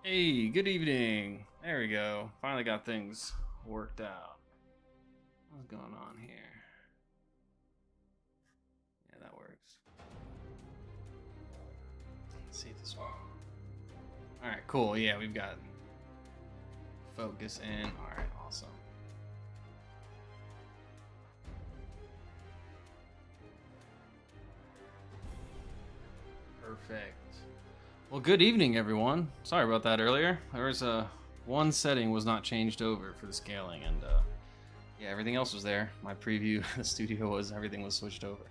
Hey, good evening. There we go. Finally got things worked out. What's going on here? Yeah, that works. Let's see this one. All right, cool. Yeah, we've got focus in. All right, awesome. Perfect. Well, good evening, everyone. Sorry about that earlier. There was one setting was not changed over for the scaling, and yeah, everything else was there. My preview, the studio was everything was switched over.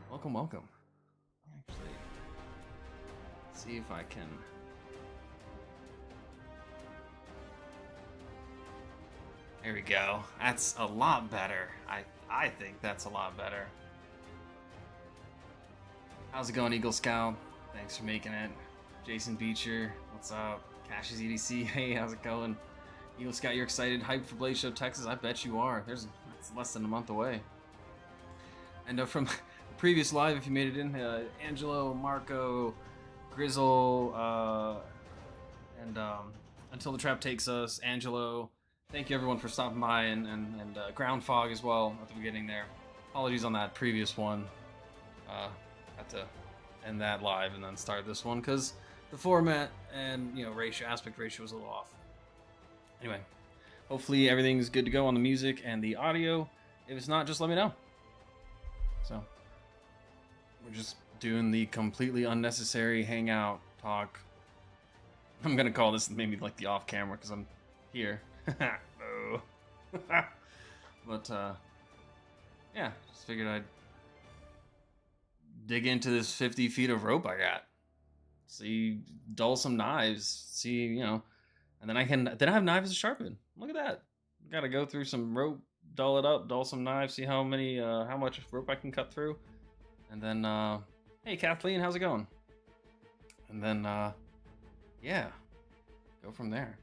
Welcome, welcome. Actually, see if I can. There we go. That's a lot better. I think that's a lot better. How's it going, Eagle Scout? Thanks for making it. Jason Beecher, what's up? Cash's EDC, hey, how's it going? Eagle Scout, you're excited? Hyped for Blaze Show Texas? I bet you are. It's less than a month away. And from the previous live, if you made it in, Angelo, Marco, Grizzle, and Until the Trap Takes Us, Angelo. Thank you everyone for stopping by, and Ground Fog as well at the beginning there. Apologies on that previous one. Had to end that live and then start this one because the format and aspect ratio was a little off. Anyway, hopefully everything's good to go on the music and the audio. If it's not, just let me know. So we're just doing the completely unnecessary hangout talk. I'm gonna call this maybe like the off camera because I'm here. No. But yeah, just figured I'd dig into this 50 feet of rope I got. See, dull some knives. See, and then I have knives to sharpen. Look at that. Gotta go through some rope, dull it up, dull some knives, see how much rope I can cut through. And then, hey Kathleen, how's it going? And then, yeah, go from there.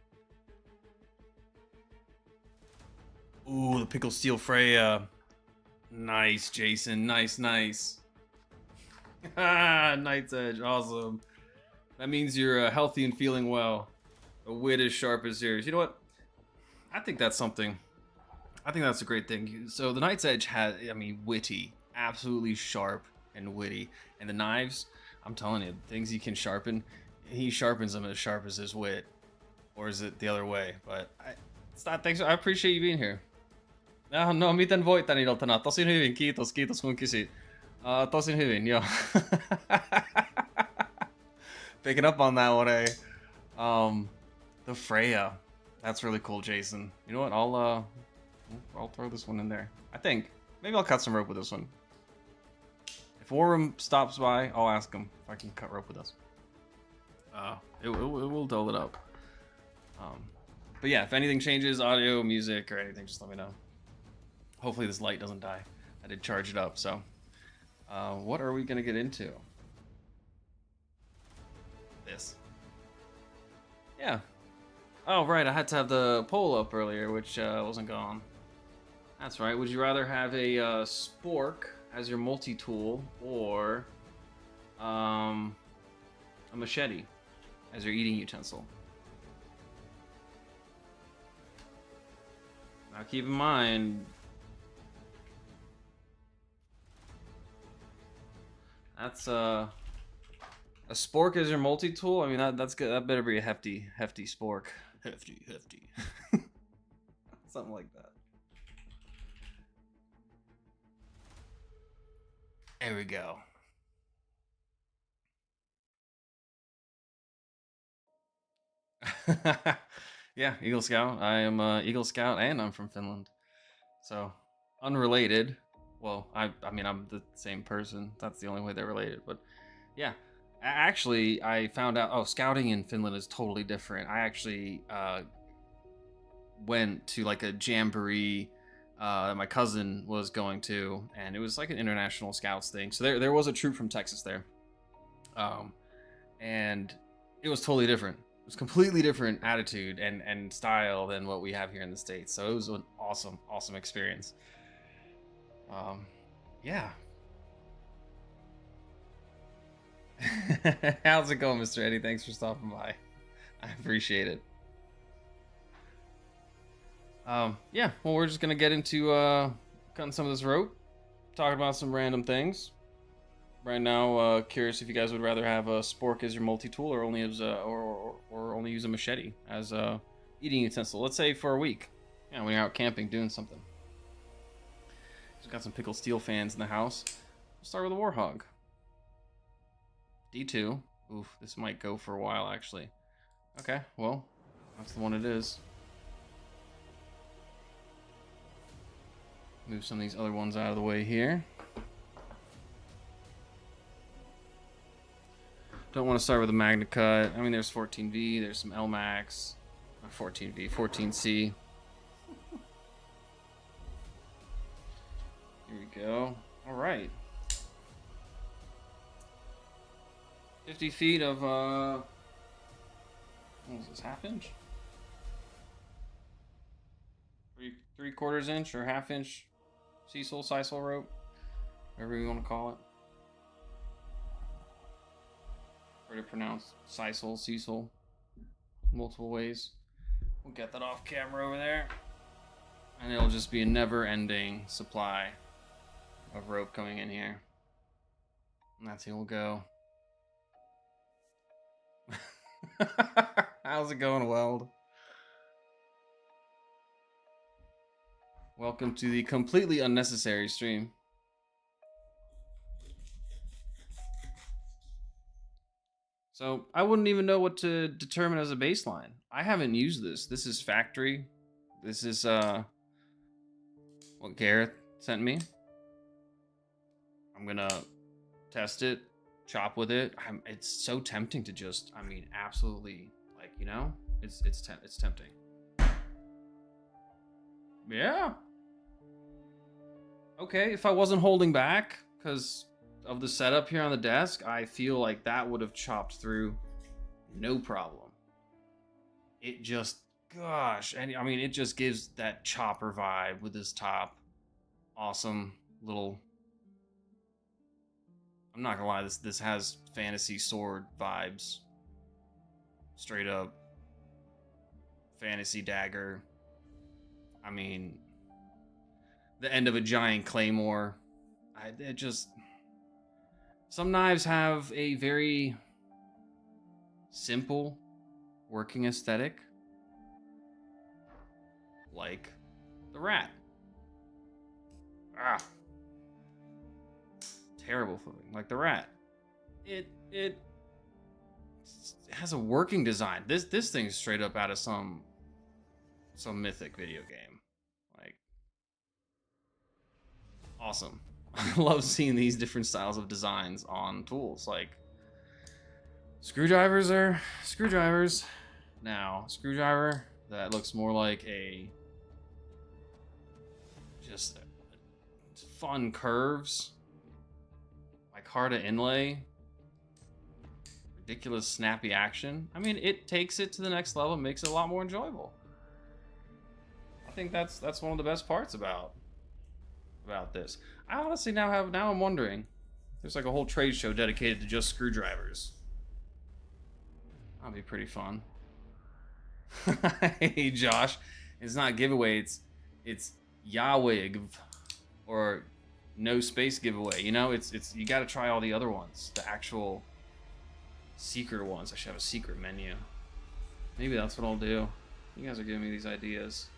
Ooh, the pickle steel Freya. Nice, Jason. Nice. Night's Edge, awesome. That means you're healthy and feeling well. A wit as sharp as yours. You know what? I think that's something. I think that's a great thing. So the Night's Edge has, witty, absolutely sharp and witty. And the knives, I'm telling you, things you can sharpen, he sharpens them as sharp as his wit. Or is it the other way? But thanks. I appreciate you being here. No, miten voit tän iltana? Tosin hyvin, kiitos kun kysyt. Tosin hyvin, joo. Picking up on that one, eh? The Freya. That's really cool, Jason. You know what? I'll throw this one in there. I think. Maybe I'll cut some rope with this one. If Warrum stops by, I'll ask him if I can cut rope with us. It will dull it up. But yeah, if anything changes, audio, music, or anything, just let me know. Hopefully this light doesn't die. I did charge it up, so. What are we gonna get into? This. Yeah. Oh, right, I had to have the poll up earlier, which wasn't gone. That's right. Would you rather have a spork as your multi-tool or a machete as your eating utensil? Now keep in mind, that's a spork as your multi-tool. I mean, that's good. That better be a hefty spork. Hefty. Something like that. There we go. Yeah, Eagle Scout. I am Eagle Scout, and I'm from Finland. So, unrelated. Well, I mean, I'm the same person. That's the only way they're related. But yeah, actually, I found out. Oh, scouting in Finland is totally different. I actually went to like a jamboree that my cousin was going to, and it was like an international scouts thing. So there was a troop from Texas there, and it was totally different. It was completely different attitude and style than what we have here in the States. So it was an awesome experience. Yeah. How's it going, Mr. Eddie? Thanks for stopping by. I appreciate it. Yeah, well, we're just gonna get into cutting some of this rope, talking about some random things. Right now, curious if you guys would rather have a spork as your multi-tool, or only as or only use a machete as a eating utensil. Let's say for a week. Yeah, when you're out camping doing something. Just got some pickled steel fans in the house. We'll start with a warhog. D2. Oof, this might go for a while actually. Okay, well, that's the one it is. Move some of these other ones out of the way here. Don't want to start with a Magna Cut. I mean, there's 14V, there's some LMAX, 14V, 14C. Here we go. All right. 50 feet of, what was this, half inch? 3/4 inch or half inch sisal rope, whatever you want to call it. Or to pronounce sisal, multiple ways. We'll get that off camera over there. And it'll just be a never-ending supply of rope coming in here. And that's how we'll go. How's it going, Weld? Welcome to the completely unnecessary stream. So I wouldn't even know what to determine as a baseline. I haven't used this. This is factory. This is what Gareth sent me. I'm gonna test it, chop with it. It's so tempting to just, I mean, absolutely, like, you know, it's tempting. Yeah. Okay, if I wasn't holding back because of the setup here on the desk, I feel like that would have chopped through no problem. It just, gosh, and I mean, it just gives that chopper vibe with this top. Awesome little, I'm not gonna lie, this has fantasy sword vibes. Straight up fantasy dagger. I mean, the end of a giant claymore. It just, some knives have a very simple working aesthetic, like the rat. Ah, terrible feeling, like the rat. It has a working design. This thing's straight up out of some mythic video game. Like, awesome. I love seeing these different styles of designs on tools. Like, screwdrivers are screwdrivers. Now, screwdriver that looks more like a just fun curves, micarta inlay, ridiculous snappy action. I mean, it takes it to the next level, makes it a lot more enjoyable. I think that's one of the best parts about this. I honestly now I'm wondering, there's like a whole trade show dedicated to just screwdrivers. That'll be pretty fun. Hey Josh, it's not giveaway, it's Yahweh or no space giveaway. You know, it's you got to try all the other ones, the actual secret ones. I should have a secret menu. Maybe that's what I'll do. You guys are giving me these ideas.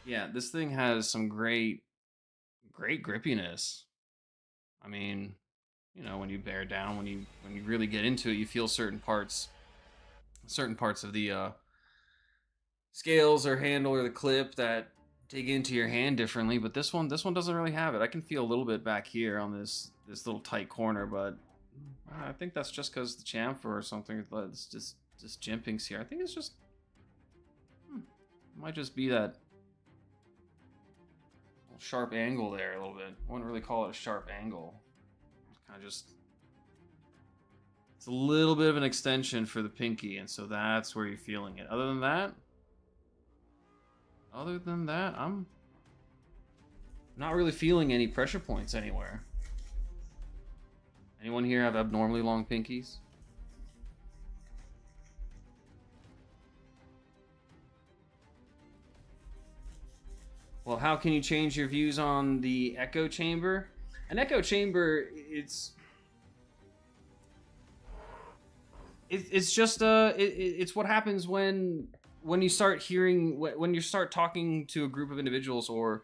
Yeah, this thing has some great grippiness. I mean, you know, when you bear down, when you really get into it, you feel certain parts of the scales or handle or the clip that dig into your hand differently. But this one doesn't really have it. I can feel a little bit back here on this little tight corner, but I think that's just because the chamfer or something. It's just jimpings here. I think it's just it might just be that sharp angle there a little bit. I wouldn't really call it a sharp angle. It's kind of just, it's a little bit of an extension for the pinky, and so that's where you're feeling it. Other than that, I'm not really feeling any pressure points anywhere. Anyone here have abnormally long pinkies? Well, how can you change your views on the echo chamber? An echo chamber, it's just it's what happens when you start hearing, when you start talking to a group of individuals or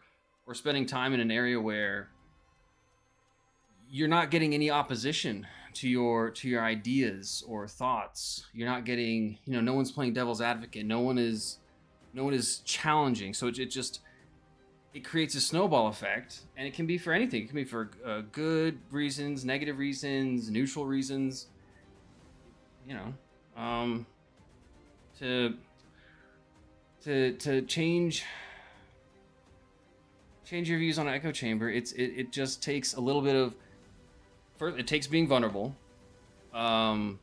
spending time in an area where you're not getting any opposition to your ideas or thoughts. You're not getting, no one's playing devil's advocate. No one is challenging. So it creates a snowball effect, and it can be for anything. It can be for good reasons, negative reasons, neutral reasons. To change your views on an echo chamber, it just takes a little bit of, first, it takes being vulnerable, and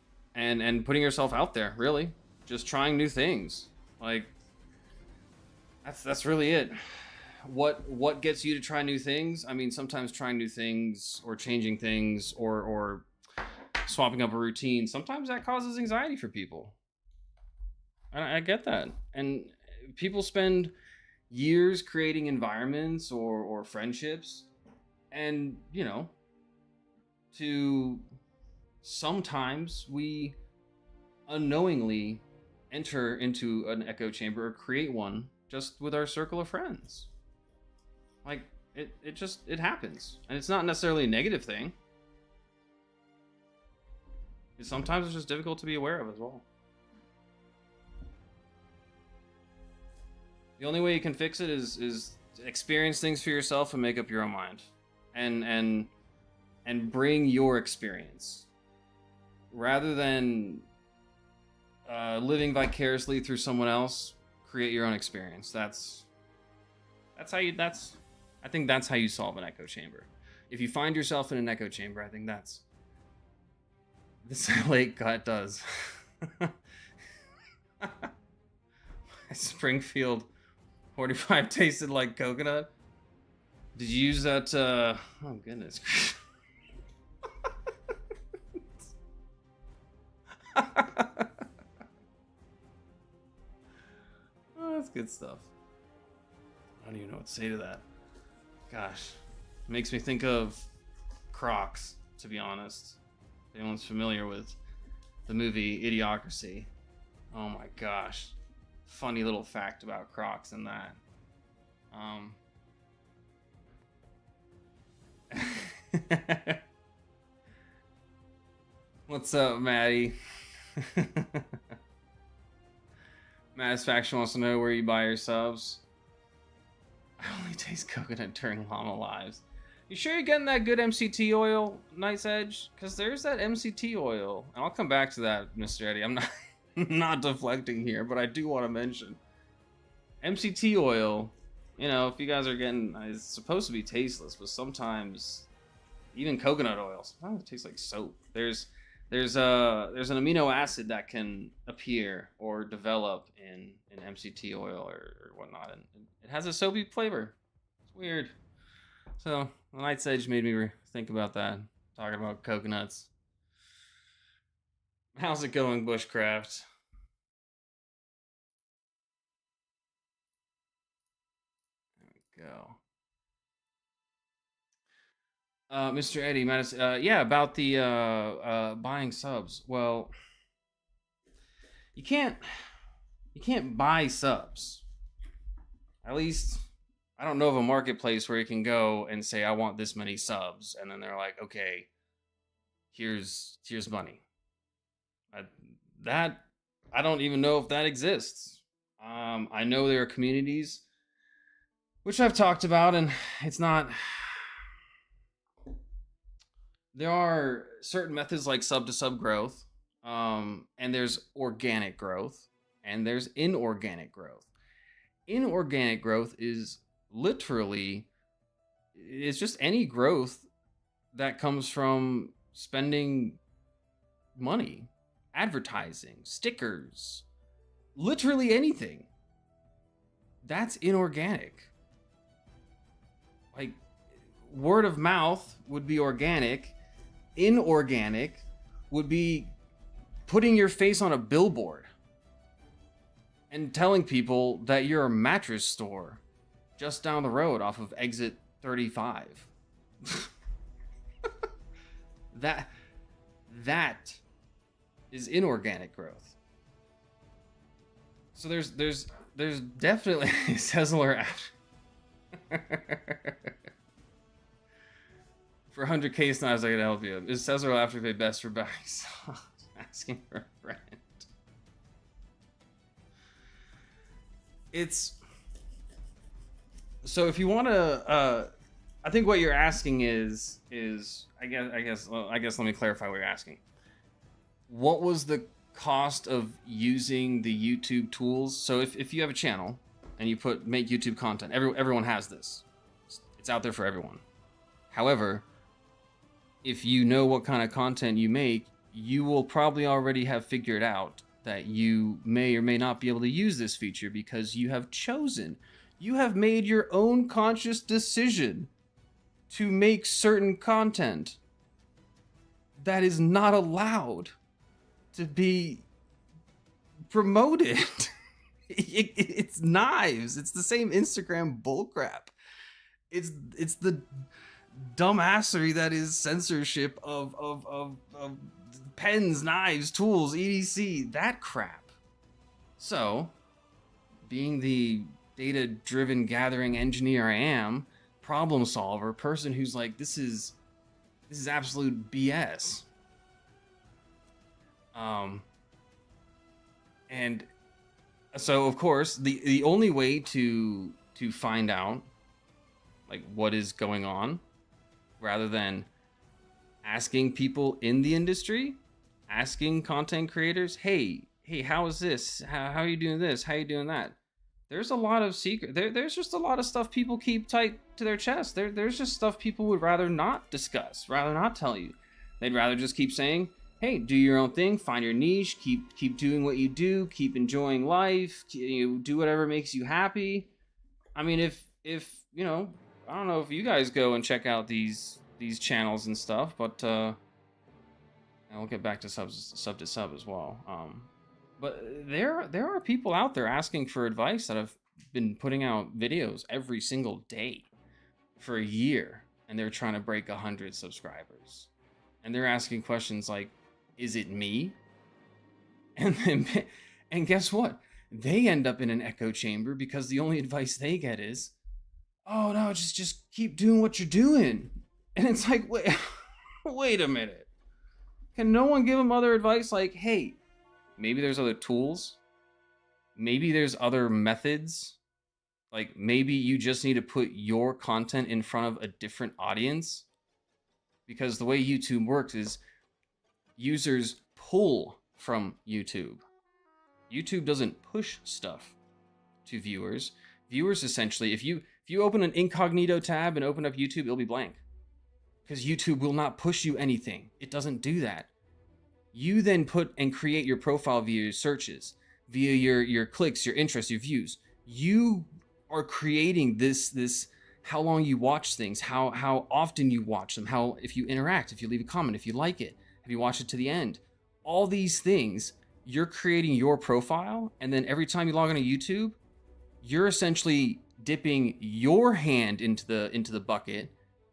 putting yourself out there. Really, just trying new things. Like that's really it. What gets you to try new things? I mean, sometimes trying new things or changing things or swapping up a routine, sometimes that causes anxiety for people. I get that, and people spend years creating environments or friendships, and to sometimes we unknowingly enter into an echo chamber or create one just with our circle of friends. Like it happens, and it's not necessarily a negative thing. Sometimes it's just difficult to be aware of as well. The only way you can fix it is experience things for yourself and make up your own mind, and bring your experience rather than living vicariously through someone else. Create your own experience. I think that's how you solve an echo chamber. If you find yourself in an echo chamber, I think that's this lake gut does. Springfield 45 tasted like coconut. Did you use that? Oh goodness. Oh, that's good stuff. I don't even know what to say to that. Gosh, it makes me think of Crocs, to be honest. If anyone's familiar with the movie Idiocracy, oh my gosh, funny little fact about Crocs in that. What's up, Maddie? Matisfaction wants to know where you buy your subs. I only taste coconut during llama lives. You sure you're getting that good MCT oil, Night's Edge? Because there's that MCT oil. And I'll come back to that, Mr. Eddie. I'm not deflecting here, but I do want to mention MCT oil. If you guys are getting, it's supposed to be tasteless, but sometimes even coconut oil, sometimes it tastes like soap. There's an amino acid that can appear or develop in MCT oil or whatnot, and it has a soapy flavor. It's weird. So the Night's Edge made me think about that. Talking about coconuts. How's it going, Bushcraft? There we go. Mr. Eddie, yeah, about the buying subs. Well, you can't buy subs. At least I don't know of a marketplace where you can go and say I want this many subs, and then they're like, okay, here's money. I don't even know if that exists. I know there are communities which I've talked about, and it's not. There are certain methods like sub to sub growth, and there's organic growth, and there's inorganic growth. Inorganic growth is literally, it's just any growth that comes from spending money, advertising, stickers, literally anything. That's inorganic. Like, word of mouth would be organic. Inorganic would be putting your face on a billboard and telling people that you're a mattress store just down the road off of exit 35. That is inorganic growth. So there's definitely Sezzler for 100k knives I can help you. Is Sezzler Afterpay best for buying songs? Asking for a friend. It's so if you want to I think what you're asking is I guess let me clarify what you're asking. What was the cost of using the YouTube tools? So if you have a channel and you make YouTube content, everyone has this. It's out there for everyone. However, if you know what kind of content you make, you will probably already have figured out that you may or may not be able to use this feature because you have made your own conscious decision to make certain content that is not allowed to be promoted. It's knives. It's the same Instagram bullcrap. It's the dumbassery that is censorship of pens, knives, tools, etc. That crap. So, being the data-driven gathering engineer I am, problem solver, person who's like, this is absolute BS. And so of course the only way to find out like what is going on, rather than asking people in the industry, asking content creators, hey, how is this? How are you doing this? How are you doing that? There's a lot of there's just a lot of stuff people keep tight to their chest. There's just stuff people would rather not discuss, rather not tell you. They'd rather just keep saying, hey, do your own thing, find your niche, keep doing what you do, keep enjoying life, you do whatever makes you happy. I mean, if you know, I don't know if you guys go and check out these channels and stuff, but and we'll get back to sub to sub as well. But there are people out there asking for advice that have been putting out videos every single day for a year, and they're trying to break 100 subscribers, and they're asking questions like, is it me? And guess what? They end up in an echo chamber because the only advice they get is, oh no, just keep doing what you're doing. And it's like, wait a minute. Can no one give them other advice? Like, hey, maybe there's other tools. Maybe there's other methods. Like maybe you just need to put your content in front of a different audience. Because the way YouTube works is users pull from YouTube. YouTube doesn't push stuff to viewers. Viewers essentially, if you open an incognito tab and open up YouTube, it'll be blank. Because YouTube will not push you anything. It doesn't do that. You then put and create your profile via your searches, via your clicks, your interests, your views. You are creating this how long you watch things, how often you watch them, how if you interact, if you leave a comment, if you like it, if you watch it to the end. All these things, you're creating your profile, and then every time you log on to YouTube, you're essentially dipping your hand into the bucket,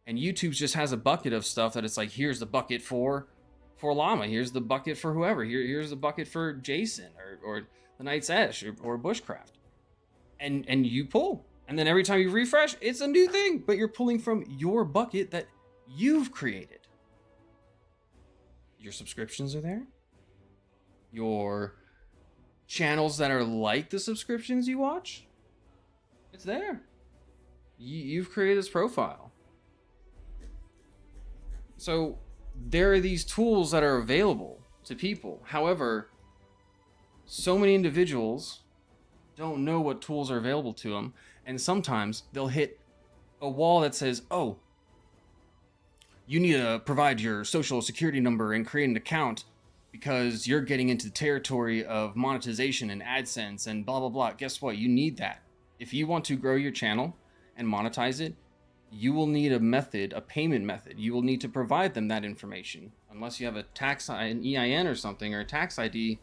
and YouTube just has a bucket of stuff that it's like, here's the bucket for Llama, here's the bucket for whoever, here's the bucket for Jason or the Knight's Edge or Bushcraft. And you pull. And then every time you refresh, it's a new thing, but you're pulling from your bucket that you've created. Your subscriptions are there. Your channels that are like the subscriptions you watch, it's there. You've created this profile. So there are these tools that are available to people. However, so many individuals don't know what tools are available to them, and sometimes they'll hit a wall that says, oh, you need to provide your social security number and create an account because you're getting into the territory of monetization and AdSense and blah, blah, blah. Guess what? You need that. If you want to grow your channel and monetize it, you will need a method, a payment method. You will need to provide them that information. Unless you have an EIN or something, or a tax ID,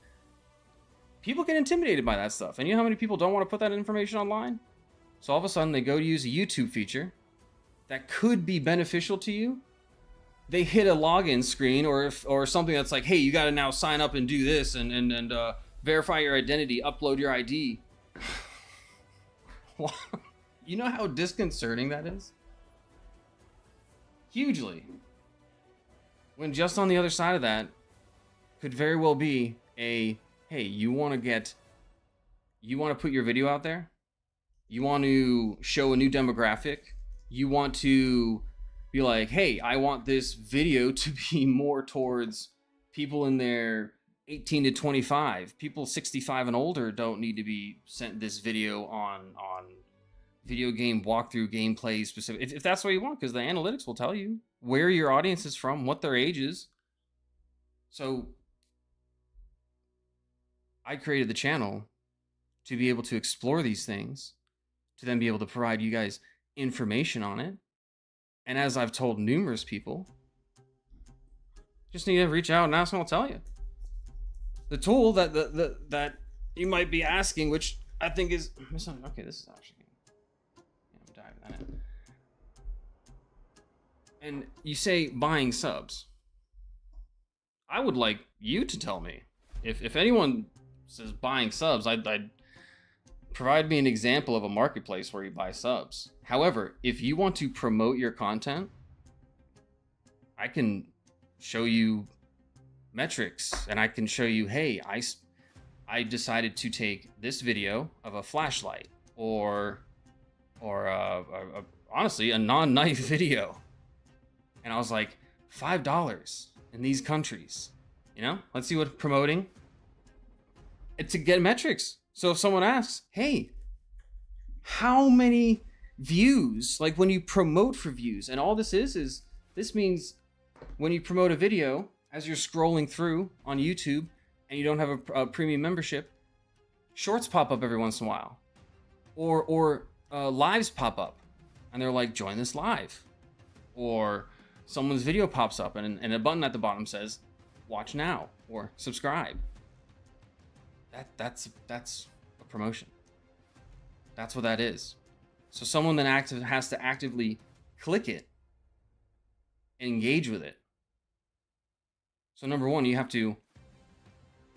people get intimidated by that stuff. And you know how many people don't want to put that information online? So all of a sudden they go to use a YouTube feature that could be beneficial to you. They hit a login screen or something that's like, hey, you got to now sign up and do this and verify your identity, upload your ID. You know how disconcerting that is? Hugely. When just on the other side of that could very well be a, hey, you want to put your video out there? You want to show a new demographic? You want to be like, hey, I want this video to be more towards people in their 18 to 25. People 65 and older don't need to be sent this video on video game walkthrough gameplay specific. If that's what you want, because the analytics will tell you where your audience is from, what their age is. So I created the channel to be able to explore these things, to then be able to provide you guys information on it. And as I've told numerous people, just need to reach out and ask and I'll tell you. The tool that you might be asking, which I think is, okay, this is actually, I'm diving that in. And you say buying subs. I would like you to tell me. If anyone says buying subs, I'd provide me an example of a marketplace where you buy subs. However, if you want to promote your content, I can show you metrics and I can show you, hey, I decided to take this video of a flashlight or honestly a non-knife video, and I was like, $5 in these countries, you know, let's see what promoting it to get metrics. So if someone asks, hey, how many views, like when you promote for views, and all this is this means when you promote a video, as you're scrolling through on YouTube and you don't have a premium membership, shorts pop up every once in a while, or lives pop up and they're like, join this live, or someone's video pops up and a button at the bottom says watch now or subscribe. That's a promotion. That's what that is. So someone then has to actively click it and engage with it. So number one, you have to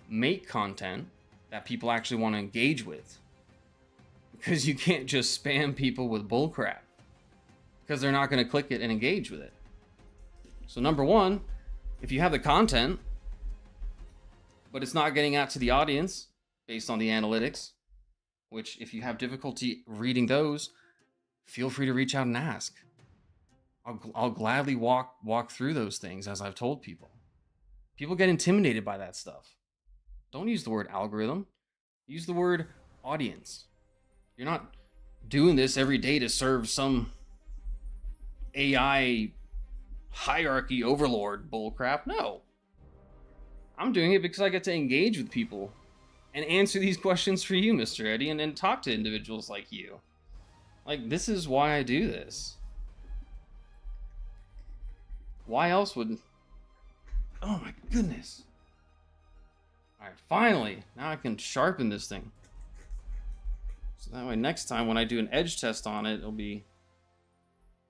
make content that people actually want to engage with, because you can't just spam people with bullcrap, because they're not going to click it and engage with it. So number one, if you have the content, but it's not getting out to the audience based on the analytics, which if you have difficulty reading those, feel free to reach out and ask. I'll gladly walk through those things, as I've told people. People get intimidated by that stuff. Don't use the word algorithm. Use the word audience. You're not doing this every day to serve some AI hierarchy overlord bullcrap. No. I'm doing it because I get to engage with people and answer these questions for you, Mr. Eddie, and then talk to individuals like you. Like, this is why I do this. Why else would... Oh my goodness. Alright, finally. Now I can sharpen this thing. So that way next time when I do an edge test on it, it'll be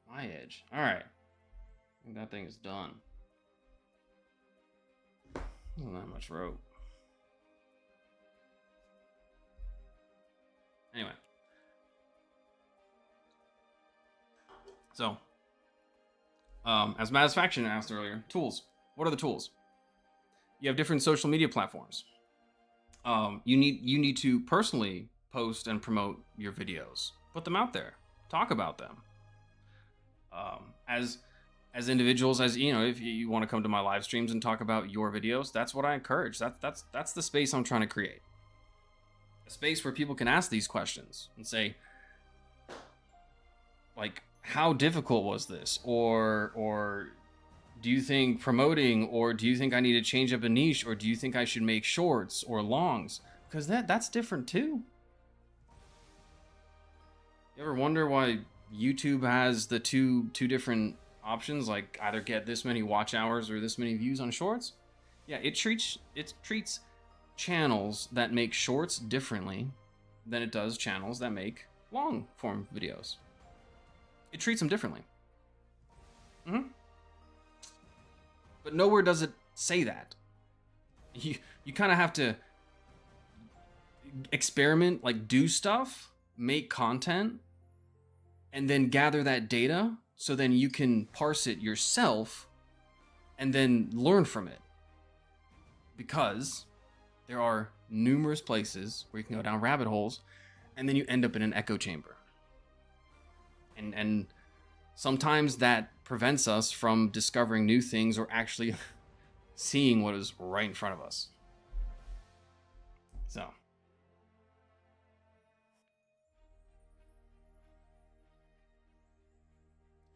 my edge. Alright. I think that thing is done. Not that much rope. Anyway. So, as Faction asked earlier, tools. What are the tools? You have different social media platforms. You need to personally post and promote your videos. Put them out there. Talk about them. As individuals, as you know, if you want to come to my live streams and talk about your videos, that's what I encourage. That's the space I'm trying to create. A space where people can ask these questions and say, like, how difficult was this? Or do you think promoting, or do you think I need to change up a niche, or do you think I should make shorts or longs? Because that's different too. You ever wonder why YouTube has the two different options, like either get this many watch hours or this many views on shorts. Yeah, it treats channels that make shorts differently than it does channels that make long form videos. It treats them differently. But nowhere does it say that. You kind of have to experiment, like do stuff, make content, and then gather that data so then you can parse it yourself and then learn from it. Because there are numerous places where you can go down rabbit holes and then you end up in an echo chamber. And sometimes that prevents us from discovering new things or actually seeing what is right in front of us. So.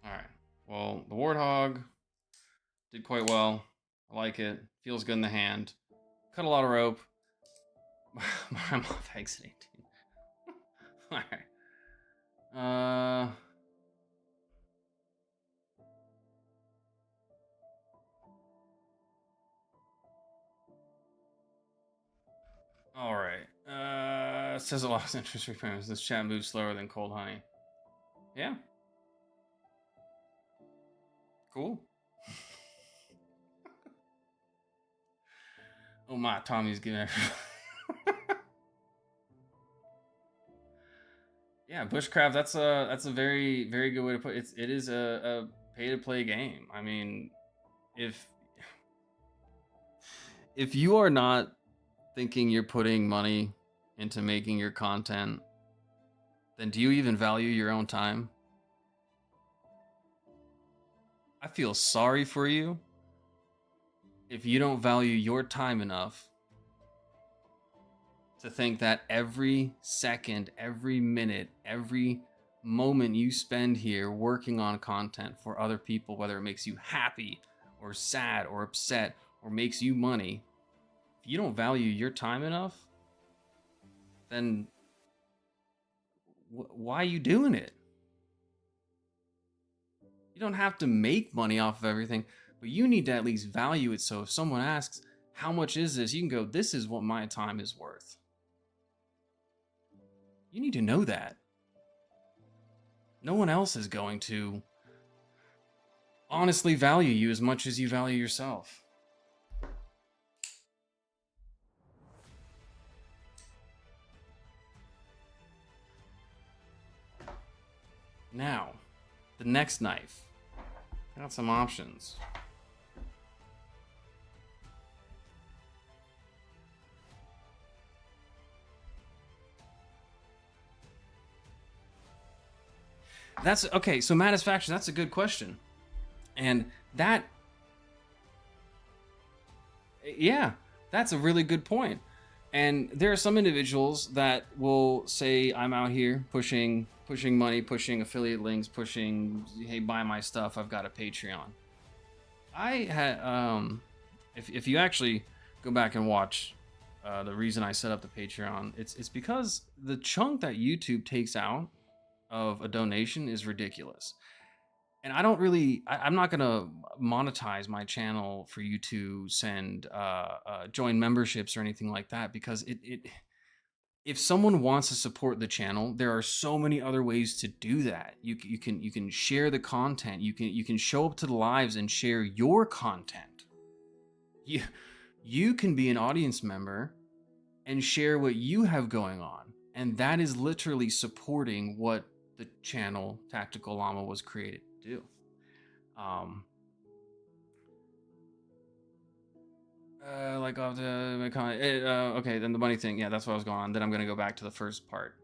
Alright. Well, the Warthog did quite well. I like it. Feels good in the hand. Cut a lot of rope. I'm off exit 18. Alright. Alright. Says a lot of interest repayments. This chat moves slower than cold honey. Yeah. Cool. Oh my, Tommy's giving everyone. Yeah, bushcraft. That's a very good way to put it. It is a pay to play game. I mean, if you are not thinking you're putting money into making your content, then do you even value your own time? I feel sorry for you if you don't value your time enough to think that every second, every minute, every moment you spend here working on content for other people, whether it makes you happy or sad or upset or makes you money, if you don't value your time enough, then why are you doing it? You don't have to make money off of everything, but you need to at least value it. So if someone asks, how much is this? You can go, this is what my time is worth. You need to know that. No one else is going to honestly value you as much as you value yourself. Now, the next knife. I got some options. That's okay. So Matisfaction, that's a good question. And that, yeah, that's a really good point. And there are some individuals that will say, I'm out here pushing money, pushing affiliate links, pushing, hey, buy my stuff, I've got a Patreon. I had, if you actually go back and watch the reason I set up the Patreon, it's because the chunk that YouTube takes out of a donation is ridiculous. And I don't really, I'm not gonna monetize my channel for you to send join memberships or anything like that, because if someone wants to support the channel, there are so many other ways to do that. You can share the content. You can show up to the lives and share your content. You can be an audience member and share what you have going on, and that is literally supporting what the channel Tactical Llama was created to do. Like off the my comment. Okay, then the money thing. Yeah, that's what I was going on. Then I'm gonna go back to the first part.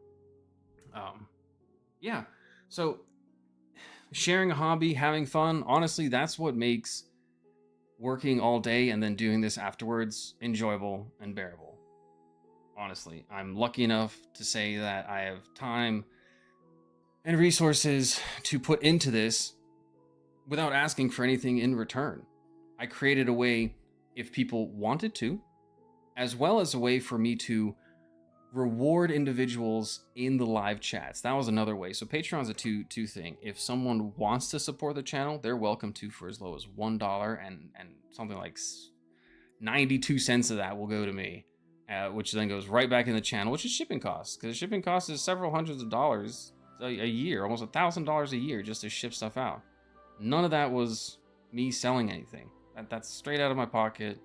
Yeah. So sharing a hobby, having fun. Honestly, that's what makes working all day and then doing this afterwards enjoyable and bearable. Honestly, I'm lucky enough to say that I have time and resources to put into this without asking for anything in return. I created a way, if people wanted to, as well as a way for me to reward individuals in the live chats. That was another way. So Patreon's a two thing. If someone wants to support the channel, they're welcome to for as low as $1, and something like 92 cents of that will go to me, which then goes right back in the channel, which is shipping costs, because shipping costs is several hundreds of dollars a year, almost $1,000 a year just to ship stuff out. None of that was me selling anything. That's straight out of my pocket,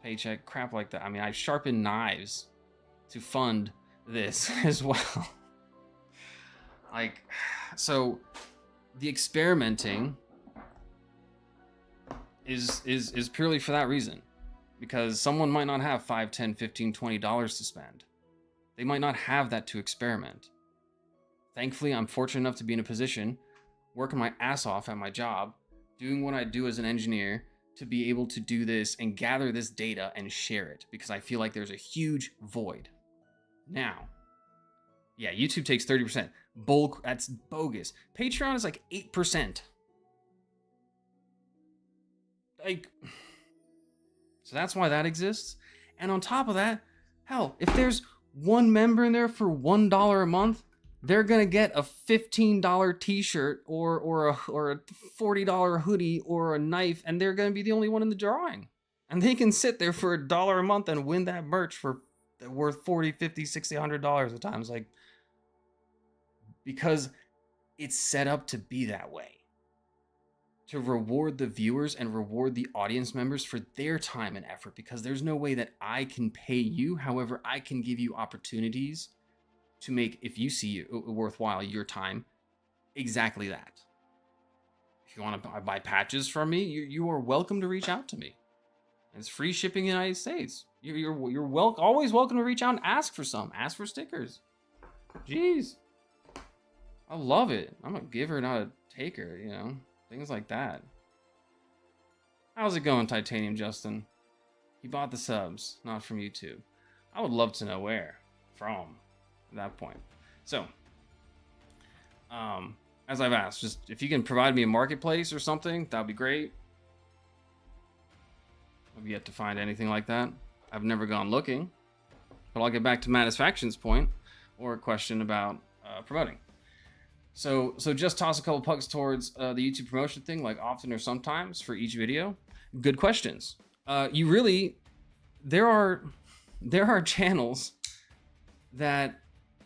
paycheck, crap like that. I mean, I sharpen knives to fund this as well. Like, so the experimenting is purely for that reason, because someone might not have $5, $10, $15, $20 to spend. They might not have that to experiment. Thankfully, I'm fortunate enough to be in a position, working my ass off at my job, doing what I do as an engineer, to be able to do this and gather this data and share it, because I feel like there's a huge void. Now, yeah, YouTube takes 30%. That's bogus. Patreon is like 8%. Like, so that's why that exists. And on top of that, hell, if there's one member in there for $1 a month, they're gonna get a $15 t-shirt or a $40 hoodie or a knife, and they're gonna be the only one in the drawing. And they can sit there for $1 a month and win that merch for worth $40, $50, $60, $100 at times. Like, because it's set up to be that way. To reward the viewers and reward the audience members for their time and effort, because there's no way that I can pay you. However, I can give you opportunities to make, if you see it worthwhile, your time, exactly that. If you want to buy patches from me, you are welcome to reach out to me. It's free shipping in the United States. You're always welcome to reach out and ask for some. Ask for stickers. Jeez. I love it. I'm a giver, not a taker, you know? Things like that. How's it going, Titanium Justin? He bought the subs, not from YouTube. I would love to know where from at that point. So, as I've asked, just if you can provide me a marketplace or something, that would be great. I've yet to find anything like that. I've never gone looking, but I'll get back to Matisfaction's point or a question about promoting. So just toss a couple pucks towards the YouTube promotion thing, like often or sometimes for each video. Good questions. There are channels that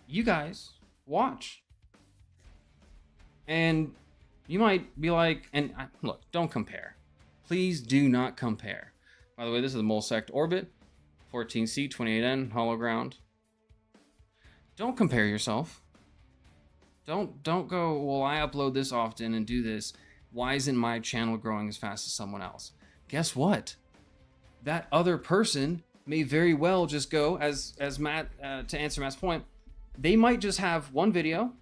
you guys watch, and you might be like, and look, don't compare. Please do not compare. By the way, this is the Mole Sect Orbit, 14C, 28N, Hollow Ground. Don't compare yourself. Don't go, well, I upload this often and do this. Why isn't my channel growing as fast as someone else? Guess what? That other person may very well just go, as Matt, to answer Matt's point, they might just have one video.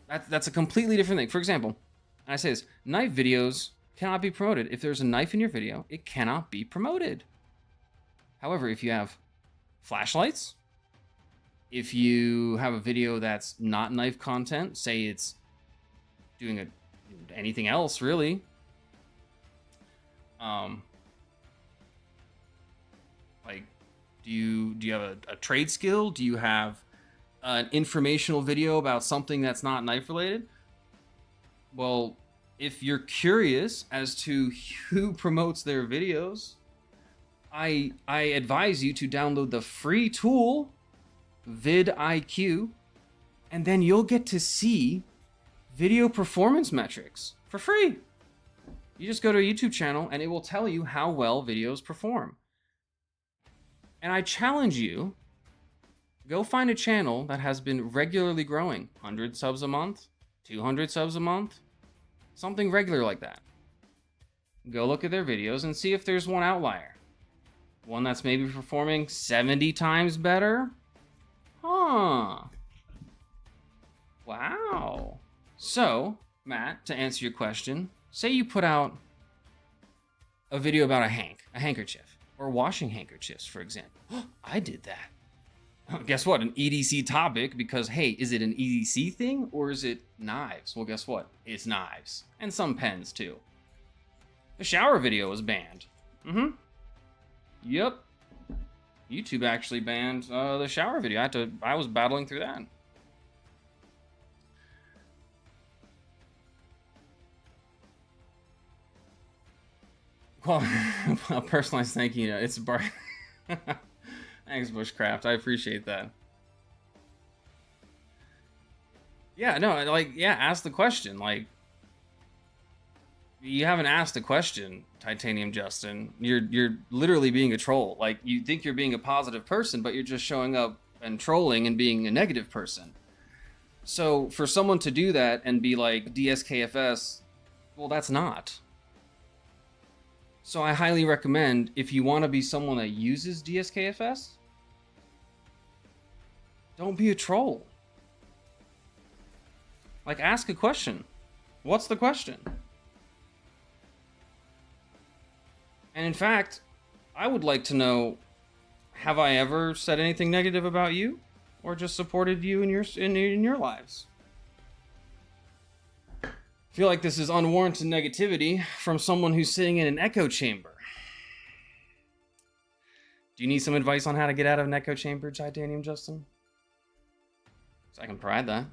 That's a completely different thing. For example, and I say this, knife videos cannot be promoted. If there's a knife in your video, it cannot be promoted. However, if you have flashlights, if you have a video that's not knife content, say it's doing anything else really, like, do you have a trade skill? Do you have an informational video about something that's not knife related? Well, if you're curious as to who promotes their videos, I advise you to download the free tool vidIQ, and then you'll get to see video performance metrics for free. You just go to a YouTube channel and it will tell you how well videos perform. And I challenge you, go find a channel that has been regularly growing, 100 subs a month, 200 subs a month, something regular like that. Go look at their videos and see if there's one outlier. One that's maybe performing 70 times better. Huh. Wow. So, Matt, to answer your question, say you put out a video about a handkerchief, or washing handkerchiefs, for example. I did that. Guess what? An EDC topic, because, hey, is it an EDC thing, or is it knives? Well, guess what? It's knives. And some pens, too. The shower video was banned. Yep. YouTube actually banned the shower video. I was battling through that. Well, a personalized thank you. It's a bar. Thanks, Bushcraft. I appreciate that. Yeah, no, like, yeah, ask the question. Like, you haven't asked a question, Titanium Justin. You're literally being a troll. Like, you think you're being a positive person, but you're just showing up and trolling and being a negative person. So for someone to do that and be like DSKFS, well, that's not. So I highly recommend, if you want to be someone that uses DSKFS, don't be a troll. Like, ask a question. What's the question? And in fact, I would like to know, have I ever said anything negative about you? Or just supported you in your lives? I feel like this is unwarranted negativity from someone who's sitting in an echo chamber. Do you need some advice on how to get out of an echo chamber, Titanium Justin? So I can provide that.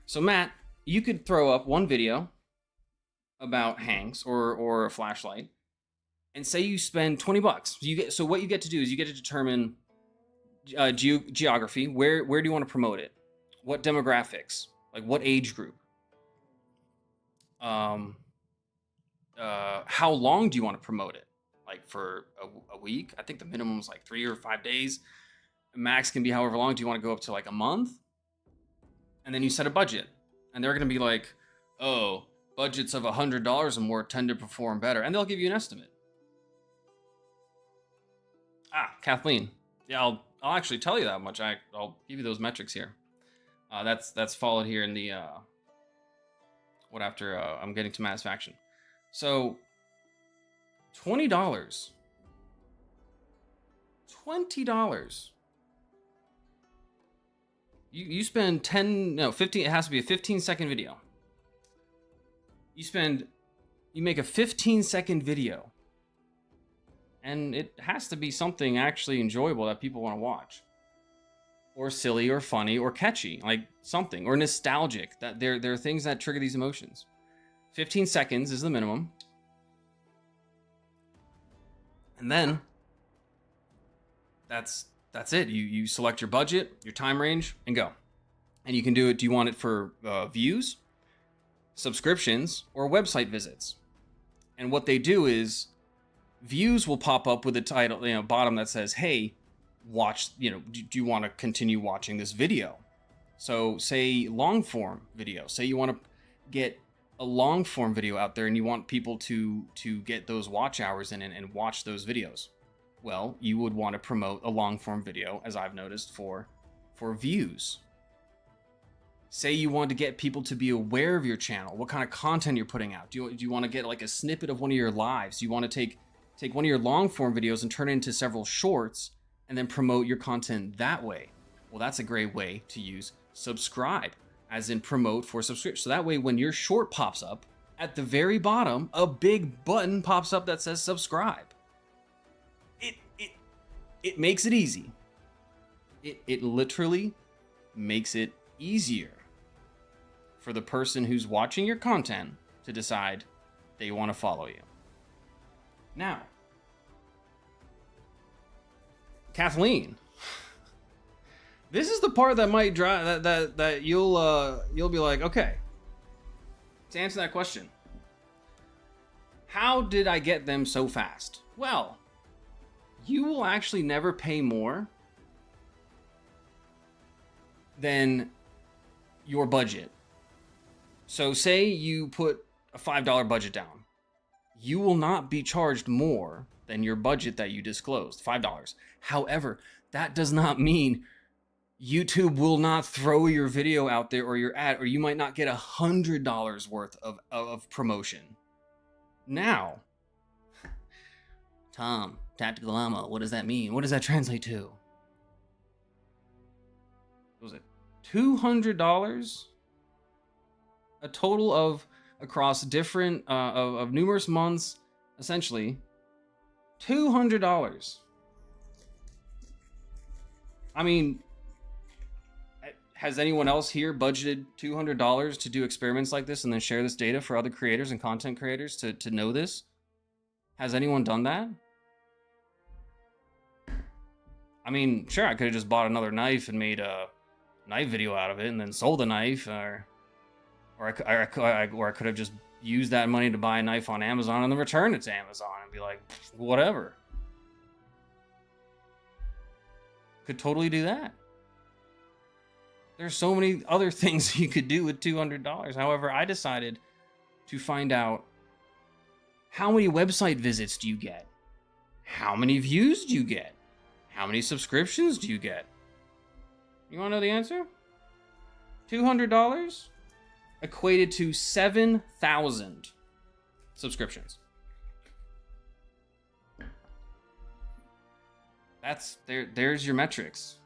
So Matt, you could throw up one video about hangs or a flashlight, and say you spend $20. So what you get to do is you get to determine geography. Where do you want to promote it? What demographics? Like, what age group? How long do you want to promote it? Like, for a week? I think the minimum is like 3 or 5 days. Max can be however long. Do you want to go up to like a month? And then you set a budget, and they're going to be like, oh, budgets of $100 or more tend to perform better, and they'll give you an estimate. Kathleen. Yeah, I'll actually tell you that much. I'll give you those metrics here. That's followed here in the after I'm getting to satisfaction. So $20. $20. You spend 15, it has to be a 15-second video. You make a 15-second video. And it has to be something actually enjoyable that people want to watch. Or silly or funny or catchy, like something, or nostalgic. That there are things that trigger these emotions. 15 seconds is the minimum. And then that's it. You select your budget, your time range, and go. And you can do it. Do you want it for views, subscriptions, or website visits? And what they do is, views will pop up with a title, bottom that says, hey, watch, do you want to continue watching this video? So say long form video. Say you want to get a long form video out there and you want people to get those watch hours in and watch those videos. Well, you would want to promote a long form video, as I've noticed, for views. Say you want to get people to be aware of your channel, what kind of content you're putting out. Do you want to get like a snippet of one of your lives? Do you want to take one of your long form videos and turn it into several shorts and then promote your content that way? Well, that's a great way to use subscribe, as in promote for subscription. So that way, when your short pops up, at the very bottom, a big button pops up that says subscribe. It makes it easy. It literally makes it easier for the person who's watching your content to decide they want to follow you. Now, Kathleen, this is the part that might drive that you'll be like, okay, to answer that question, how did I get them so fast? Well, you will actually never pay more than your budget. So say you put a $5 budget down. You will not be charged more than your budget that you disclosed, $5. However, that does not mean YouTube will not throw your video out there or your ad, or you might not get $100 worth of promotion. Now, Tom, Tactical Llama, what does that mean? What does that translate to? What was it? $200? A total of, across different, of numerous months, essentially, $200. I mean, has anyone else here budgeted $200 to do experiments like this and then share this data for other creators and content creators to know this? Has anyone done that? I mean, sure, I could have just bought another knife and made a knife video out of it and then sold the knife, or I could have just used that money to buy a knife on Amazon and then return it to Amazon and be like, whatever. Could totally do that. There's so many other things you could do with $200. However, I decided to find out, how many website visits do you get? How many views do you get? How many subscriptions do you get? You want to know the answer? $200 equated to 7,000 subscriptions. There's your metrics.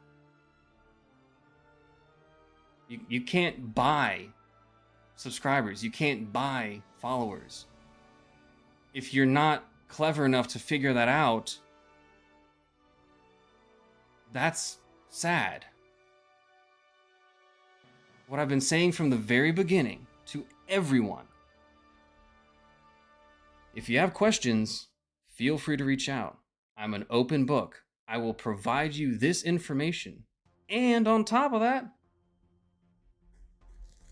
You can't buy subscribers. You can't buy followers. If you're not clever enough to figure that out, that's sad. What I've been saying from the very beginning to everyone: if you have questions, feel free to reach out. I'm an open book. I will provide you this information. And on top of that,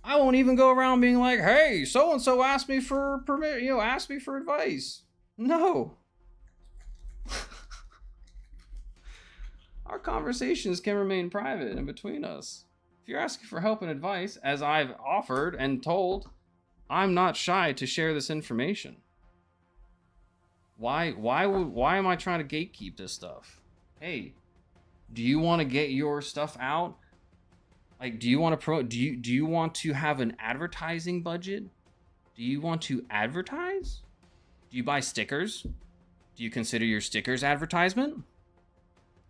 I won't even go around being like, hey, so-and-so asked me for permit, asked me for advice. No. Our conversations can remain private and between us. If you're asking for help and advice, as I've offered and told, I'm not shy to share this information. Why am I trying to gatekeep this stuff? Hey, do you want to get your stuff out? Like, do you want to do you want to have an advertising budget? Do you want to advertise? Do you buy stickers? Do you consider your stickers advertisement?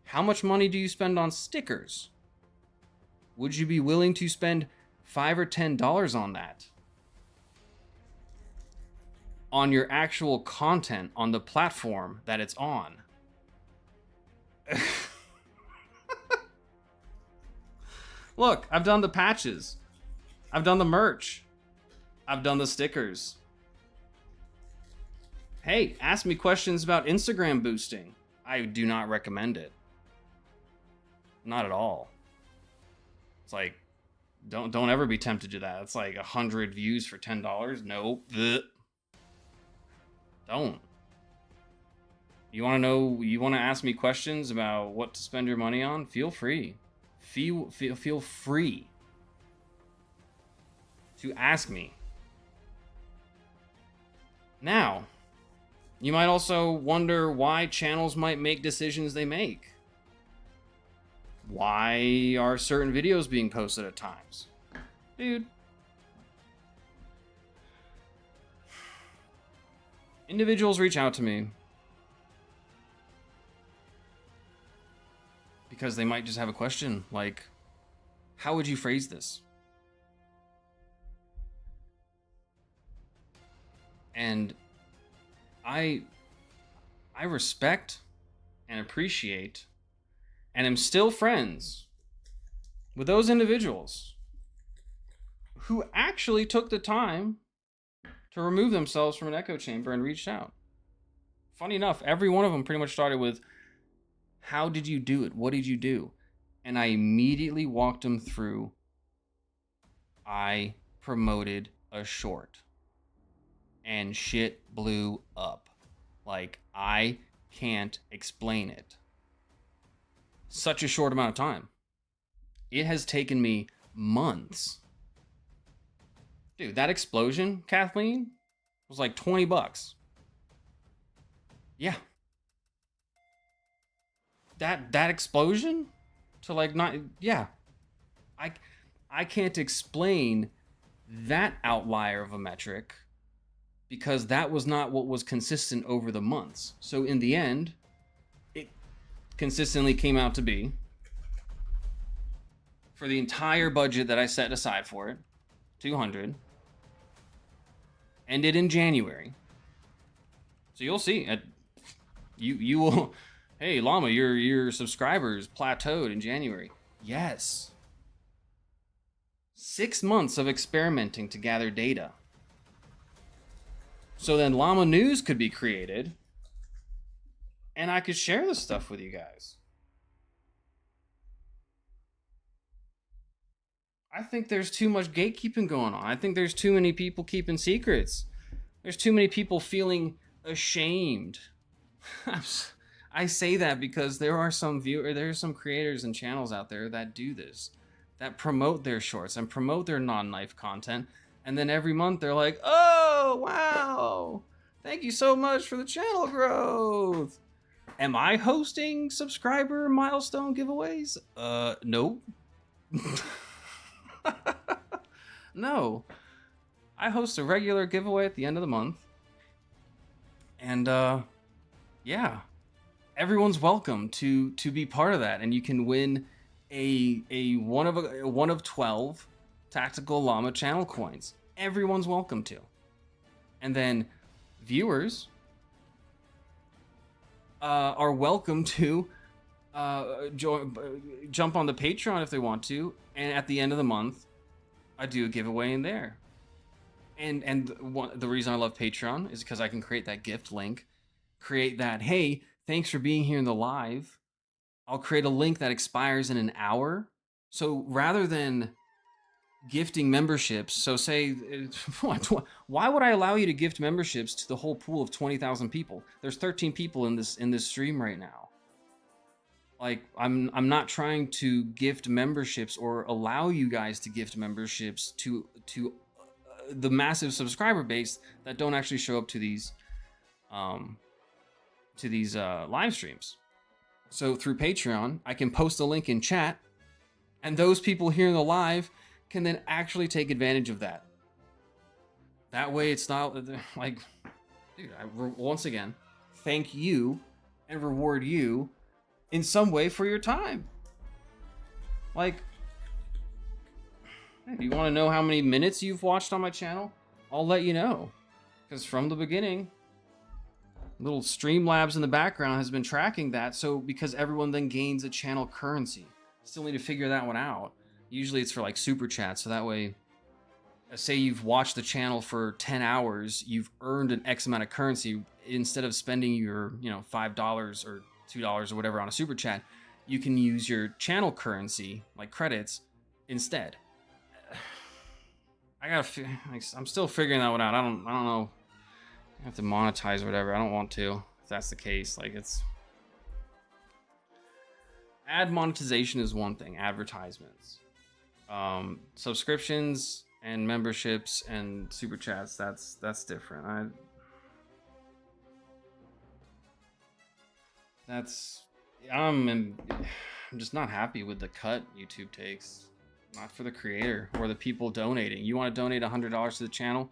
How much money do you spend on stickers? Would you be willing to spend $5 or $10 on that? On your actual content on the platform that it's on? Look, I've done the patches. I've done the merch. I've done the stickers. Hey, ask me questions about Instagram boosting. I do not recommend it. Not at all. It's like, don't ever be tempted to that. It's like 100 views for $10. Nope. Don't. You want to know, you want to ask me questions about what to spend your money on? Feel free. Feel free to ask me. Now, you might also wonder why channels might make decisions they make. Why are certain videos being posted at times? Dude. Individuals reach out to me because they might just have a question like, how would you phrase this? And I respect and appreciate and am still friends with those individuals who actually took the time to remove themselves from an echo chamber and reached out. Funny enough, every one of them pretty much started with, how did you do it? What did you do? And I immediately walked them through. I promoted a short and shit blew up. Like, I can't explain it. Such a short amount of time. It has taken me months. Dude, that explosion, Kathleen, was like $20. Yeah. That explosion to like not, yeah. I can't explain that outlier of a metric because that was not what was consistent over the months. So in the end, it consistently came out to be, for the entire budget that I set aside for it, $200, ended in January. So you'll see, you will, Hey, Llama, your subscribers plateaued in January. Yes. 6 months of experimenting to gather data. So then Llama News could be created, and I could share this stuff with you guys. I think there's too much gatekeeping going on. I think there's too many people keeping secrets. There's too many people feeling ashamed. I say that because there are some there's some creators and channels out there that do this, that promote their shorts and promote their non-knife content, and then every month they're like, "Oh, wow. Thank you so much for the channel growth. Am I hosting subscriber milestone giveaways?" No. No. I host a regular giveaway at the end of the month. And yeah. Everyone's welcome to be part of that, and you can win a one of 12 tactical llama channel coins. Everyone's welcome to. And then viewers are welcome to jump on the Patreon if they want to, and at the end of the month I do a giveaway in there. And the reason I love Patreon is because I can create that gift link, create that, hey, thanks for being here in the live. I'll create a link that expires in an hour. So rather than gifting memberships, so say, why would I allow you to gift memberships to the whole pool of 20,000 people? There's 13 people in this stream right now. Like, I'm not trying to gift memberships or allow you guys to gift memberships to the massive subscriber base that don't actually show up to these live streams. So through Patreon, I can post a link in chat, and those people here in the live can then actually take advantage of that. That way it's not like, dude, once again, thank you and reward you in some way for your time. Like, if you want to know how many minutes you've watched on my channel, I'll let you know. Because from the beginning, little Streamlabs in the background has been tracking that, so because everyone then gains a channel currency. Still need to figure that one out. Usually it's for like super chats, so that way, say you've watched the channel for 10 hours, you've earned an X amount of currency. Instead of spending your, $5 or $2 or whatever on a super chat, you can use your channel currency, like credits, instead. I'm still figuring that one out. I don't know. I have to monetize or whatever. I don't want to, if that's the case. Like, it's ad monetization is one thing, advertisements, subscriptions and memberships and super chats, that's different. I'm just not happy with the cut YouTube takes. Not for the creator or the people donating. You want to donate $100 to the channel?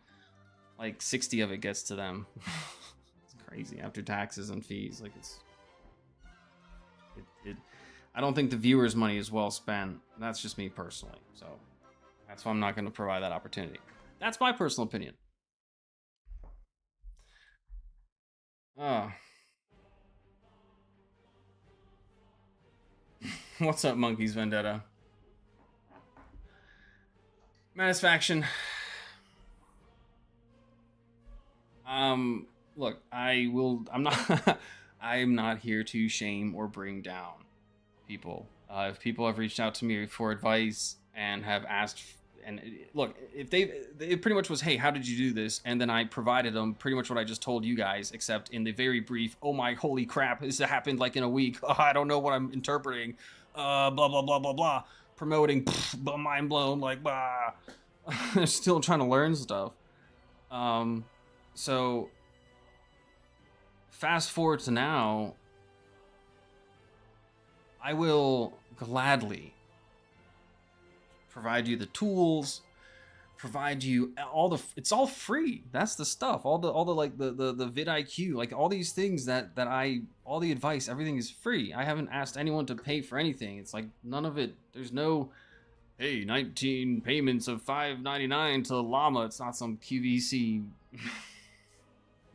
Like 60 of it gets to them. It's crazy after taxes and fees. Like, I don't think the viewers' money is well spent. That's just me personally. So that's why I'm not going to provide that opportunity. That's my personal opinion. What's up, Monkeys Vendetta? Satisfaction. Look, I'm not here to shame or bring down people. If people have reached out to me for advice and have asked, and look, if it pretty much was, hey, how did you do this? And then I provided them pretty much what I just told you guys, except in the very brief, oh my holy crap, this happened like in a week. Oh, I don't know what I'm interpreting. Blah, blah, blah, blah, blah. Promoting, mind blown, like, bah. They're still trying to learn stuff. So fast forward to now, I will gladly provide you the tools, provide you it's all free. That's the stuff. All the like the vidIQ, like all these things all the advice, everything is free. I haven't asked anyone to pay for anything. It's like none of it. There's no, hey, 19 payments of $5.99 to Llama. It's not some QVC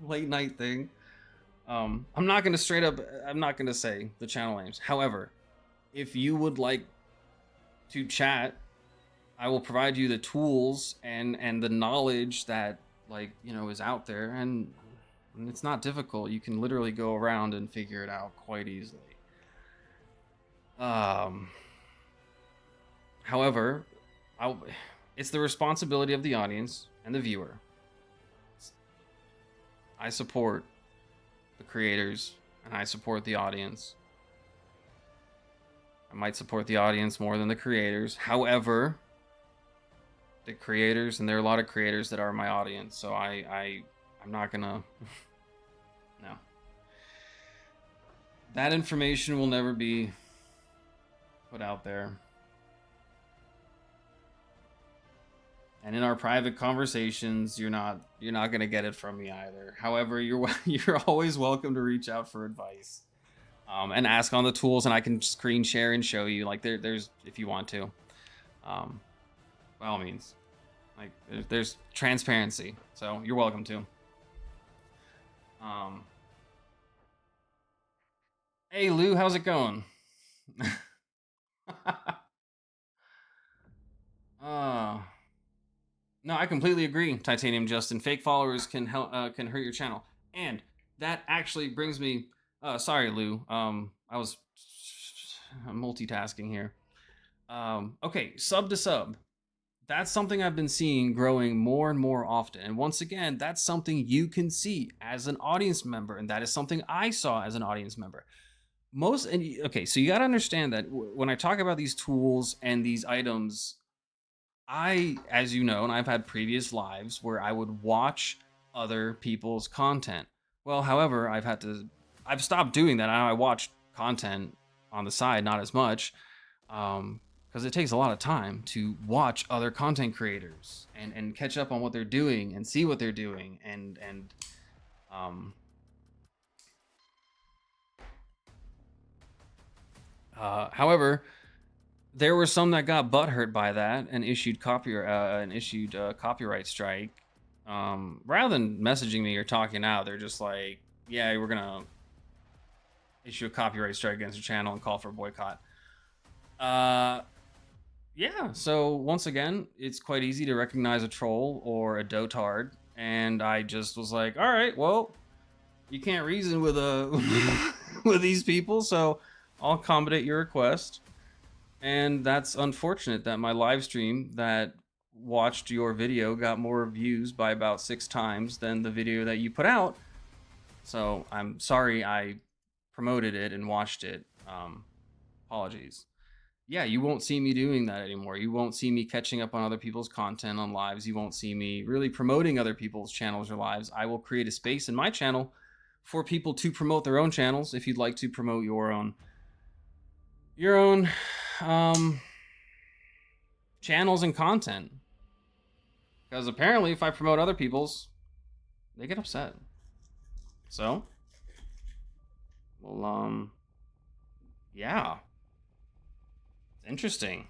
late night thing. I'm not gonna straight up. I'm not gonna say the channel names. However, if you would like to chat, I will provide you the tools and the knowledge that, like, you know, is out there, and it's not difficult. You can literally go around and figure it out quite easily. However, it's the responsibility of the audience and the viewer. I support the creators and I support the audience. I might support the audience more than the creators. However, the creators, and there are a lot of creators that are my audience, so I'm not gonna no. That information will never be put out there. And in our private conversations, you're not gonna get it from me either. However, you're always welcome to reach out for advice, and ask on the tools, and I can screen share and show you. Like there's if you want to, by all means, like there's transparency, so you're welcome to. Hey Lou, how's it going? No, I completely agree, Titanium Justin. Fake followers can can hurt your channel, and that actually brings me. Sorry, Lou. I was multitasking here. Okay, sub to sub. That's something I've been seeing growing more and more often. And once again, that's something you can see as an audience member, and that is something I saw as an audience member. Okay, so you got to understand that when I talk about these tools and these items, as you know, and I've had previous lives where I would watch other people's content. Well, however, I've stopped doing that. I watch content on the side, not as much, because it takes a lot of time to watch other content creators and catch up on what they're doing and see what they're doing however, there were some that got butthurt by that and issued copyright strike. Rather than messaging me or talking out, they're just like, "Yeah, we're gonna issue a copyright strike against your channel and call for a boycott." Yeah. So once again, it's quite easy to recognize a troll or a dotard, and I just was like, "All right, well, you can't reason with with these people, so I'll accommodate your request." And that's unfortunate that my live stream that watched your video got more views by about 6 times than the video that you put out. So I'm sorry I promoted it and watched it. Apologies. Yeah, you won't see me doing that anymore. You won't see me catching up on other people's content on lives. You won't see me really promoting other people's channels or lives. I will create a space in my channel for people to promote their own channels if you'd like to promote your own channels and content, because apparently if I promote other people's, they get upset. So, well, yeah, it's interesting.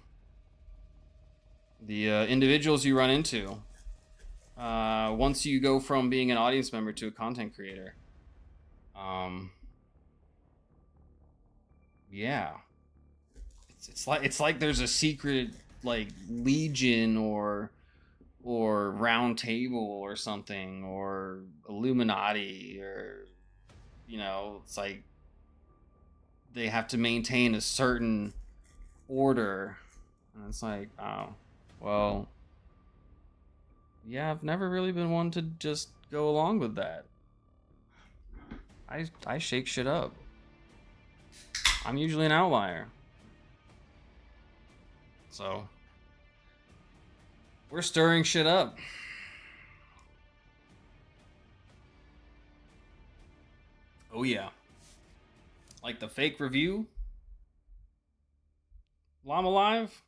The individuals you run into once you go from being an audience member to a content creator. Yeah. It's like there's a secret like legion or round table or something, or Illuminati, or it's like they have to maintain a certain order, and it's like, oh, well, yeah, I've never really been one to just go along with that. I shake shit up. I'm usually an outlier. So, we're stirring shit up. Oh yeah. Like the fake review? Llama Live?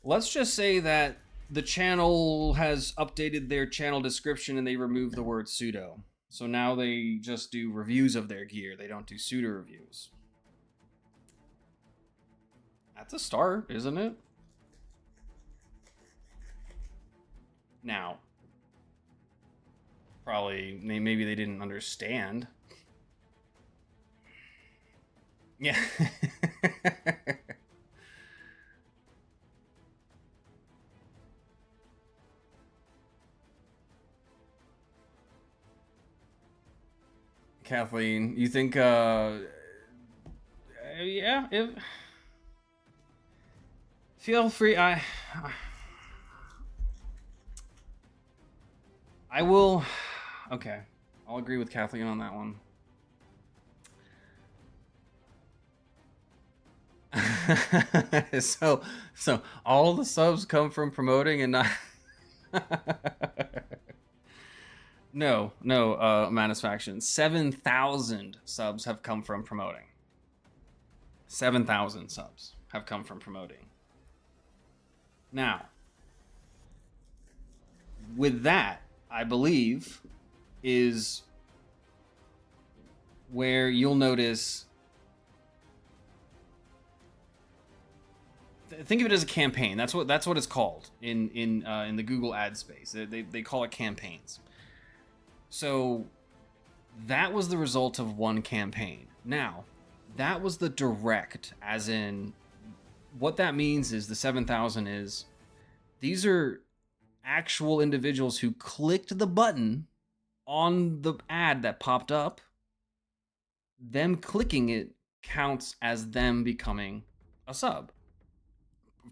Let's just say that the channel has updated their channel description and they removed the word pseudo. So now they just do reviews of their gear. They don't do pseudo reviews. That's a start, isn't it? Now, probably maybe they didn't understand. Yeah. Kathleen, you think yeah, if feel free. I will. Okay, I'll agree with Kathleen on that one. so all the subs come from promoting and not. No, Manusfaction. 7,000 subs have come from promoting. 7,000 subs have come from promoting. Now, with that, I believe, is where you'll notice. Think of it as a campaign. That's what it's called in the Google ad space. They call it campaigns. So that was the result of one campaign. Now, that was the direct, as in, what that means is the 7,000 is, these are actual individuals who clicked the button on the ad that popped up. Them clicking it counts as them becoming a sub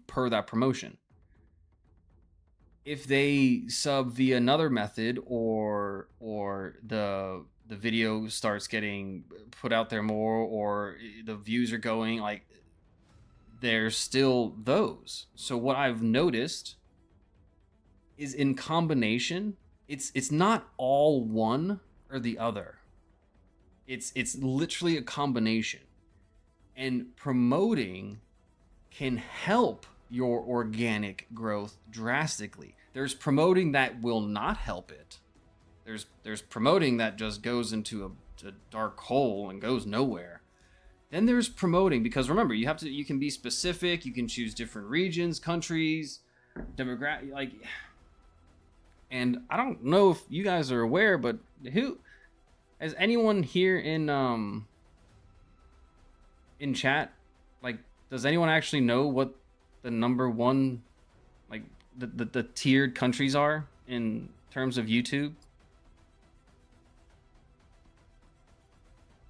per that promotion. If they sub via another method, or the video starts getting put out there more, or the views are going, like, there's still those. So what I've noticed is, in combination, it's not all one or the other. It's literally a combination. And promoting can help your organic growth drastically. There's promoting that will not help it. There's promoting that just goes into a dark hole and goes nowhere. Then there's promoting, because remember, you can be specific, you can choose different regions, countries, demographic, like, and I don't know if you guys are aware, but who has anyone here in chat, like, does anyone actually know what the number one, like, the tiered countries are in terms of YouTube?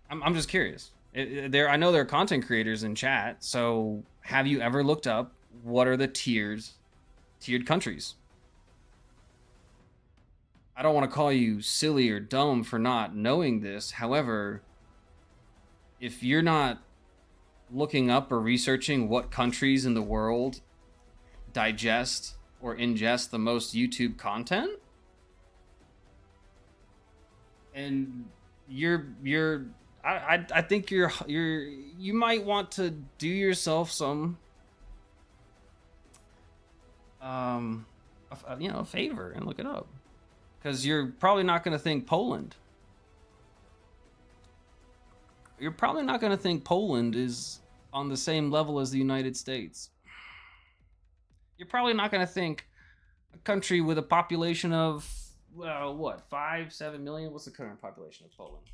I'm just curious. I know there are content creators in chat, so have you ever looked up what are the tiered countries? I don't want to call you silly or dumb for not knowing this. However, if you're not looking up or researching what countries in the world digest or ingest the most YouTube content, and I think you might want to do yourself some a favor and look it up, because you're probably not going to think Poland. You're probably not going to think Poland is on the same level as the United States. You're probably not going to think a country with a population of, well, what, 7 million? What's the current population of Poland?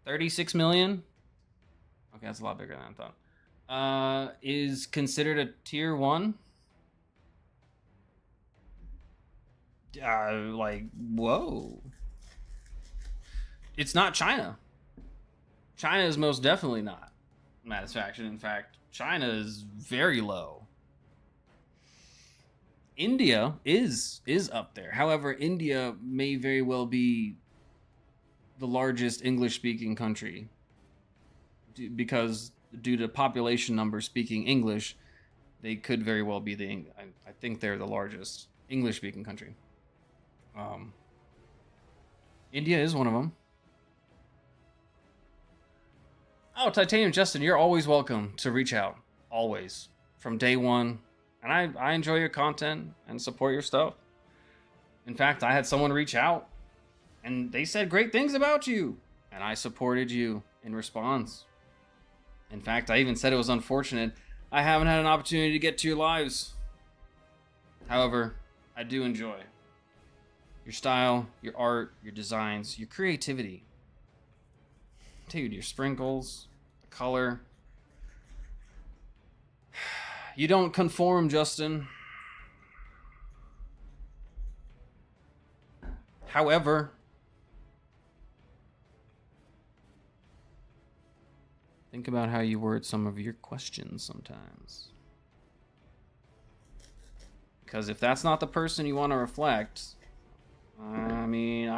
36 million? Okay, that's a lot bigger than I thought. Is considered a tier 1? Like, whoa. It's not China. China is most definitely not Satisfaction. In fact, China is very low. India is up there. However, India may very well be the largest English-speaking country, because due to population numbers speaking English, they could very well be I think they're the largest English-speaking country. India is one of them. Oh, Titanium Justin, you're always welcome to reach out. Always. From day one. And I enjoy your content and support your stuff. In fact, I had someone reach out and they said great things about you, and I supported you in response. In fact, I even said it was unfortunate I haven't had an opportunity to get to your lives. However, I do enjoy your style, your art, your designs, your creativity. Dude, your sprinkles, the color. You don't conform, Justin. However, think about how you word some of your questions sometimes. Because if that's not the person you want to reflect, I mean,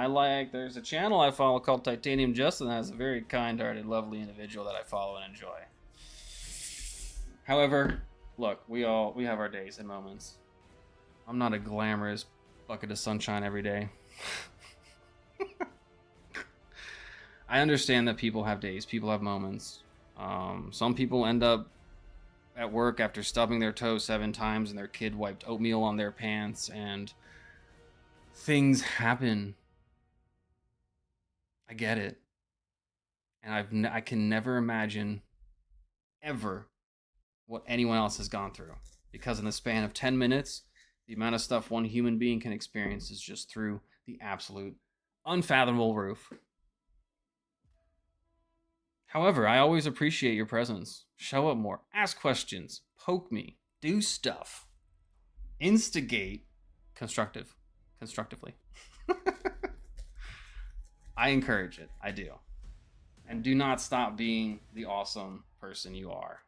there's a channel I follow called Titanium Justin that has a very kind-hearted, lovely individual that I follow and enjoy. However, look, we have our days and moments. I'm not a glamorous bucket of sunshine every day. I understand that people have days, people have moments. Some people end up at work after stubbing their toe 7 times and their kid wiped oatmeal on their pants, and things happen. I get it. And I can never imagine ever what anyone else has gone through, because in the span of 10 minutes, the amount of stuff one human being can experience is just through the absolute unfathomable roof. However, I always appreciate your presence. Show up more, ask questions, poke me, do stuff, instigate constructively. I encourage it. I do. And do not stop being the awesome person you are.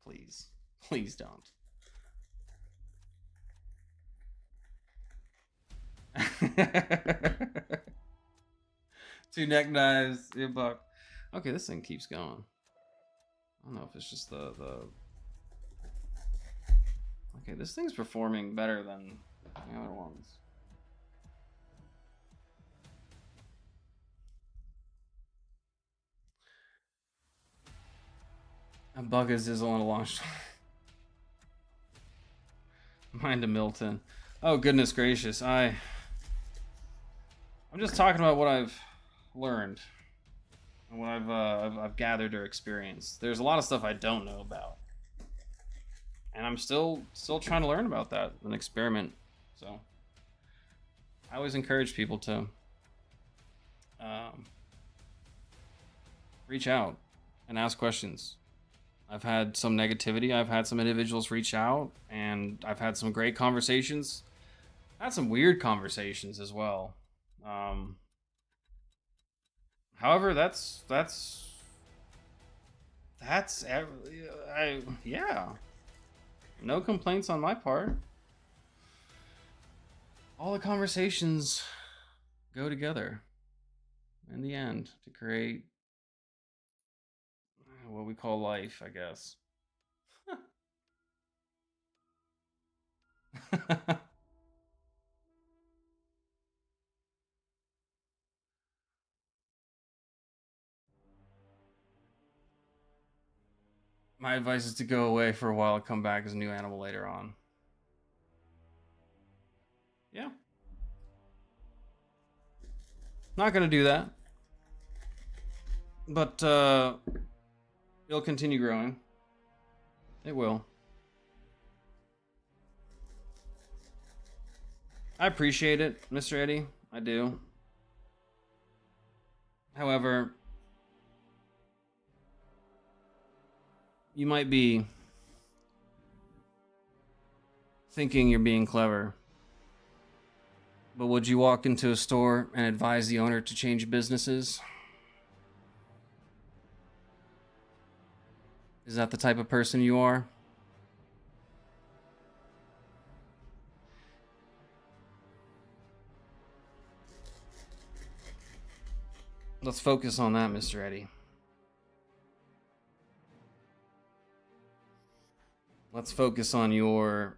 Please. Please don't. Two neck knives, a buck. Okay, this thing keeps going. I don't know if it's just the... Okay, this thing's performing better than the other ones. A bug is on a long story. Mind to Milton. Oh, goodness gracious. I'm just talking about what I've learned. And what I've gathered or experienced. There's a lot of stuff I don't know about. And I'm still trying to learn about that and experiment. So I always encourage people to reach out and ask questions. I've had some negativity. I've had some individuals reach out, and I've had some great conversations. I've had some weird conversations as well. However, yeah. No complaints on my part. All the conversations go together in the end to create what we call life, I guess. My advice is to go away for a while and come back as a new animal later on. Yeah. Not gonna do that. But it'll continue growing. It will. I appreciate it, Mr. Eddie. I do. However, you might be thinking you're being clever, but would you walk into a store and advise the owner to change businesses? Is that the type of person you are? Let's focus on that, Mr. Eddie. Let's focus on your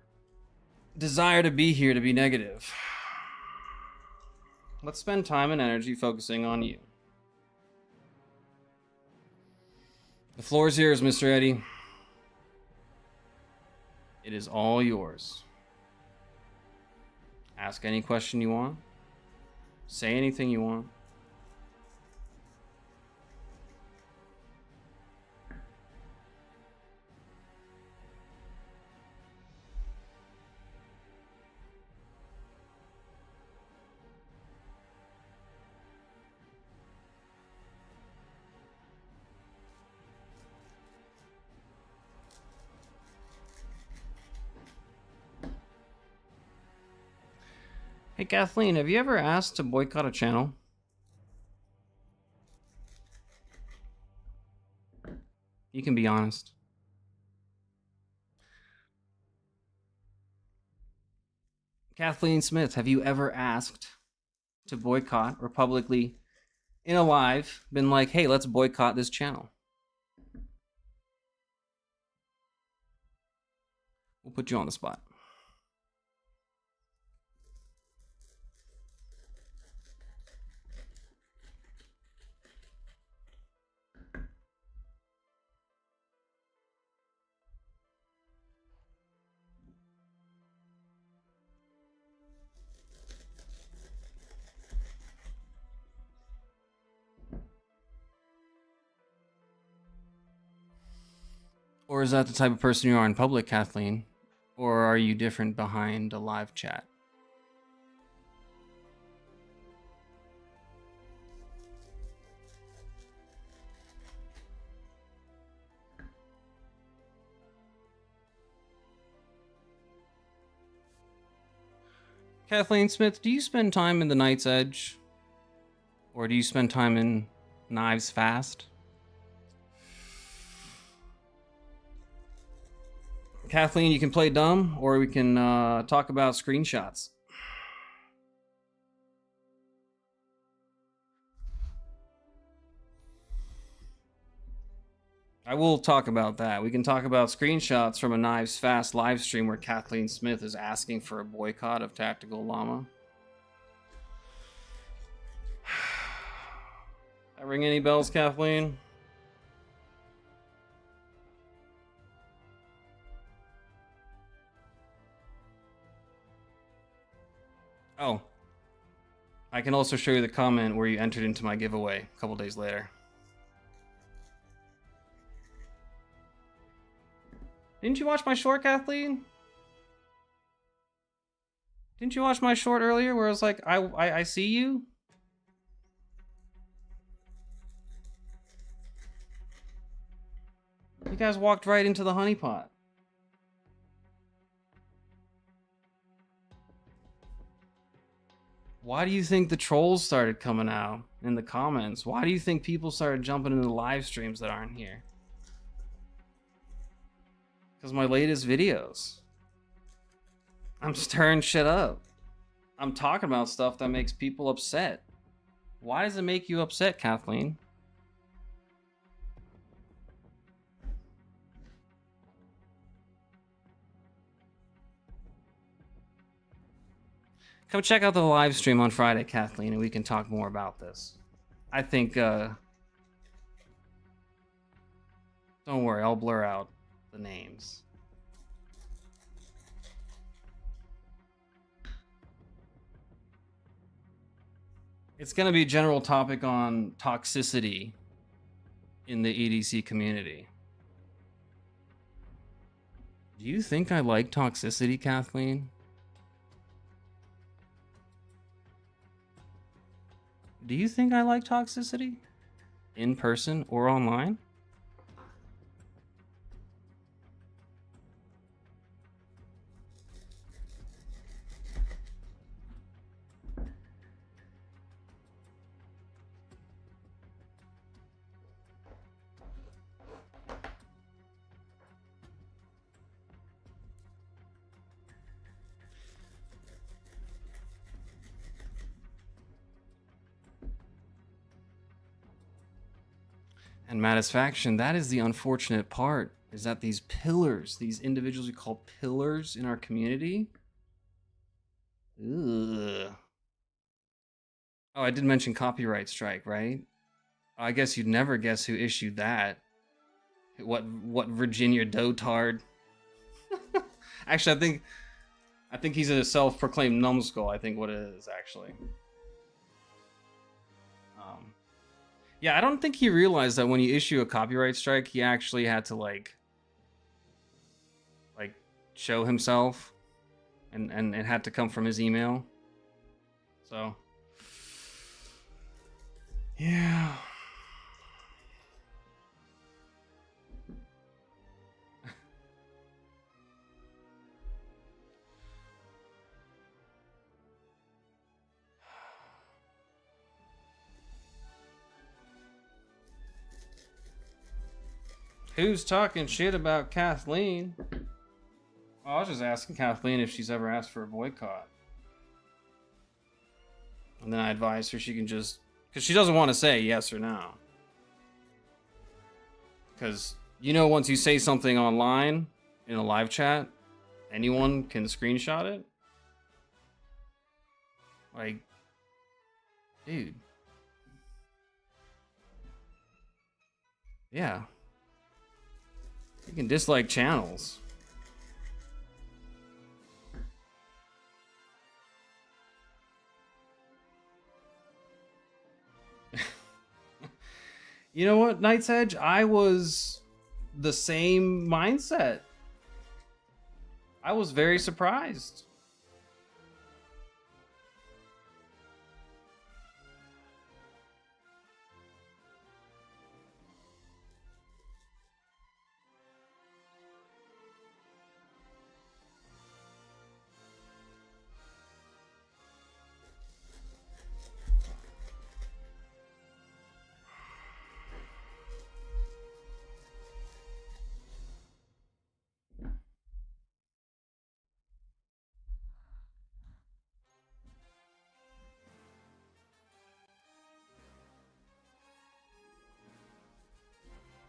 desire to be here to be negative. Let's spend time and energy focusing on you. The floor is yours, Mr. Eddie. It is all yours. Ask any question you want. Say anything you want. Hey Kathleen, have you ever asked to boycott a channel? You can be honest. Kathleen Smith, have you ever asked to boycott or publicly in a live been like, hey, let's boycott this channel? We'll put you on the spot. Or is that the type of person you are in public, Kathleen? Or are you different behind a live chat? Kathleen Smith, do you spend time in the Night's Edge? Or do you spend time in Knives Fast? Kathleen, you can play dumb, or we can talk about screenshots. I will talk about that. We can talk about screenshots from a Knives Fast live stream where Kathleen Smith is asking for a boycott of Tactical Llama. That ring any bells, Kathleen? Oh. I can also show you the comment where you entered into my giveaway a couple days later. Didn't you watch my short, Kathleen? Didn't you watch my short earlier where I was like, I see you? You guys walked right into the honeypot. Why do you think the trolls started coming out in the comments? Why do you think people started jumping into the live streams that aren't here? Because my latest videos. I'm stirring shit up. I'm talking about stuff that makes people upset. Why does it make you upset, Kathleen? Come check out the live stream on Friday, Kathleen, and we can talk more about this. I think, don't worry, I'll blur out the names. It's going to be a general topic on toxicity in the EDC community. Do you think I like toxicity, Kathleen? Do you think I like toxicity? In person or online? And Matisfaction, that is the unfortunate part, is that these pillars, these individuals we call pillars in our community. Ugh. Oh, I did mention copyright strike, right? I guess you'd never guess who issued that. What Virginia dotard? Actually, I think he's a self-proclaimed numbskull. I think what it is actually. Yeah, I don't think he realized that when you issue a copyright strike, he actually had to like show himself, and it had to come from his email. So, yeah. Who's talking shit about Kathleen? Oh, I was just asking Kathleen if she's ever asked for a boycott. And then I advised her she can just... Because she doesn't want to say yes or no. Because, you know, once you say something online, in a live chat, anyone can screenshot it. Like, dude. Yeah. You can dislike channels. You know what, Night's Edge? I was the same mindset. I was very surprised.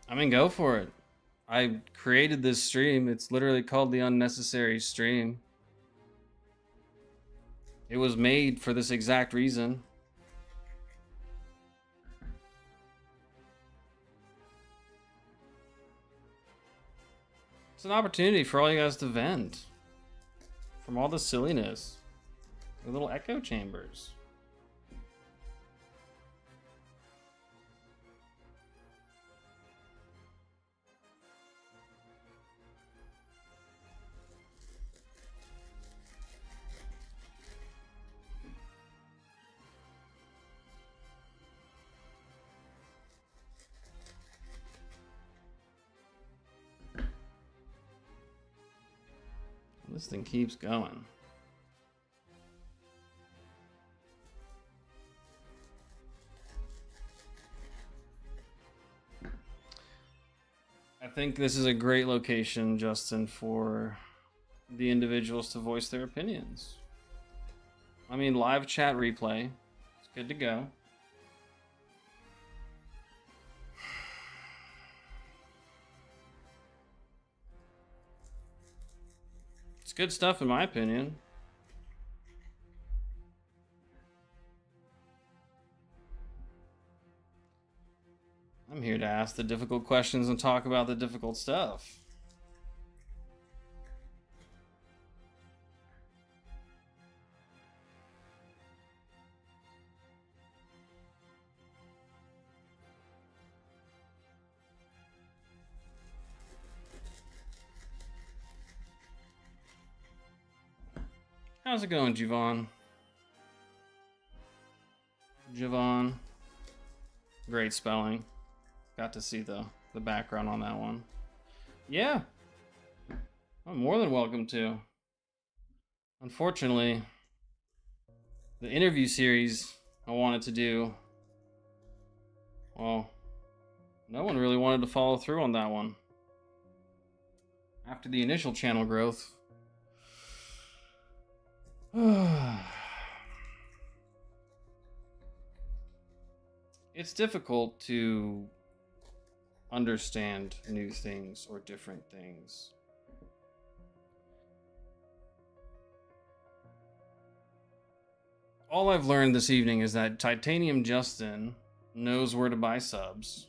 I mean, go for it. I created this stream. It's literally called the Unnecessary Stream. It was made for this exact reason. It's an opportunity for all you guys to vent from all the silliness. The little echo chambers. This thing keeps going. I think this is a great location, Justin, for the individuals to voice their opinions. I mean, live chat replay. It's good to go. It's good stuff in my opinion. I'm here to ask the difficult questions and talk about the difficult stuff. How's it going, Javon? Javon. Great spelling. Got to see the background on that one. Yeah. I'm more than welcome to. Unfortunately, the interview series I wanted to do, well, no one really wanted to follow through on that one. After the initial channel growth. It's difficult to understand new things or different things. All I've learned this evening is that Titanium Justin knows where to buy subs.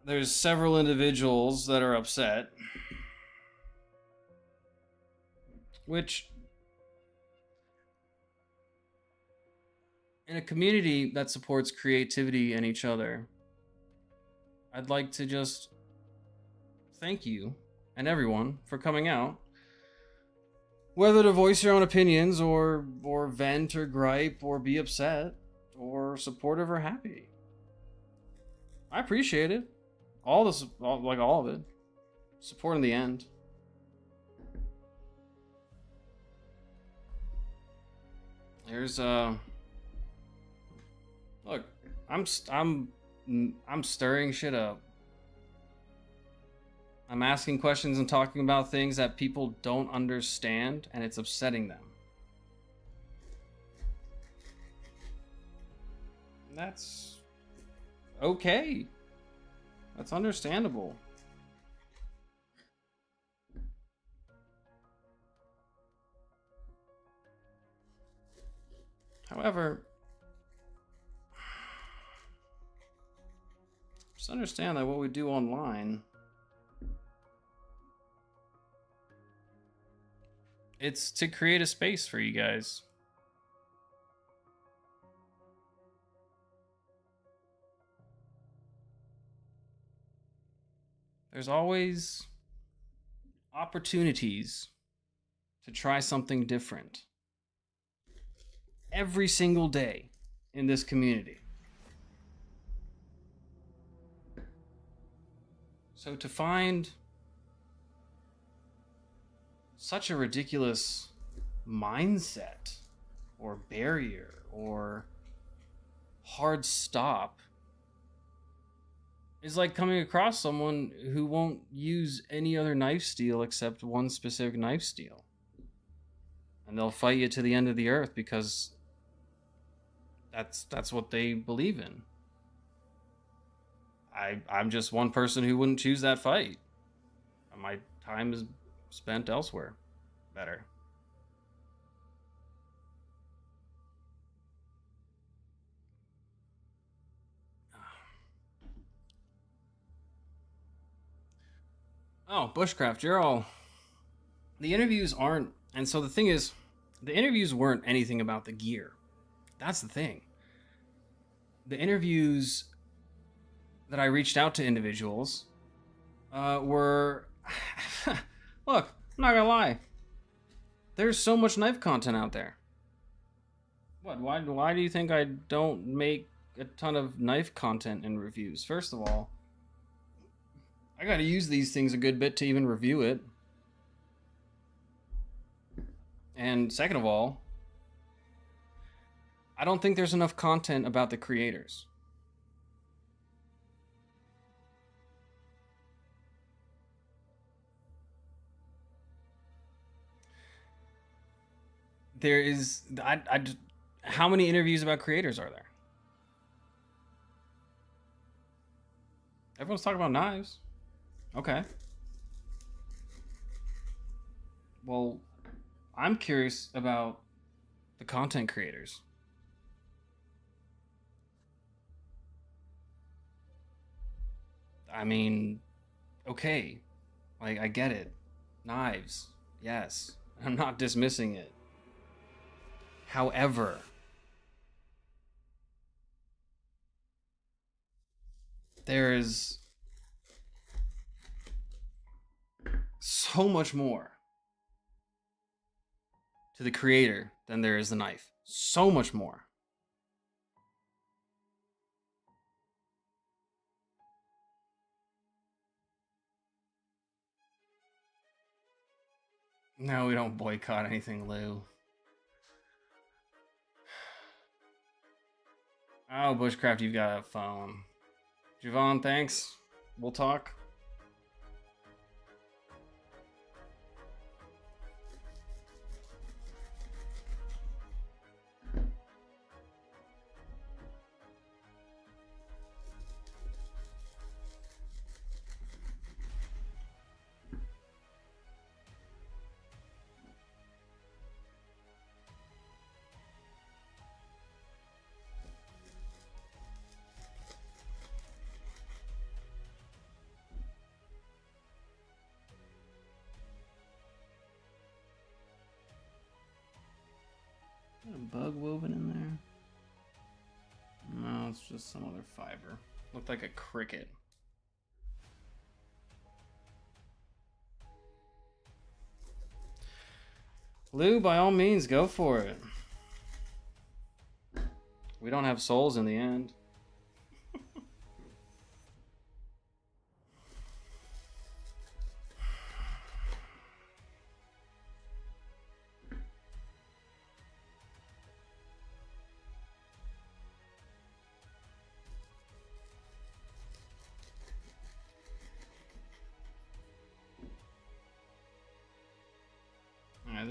There's several individuals that are upset. Which, in a community that supports creativity and each other, I'd like to just thank you and everyone for coming out. Whether to voice your own opinions or vent or gripe or be upset or supportive or happy. I appreciate it. All of it. Support in the end. Here's look, I'm I'm stirring shit up. I'm asking questions and talking about things that people don't understand, and it's upsetting them. That's okay. That's understandable. However, just understand that what we do online, it's to create a space for you guys. There's always opportunities to try something different every single day in this community. So to find such a ridiculous mindset or barrier or hard stop is like coming across someone who won't use any other knife steel except one specific knife steel. And they'll fight you to the end of the earth because that's what they believe in. I'm just one person who wouldn't choose that fight. My time is spent elsewhere. Better. Oh, Bushcraft, you're all... The interviews aren't... And so the thing is, the interviews weren't anything about the gear. That's the thing. The interviews that I reached out to individuals were... Look, I'm not gonna lie. There's so much knife content out there. What? Why do you think I don't make a ton of knife content in reviews? First of all, I gotta use these things a good bit to even review it. And second of all, I don't think there's enough content about the creators. There is... how many interviews about creators are there? Everyone's talking about knives. Okay. Well, I'm curious about the content creators. I mean, okay. Like, I get it. Knives. Yes. I'm not dismissing it. However, there is so much more to the creator than there is the knife. So much more. No, we don't boycott anything, Lou. Oh, Bushcraft, you've got a phone. Javon, thanks. We'll talk. Is there a bug woven in there? No, it's just some other fiber. Looked like a cricket. Lou, by all means, go for it. We don't have souls in the end.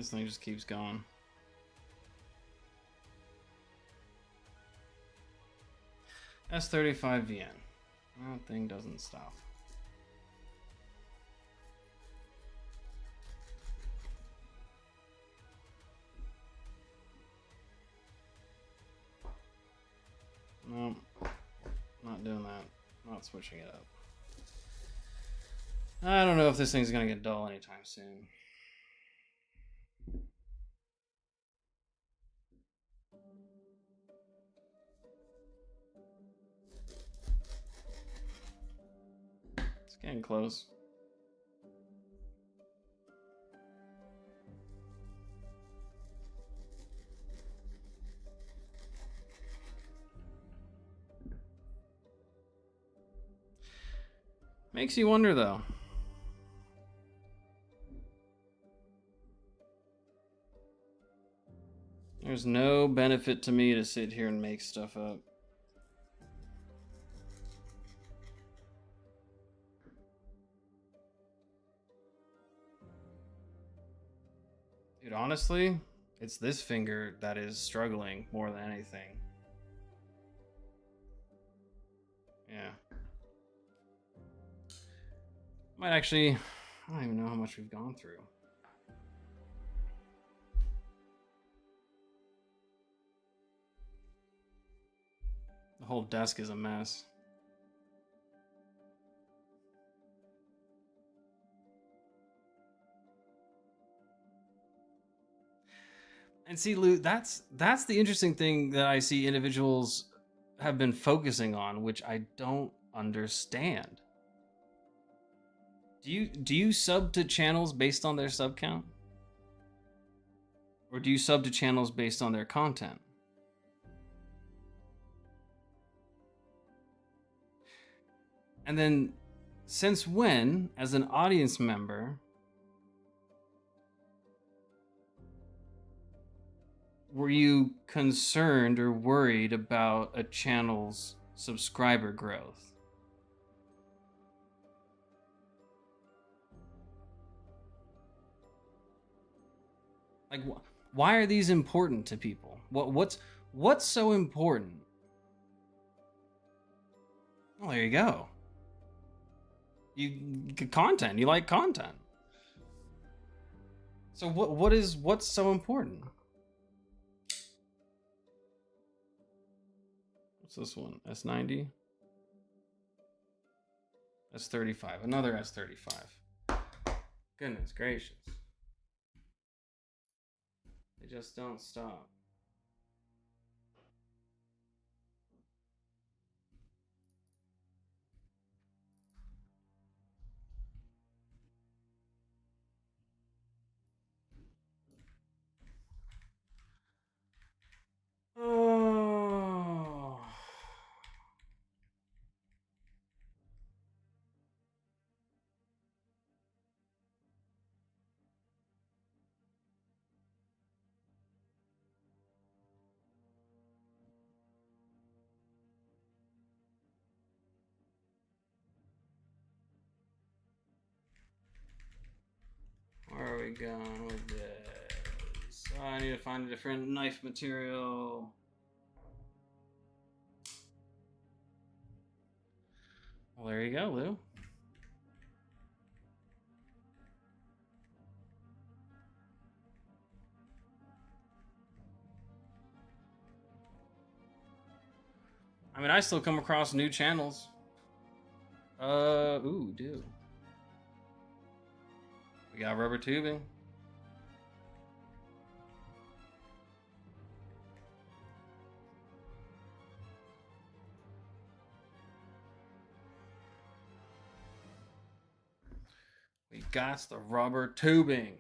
this thing just keeps going. S35VN. That thing doesn't stop. No, not doing that. Not switching it up. I don't know if this thing's gonna get dull anytime soon. It's getting close. Makes you wonder, though. There's no benefit to me to sit here and make stuff up. Dude, honestly, it's this finger that is struggling more than anything. Yeah. Might actually, I don't even know how much we've gone through. The whole desk is a mess. And see, Lou, that's the interesting thing that I see individuals have been focusing on, which I don't understand. Do you sub to channels based on their sub count? Or do you sub to channels based on their content? And then, since when, as an audience member, were you concerned or worried about a channel's subscriber growth? Like, why are these important to people? What's so important? Well, there you go. Content. You like content. So what's so important? What's this one? S90? S35. Another S35. Goodness gracious. They just don't stop. Oh. Where are we going with this? Oh, I need to find a different knife material. Well, there you go, Lou. I mean, I still come across new channels. Ooh, do. We got rubber tubing. We got the rubber tubing.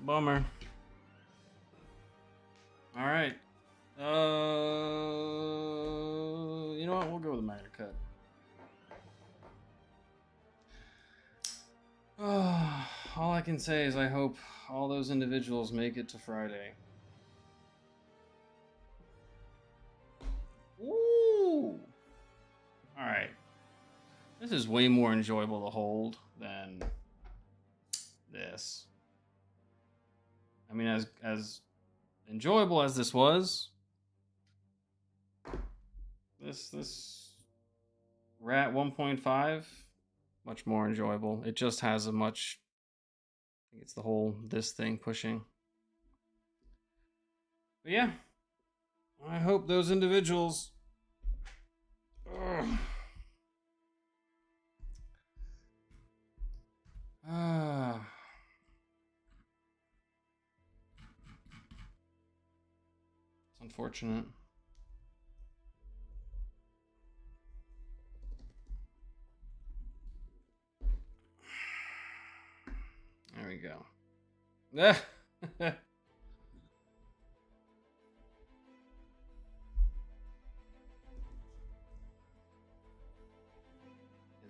Bummer. All right. You know what? We'll go with the Magna Cut. All I can say is I hope all those individuals make it to Friday. Ooh! Alright. This is way more enjoyable to hold than this. I mean, as enjoyable as this was, this Rat 1.5, much more enjoyable. It just has a much, I think it's the whole this thing pushing. But yeah, I hope those individuals. It's unfortunate. There we go.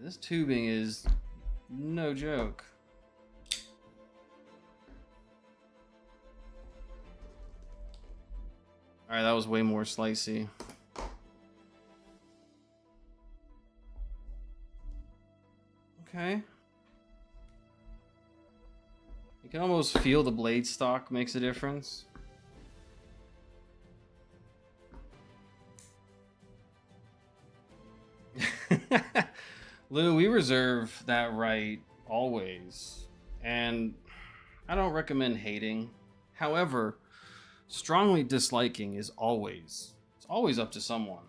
This tubing is no joke. Alright, that was way more slicey. Okay. You can almost feel the blade stock makes a difference. Lou, we reserve that right always. And I don't recommend hating. However, strongly disliking is always, it's always up to someone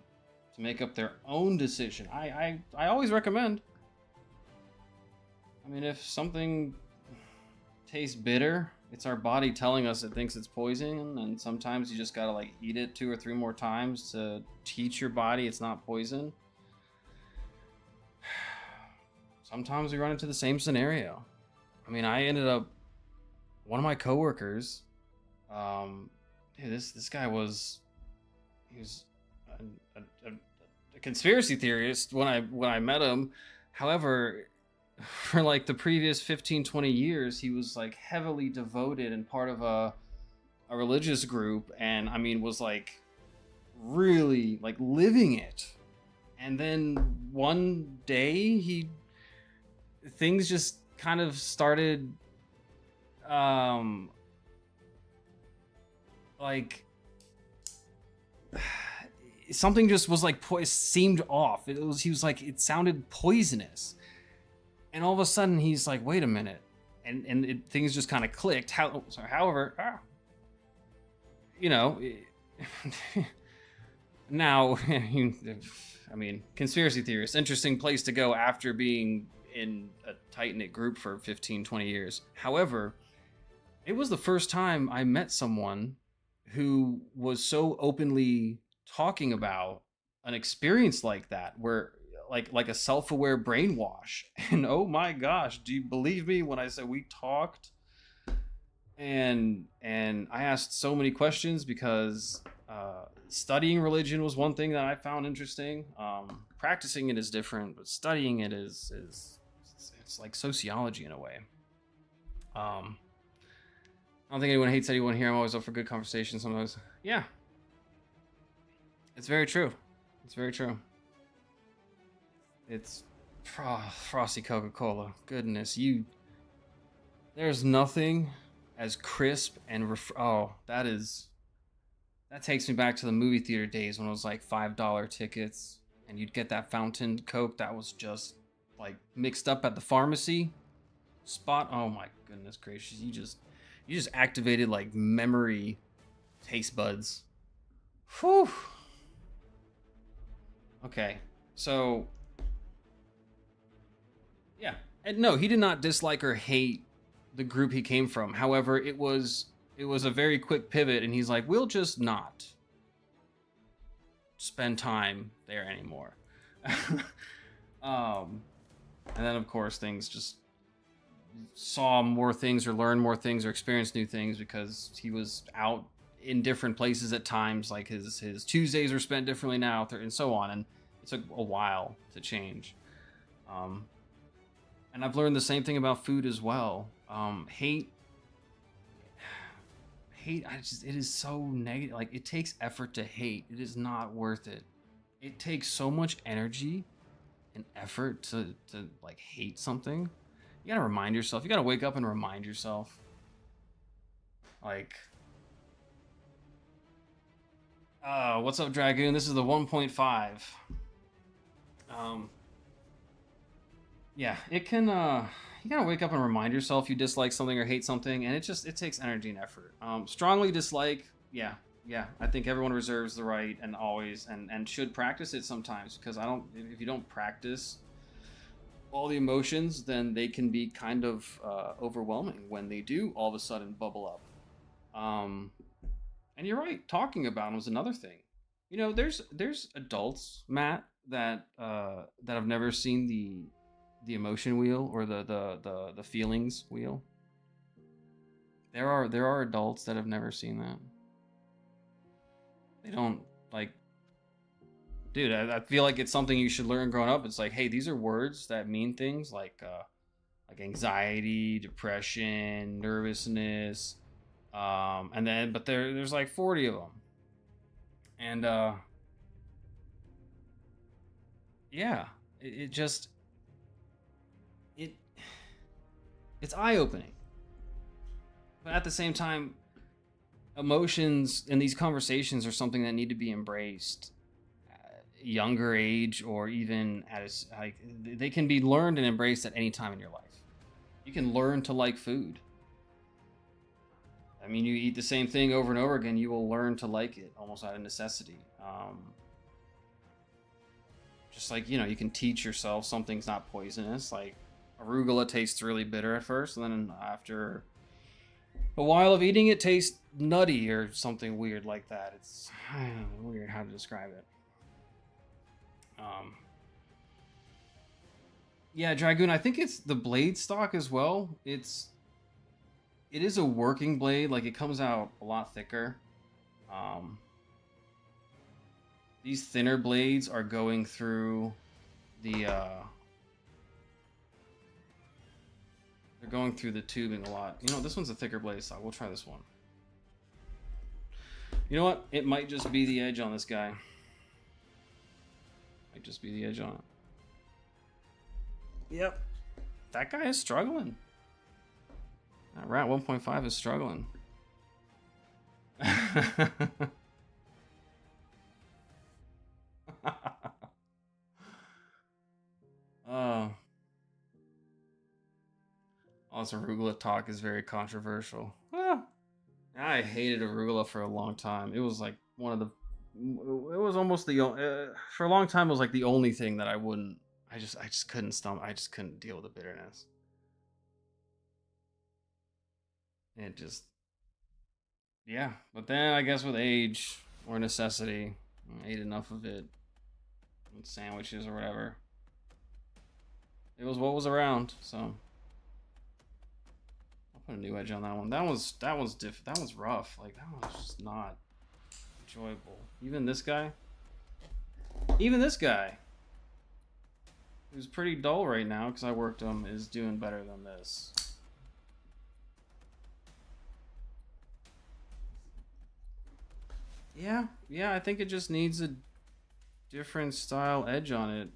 to make up their own decision. I always recommend. I mean, if something tastes bitter, it's our body telling us it thinks it's poison, and sometimes you just gotta like eat it 2 or 3 more times to teach your body it's not poison. Sometimes we run into the same scenario. I mean, I ended up, one of my coworkers, this guy was, he was a conspiracy theorist when I met him. However, for like the previous 15-20 years, he was like heavily devoted and part of a religious group, and I mean was like really like living it. And then one day things just kind of started like something just was like seemed off. He was like, it sounded poisonous. And all of a sudden he's like, wait a minute. And things just kind of clicked. However, you know, now, I mean, conspiracy theorists, interesting place to go after being in a tight-knit group for 15-20 years. However, it was the first time I met someone who was so openly talking about an experience like that, where like a self-aware brainwash. And oh my gosh, do you believe me when I said we talked? And I asked so many questions because studying religion was one thing that I found interesting. Practicing it is different, but studying it is it's like sociology in a way. I don't think anyone hates anyone here. I'm always up for good conversation sometimes. Yeah. It's very true. It's very true. It's frosty Coca-Cola. Goodness, there's nothing as crisp and that takes me back to the movie theater days when it was like $5 tickets and you'd get that fountain Coke that was just like mixed up at the pharmacy spot. Oh my goodness gracious, you just activated like memory taste buds. Whew. Okay, so yeah, and no, he did not dislike or hate the group he came from. However, it was a very quick pivot, and he's like, we'll just not spend time there anymore. And then of course things just saw more things or learned more things or experienced new things because he was out in different places at times. Like his Tuesdays are spent differently now, and so on. And it took a while to change. Um, and I've learned the same thing about food as well. Hate. It is so negative. Like, it takes effort to hate. It is not worth it. It takes so much energy and effort to like hate something. You gotta remind yourself. You gotta wake up and remind yourself. Like, what's up, Dragoon? This is the 1.5. Yeah, it can. You gotta wake up and remind yourself you dislike something or hate something, and it takes energy and effort. Strongly dislike. Yeah. I think everyone reserves the right and always and should practice it sometimes, because I don't. If you don't practice all the emotions, then they can be kind of overwhelming when they do all of a sudden bubble up. And you're right. Talking about them is another thing. You know, there's adults, Matt, that have never seen the emotion wheel or the feelings wheel. There are adults that have never seen that. They don't like, dude. I feel like it's something you should learn growing up. It's like, hey, these are words that mean things like anxiety, depression, nervousness, and then but there's like 40 of them, and yeah, it just it's eye-opening, but at the same time, emotions in these conversations are something that need to be embraced at a younger age, or even like, they can be learned and embraced at any time in your life. You can learn to like food. I mean, you eat the same thing over and over again, you will learn to like it almost out of necessity. Just like, you can teach yourself something's not poisonous. Like, arugula tastes really bitter at first, and then after a while of eating it, tastes nutty or something weird like that. It's weird how to describe it. Yeah, Dragoon, I think it's the blade stock as well. It is a working blade. Like, it comes out a lot thicker. These thinner blades are going through the they're going through the tubing a lot. This one's a thicker blade stock. We'll try this one. You know what? It might just be the edge on this guy. Might just be the edge on it. Yep. That guy is struggling. That rat 1.5 is struggling. Oh. All this arugula talk is very controversial. I hated arugula for a long time. It was like it was almost for a long time it was like the only thing that I just couldn't stomach. I just couldn't deal with the bitterness. Yeah. But then I guess with age or necessity, I ate enough of it with sandwiches or whatever. It was what was around, so I'll put a new edge on that one. That was rough. Like, that was just not enjoyable. Even this guy, who's pretty dull right now because I worked him, is doing better than this. Yeah, I think it just needs a different style edge on it.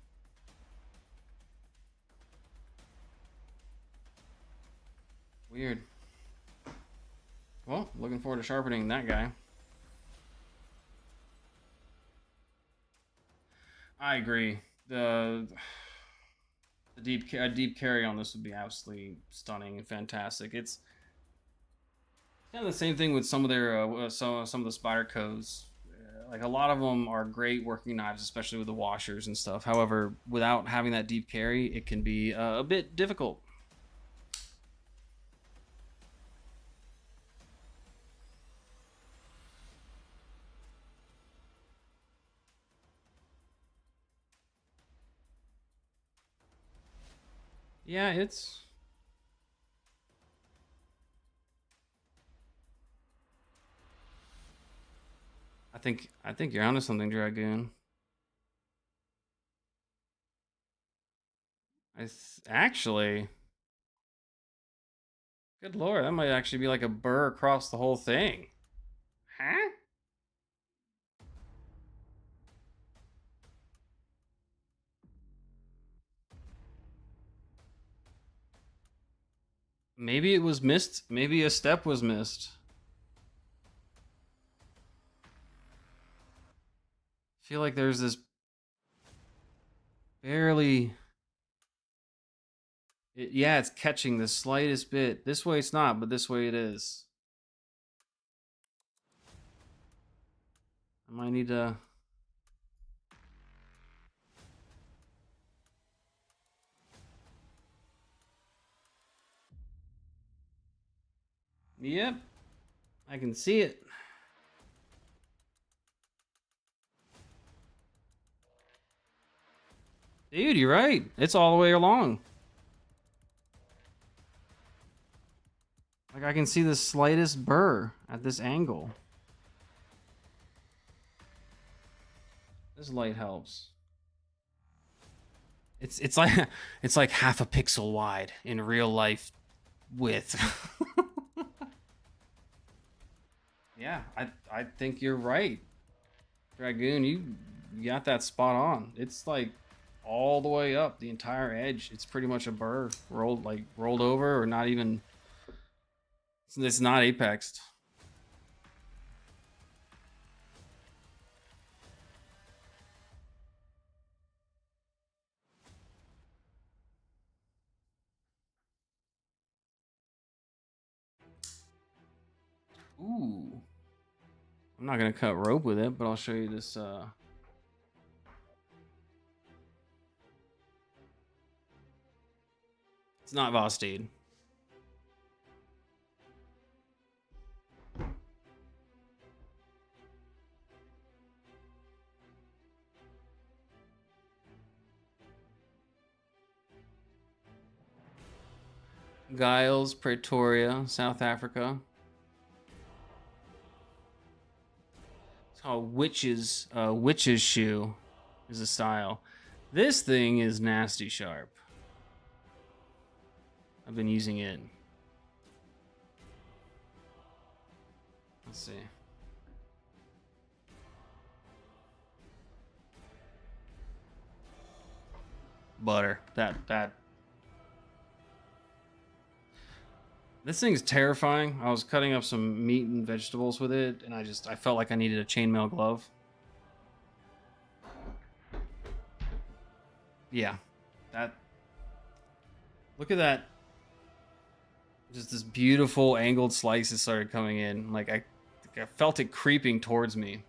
Weird. Well, looking forward to sharpening that guy. I agree. The deep carry on this would be absolutely stunning and fantastic. It's kind of the same thing with some of their some of the Spydercos. Like, a lot of them are great working knives, especially with the washers and stuff. However, without having that deep carry, it can be a bit difficult. Yeah, it's I think you're onto something, Dragoon. Actually, good lord, that might actually be like a burr across the whole thing. Huh? Maybe it was missed. Maybe a step was missed. I feel like there's this barely. Yeah, it's catching the slightest bit. This way it's not, but this way it is. I might need to. Yep, I can see it. Dude, you're right. It's all the way along. Like I can see the slightest burr at this angle. This light helps. It's like it's like half a pixel wide in real life width. Yeah, I think you're right. Dragoon, you got that spot on. It's like all the way up the entire edge. It's pretty much a burr rolled over or not even. It's not apexed. Ooh. I'm not gonna cut rope with it, but I'll show you this. It's not Vosteed. Giles, Pretoria, South Africa. It's called witch's shoe is a style. This thing is nasty sharp. I've been using it. Let's see. Butter. That. This thing's terrifying. I was cutting up some meat and vegetables with it, and I felt like I needed a chainmail glove. Yeah. That. Look at that. Just this beautiful angled slices started coming in. Like I felt it creeping towards me.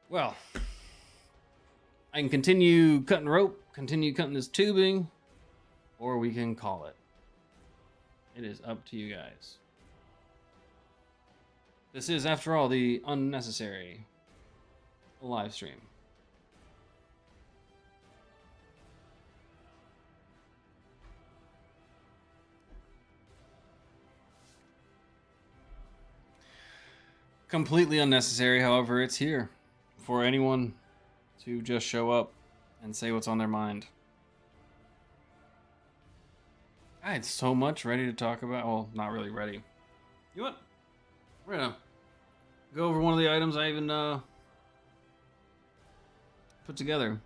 Well, I can continue cutting rope, continue cutting this tubing, or we can call it. It is up to you guys. This is, after all, the unnecessary live stream. Completely unnecessary, however, it's here for anyone to just show up and say what's on their mind. I had so much ready to talk about. Well, not really ready. You know what? We're gonna go over one of the items I even put together.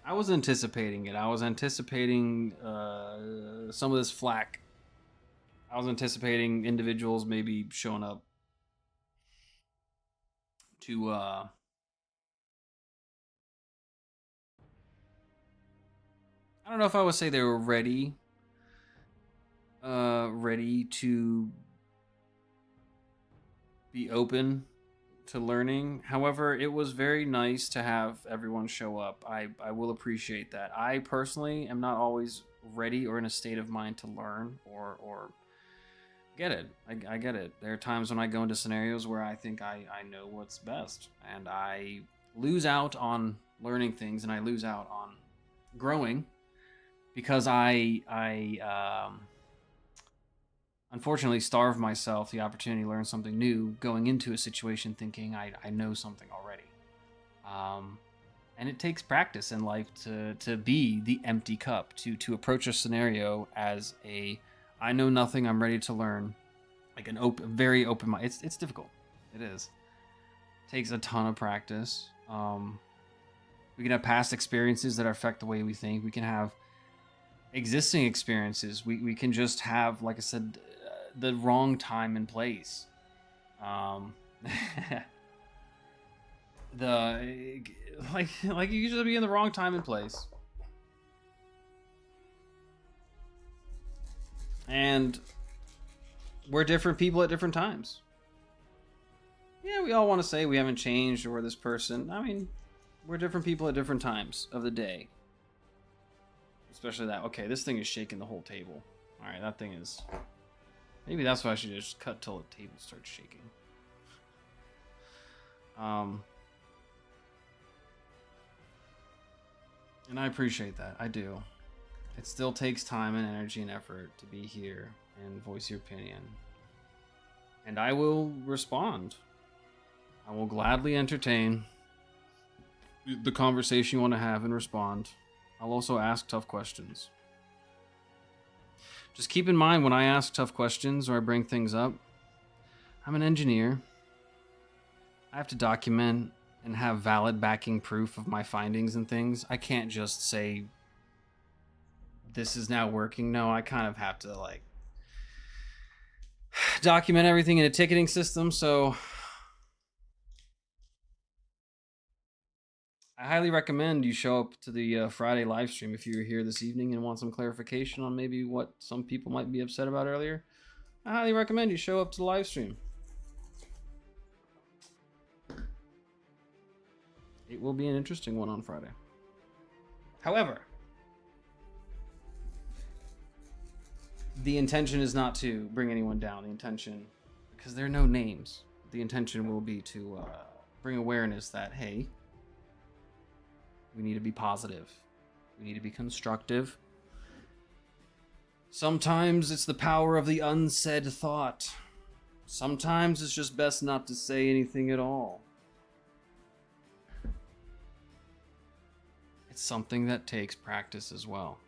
I was anticipating it. I was anticipating some of this flack. I was anticipating individuals maybe showing up to I don't know if I would say they were ready to be open to learning. However, it was very nice to have everyone show up. I will appreciate that. I personally am not always ready or in a state of mind to learn or get it. I get it. There are times when I go into scenarios where I think I know what's best, and I lose out on learning things, and I lose out on growing because I unfortunately starve myself the opportunity to learn something new going into a situation thinking I know something already. And it takes practice in life to be the empty cup, to approach a scenario as a I know nothing, I'm ready to learn, like an very open mind. It's difficult. It is. It takes a ton of practice. We can have past experiences that affect the way we think. We can have existing experiences. We can just have, like I said, the wrong time and place. Like you usually be in the wrong time and place. And we're different people at different times. Yeah, we all want to say we haven't changed or we're this person. I mean, we're different people at different times of the day. Especially that. Okay, this thing is shaking the whole table. All right, that thing is... Maybe that's why I should just cut till the table starts shaking. And I appreciate that. I do. It still takes time and energy and effort to be here and voice your opinion. And I will respond. I will gladly entertain the conversation you want to have and respond. I'll also ask tough questions. Just keep in mind when I ask tough questions or I bring things up, I'm an engineer. I have to document and have valid backing proof of my findings and things. I can't just say, this is now working. No, I kind of have to like document everything in a ticketing system. So I highly recommend you show up to the Friday live stream if you're here this evening and want some clarification on maybe what some people might be upset about earlier. I highly recommend you show up to the live stream. It will be an interesting one on Friday. However, the intention is not to bring anyone down. The intention, because there are no names, the intention will be to bring awareness that, hey, we need to be positive. We need to be constructive. Sometimes it's the power of the unsaid thought. Sometimes it's just best not to say anything at all. It's something that takes practice as well.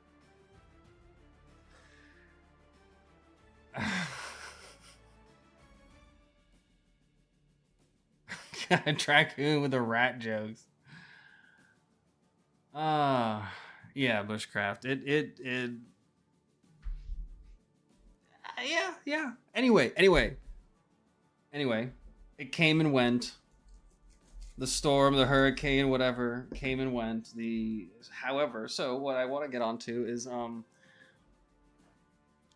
Raccoon with the rat jokes. Yeah, bushcraft. Yeah. Anyway, it came and went. The storm, the hurricane, whatever, came and went. However, so what I want to get onto is, all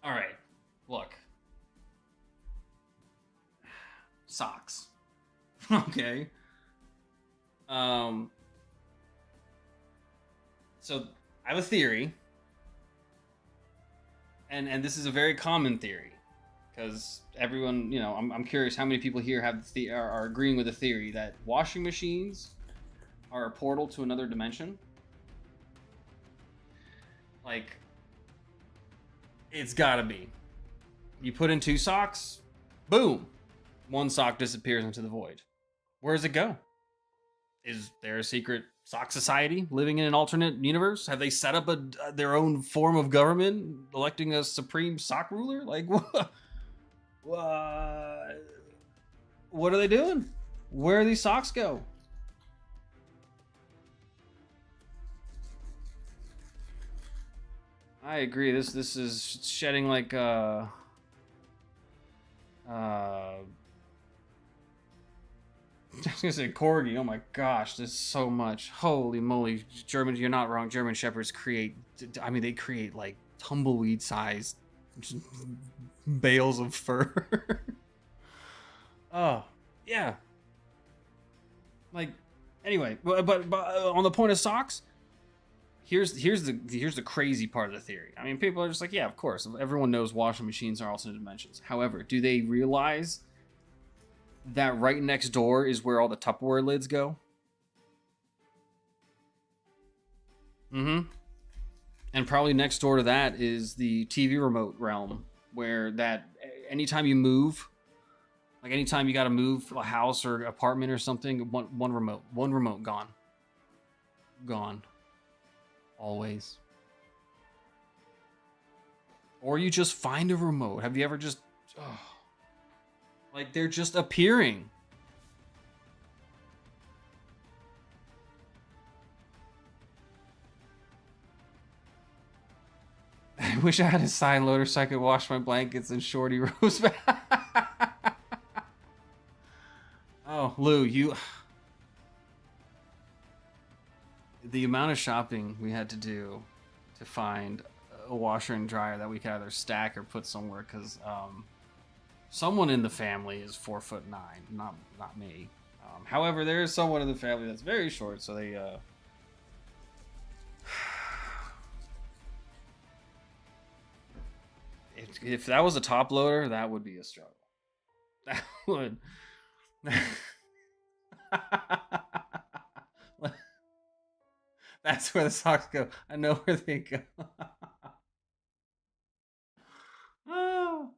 right, look. Socks. Okay. So I have a theory, and this is a very common theory, because everyone, I'm curious how many people here are agreeing with the theory that washing machines are a portal to another dimension. Like, it's gotta be. You put in 2 socks, boom, 1 sock disappears into the void. Where does it go? Is there a secret sock society living in an alternate universe? Have they set up their own form of government, electing a supreme sock ruler? Like, what are they doing? Where do these socks go? I agree. This is shedding like I was gonna say corgi. Oh my gosh, there's so much. Holy moly, German! You're not wrong. German shepherds create. I mean, they create like tumbleweed-sized bales of fur. Oh yeah. Like, anyway, but on the point of socks, here's the crazy part of the theory. I mean, people are just like, yeah, of course, everyone knows washing machines are alternate dimensions. However, do they realize that right next door is where all the Tupperware lids go? Mm-hmm. And probably next door to that is the TV remote realm, where that anytime you move, like anytime you got to move a house or apartment or something, one remote gone, always. Or you just find a remote. Have you ever just, oh, like they're just appearing? I wish I had a side loader so I could wash my blankets and Shorty Rose back. Oh, Lou, the amount of shopping we had to do to find a washer and dryer that we could either stack or put somewhere, because someone in the family is 4'9", not me. However, there is someone in the family that's very short, so they if that was a top loader, that would be a struggle. That would. That's where the socks go. I know where they go. Oh.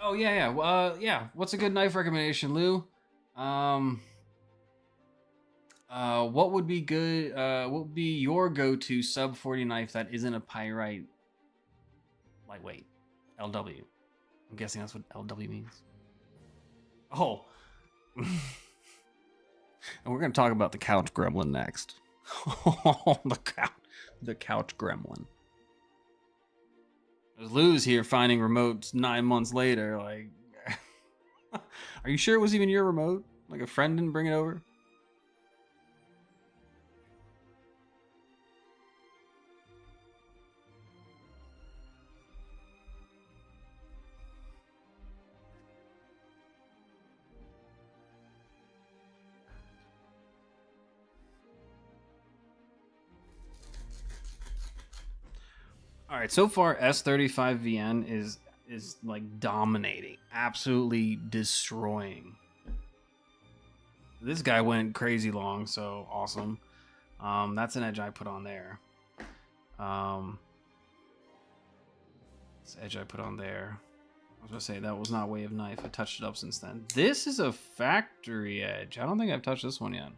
Oh yeah, yeah. Yeah. What's a good knife recommendation, Lou? What would be good? What would be your go-to sub 40 knife that isn't a pyrite lightweight? LW. I'm guessing that's what LW means. Oh. And we're gonna talk about the couch gremlin next. the couch gremlin. There's Lou's here finding remotes 9 months later. Like, are you sure it was even your remote? Like a friend didn't bring it over? All right, so far S35VN is like dominating, absolutely destroying. This guy went crazy long, so awesome. That's an edge I put on there. This edge I put on there. I was gonna say that was not Way of Knife. I touched it up since then. This is a factory edge. I don't think I've touched this one yet.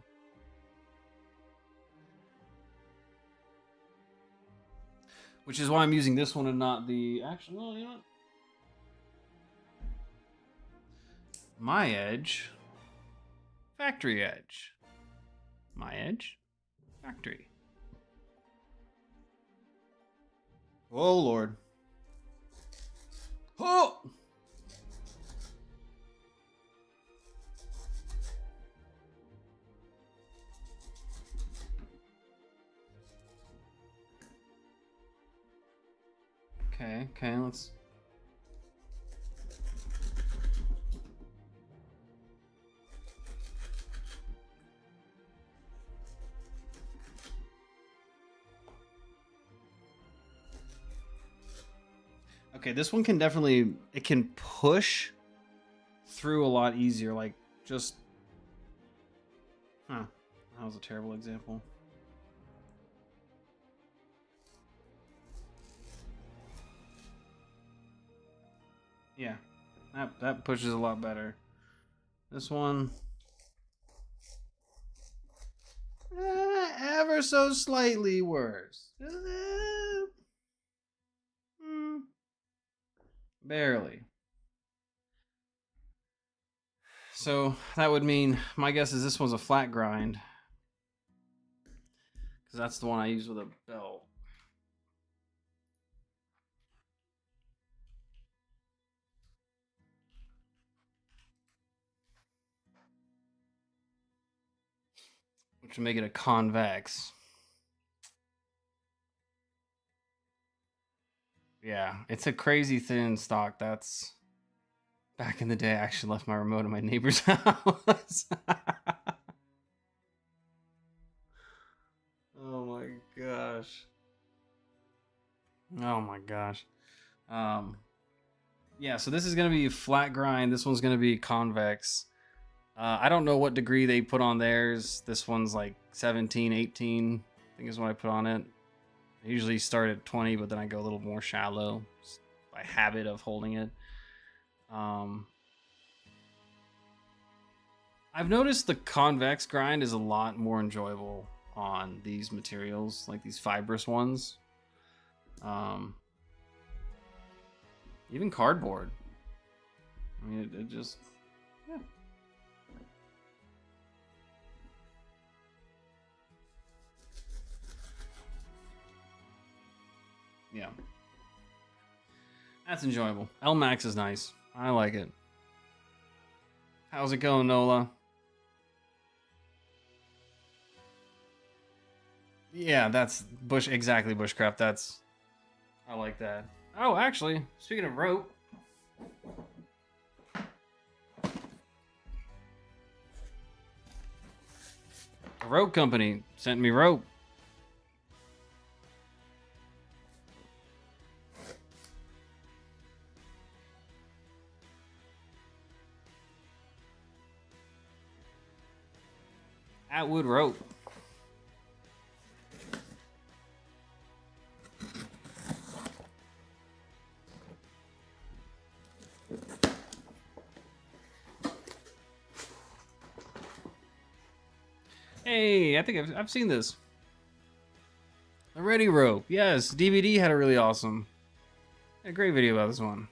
Which is why I'm using this one and not the... Actually, well, you know what? My edge. Factory edge. My edge. Factory. Oh, Lord. Oh! Okay, let's... Okay, this one can definitely... It can push through a lot easier, like, just... Huh. That was a terrible example. Yeah, that pushes a lot better. This one... ever so slightly worse. Barely. So that would mean, my guess is this one's a flat grind, because that's the one I use with a belt. Which would make it a convex. Yeah, it's a crazy thin stock. That's Back in the day, I actually left my remote in my neighbor's house. Oh my gosh. Oh my gosh. Yeah, so this is going to be flat grind. This one's going to be convex. I don't know what degree they put on theirs. This one's like 17, 18, I think is what I put on it. I usually start at 20, but then I go a little more shallow by habit of holding it. I've noticed the convex grind is a lot more enjoyable on these materials, like these fibrous ones. Even cardboard. I mean, it just, yeah. Yeah. That's enjoyable. L-Max is nice. I like it. How's it going, Nola? Yeah, that's exactly bushcraft. I like that. Oh, actually, speaking of rope. A rope company sent me rope. Atwood rope. Hey, I think I've seen this. The Ready Rope. Yes, DVD had a really awesome, a great video about this one.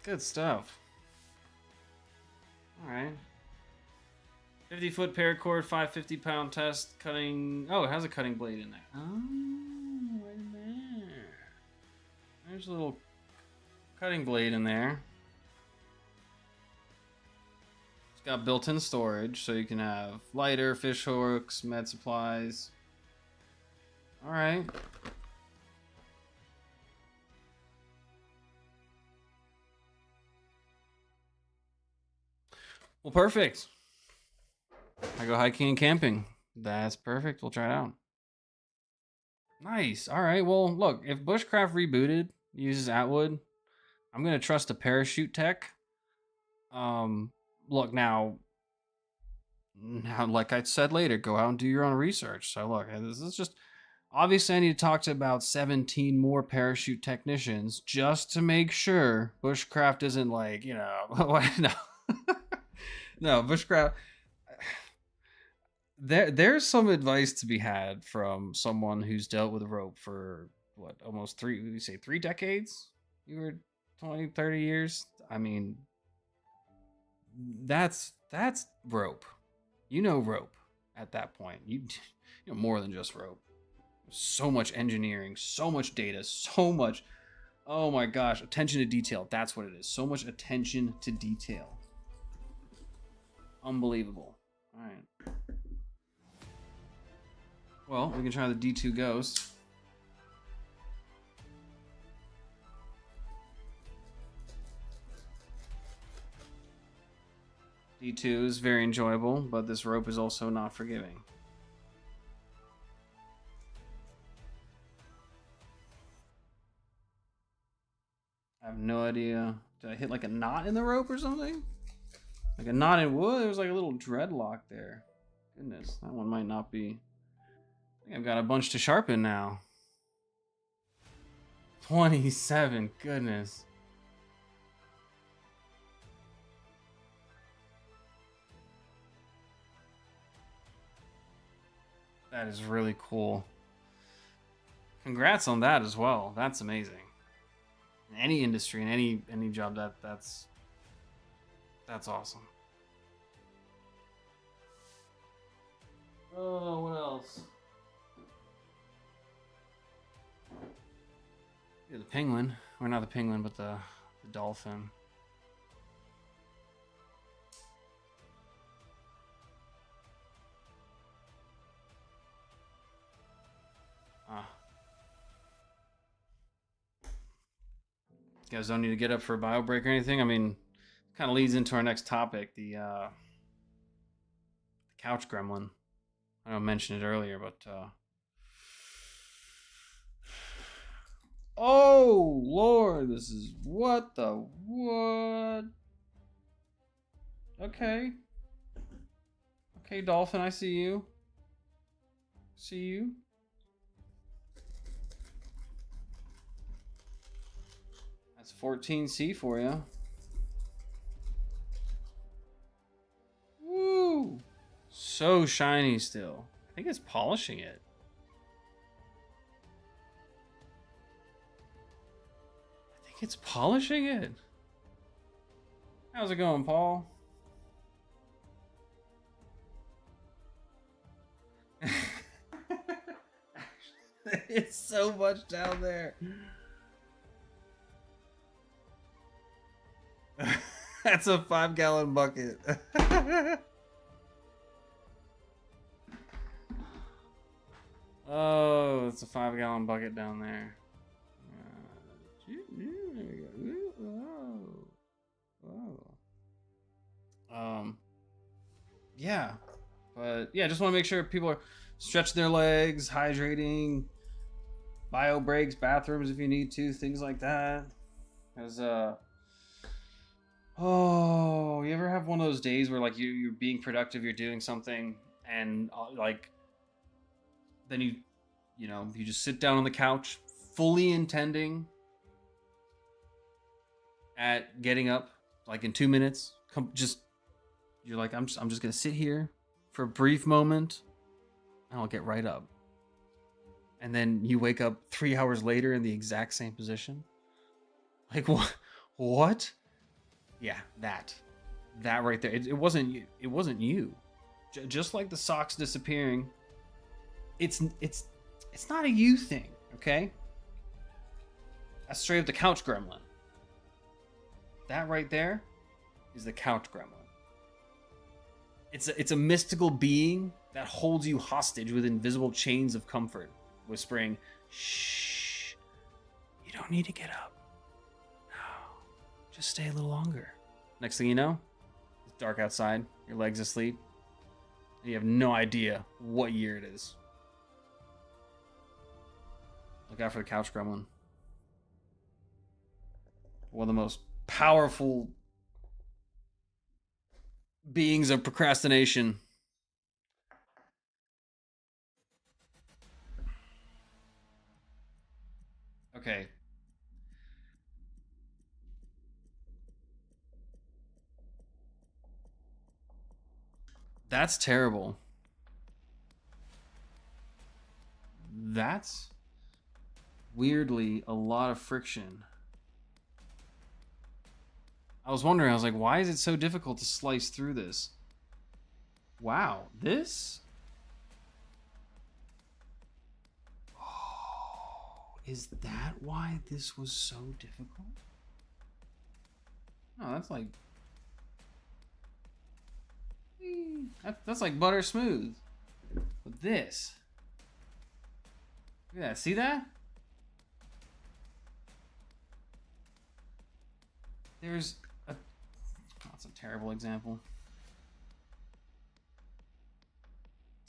Good stuff. All right. 50-foot paracord, 550-pound test, cutting. Oh, it has a cutting blade in there. Oh, right there. There's a little cutting blade in there. It's got built-in storage, so you can have lighter, fish hooks, med supplies. All right. Well, perfect. I go hiking and camping. That's perfect. We'll try it out. Nice. All right. Well, look, if Bushcraft rebooted uses Atwood, I'm gonna trust a parachute tech. Look now, like I said later, go out and do your own research. So look, this is just obviously I need to talk to about 17 more parachute technicians just to make sure Bushcraft isn't like, you know, no, no, Bushcraft. There's some advice to be had from someone who's dealt with rope for what, almost three decades? You were 20, 30 years? I mean, that's rope. You know rope at that point. You know more than just rope. So much engineering, so much data, so much, oh my gosh, attention to detail. That's what it is. So much attention to detail. Unbelievable. All right. Well, we can try the D2 Ghost. D2 is very enjoyable, but this rope is also not forgiving. I have no idea. Did I hit like a knot in the rope or something? Like a knot in wood? There was like a little dreadlock there. Goodness, that one might not be. I think I've got a bunch to sharpen now. 27, goodness. That is really cool. Congrats on that as well. That's amazing. In any industry, in any job, that's awesome. Oh, what else? Yeah, the penguin, or not the penguin, but the dolphin. Ah, You guys don't need to get up for a bio break or anything. I mean, kind of leads into our next topic, the couch gremlin. I don't mention it earlier, but oh Lord, this is what. Okay, Dolphin, I see you. See you. That's 14C for you. Woo! So shiny still. I think it's polishing it. I think it's polishing it. How's it going, Paul? It's so much down there. That's a 5-gallon bucket. Oh, it's a 5-gallon bucket down there. Yeah, but yeah, just want to make sure people are stretching their legs, hydrating, bio breaks, bathrooms if you need to, things like that. Because oh, you ever have one of those days where like you're being productive, you're doing something, and like then you just sit down on the couch, fully intending at getting up like in 2 minutes. You're like, I'm just gonna sit here for a brief moment, and I'll get right up. And then you wake up 3 hours later in the exact same position. Like what? What? Yeah, that right there. It wasn't you. It wasn't you. Just like the socks disappearing. It's not a you thing, okay? That's straight up the couch gremlin. That right there is the couch gremlin. It's a mystical being that holds you hostage with invisible chains of comfort, whispering, "Shh, you don't need to get up. No, just stay a little longer." Next thing you know, it's dark outside, your leg's asleep, and you have no idea what year it is. Look out for the couch gremlin. One of the most powerful beings of procrastination. Okay. That's terrible. That's weirdly a lot of friction. I was wondering, I was like, why is it so difficult to slice through this? Wow, this? Oh, is that why this was so difficult? No, that's like... That's like butter smooth. But this... Look at that, see that? There's a... That's a terrible example.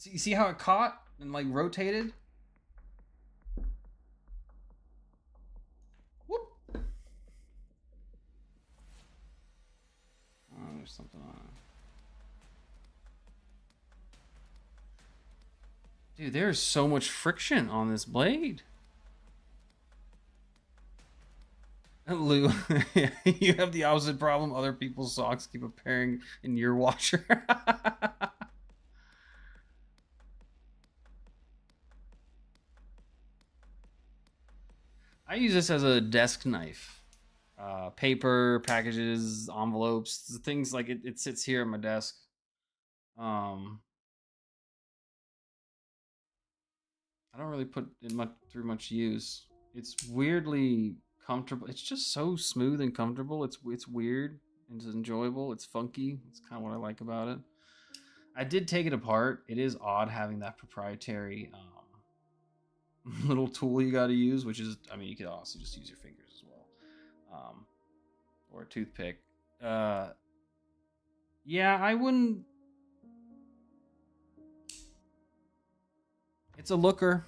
You see how it caught and like rotated? Whoop! Oh, there's something on it. Dude, there's so much friction on this blade. Lou, you have the opposite problem. Other people's socks keep appearing in your washer. I use this as a desk knife. Paper, packages, envelopes, things like it sits here at my desk. I don't really put it through much use. It's weirdly comfortable. It's just so smooth and comfortable. It's weird. It's enjoyable. It's funky. It's kind of what I like about it. I did take it apart. It is odd having that proprietary little tool you got to use, which is, I mean, you could also just use your fingers as well. or a toothpick. Yeah, I wouldn't. It's a looker.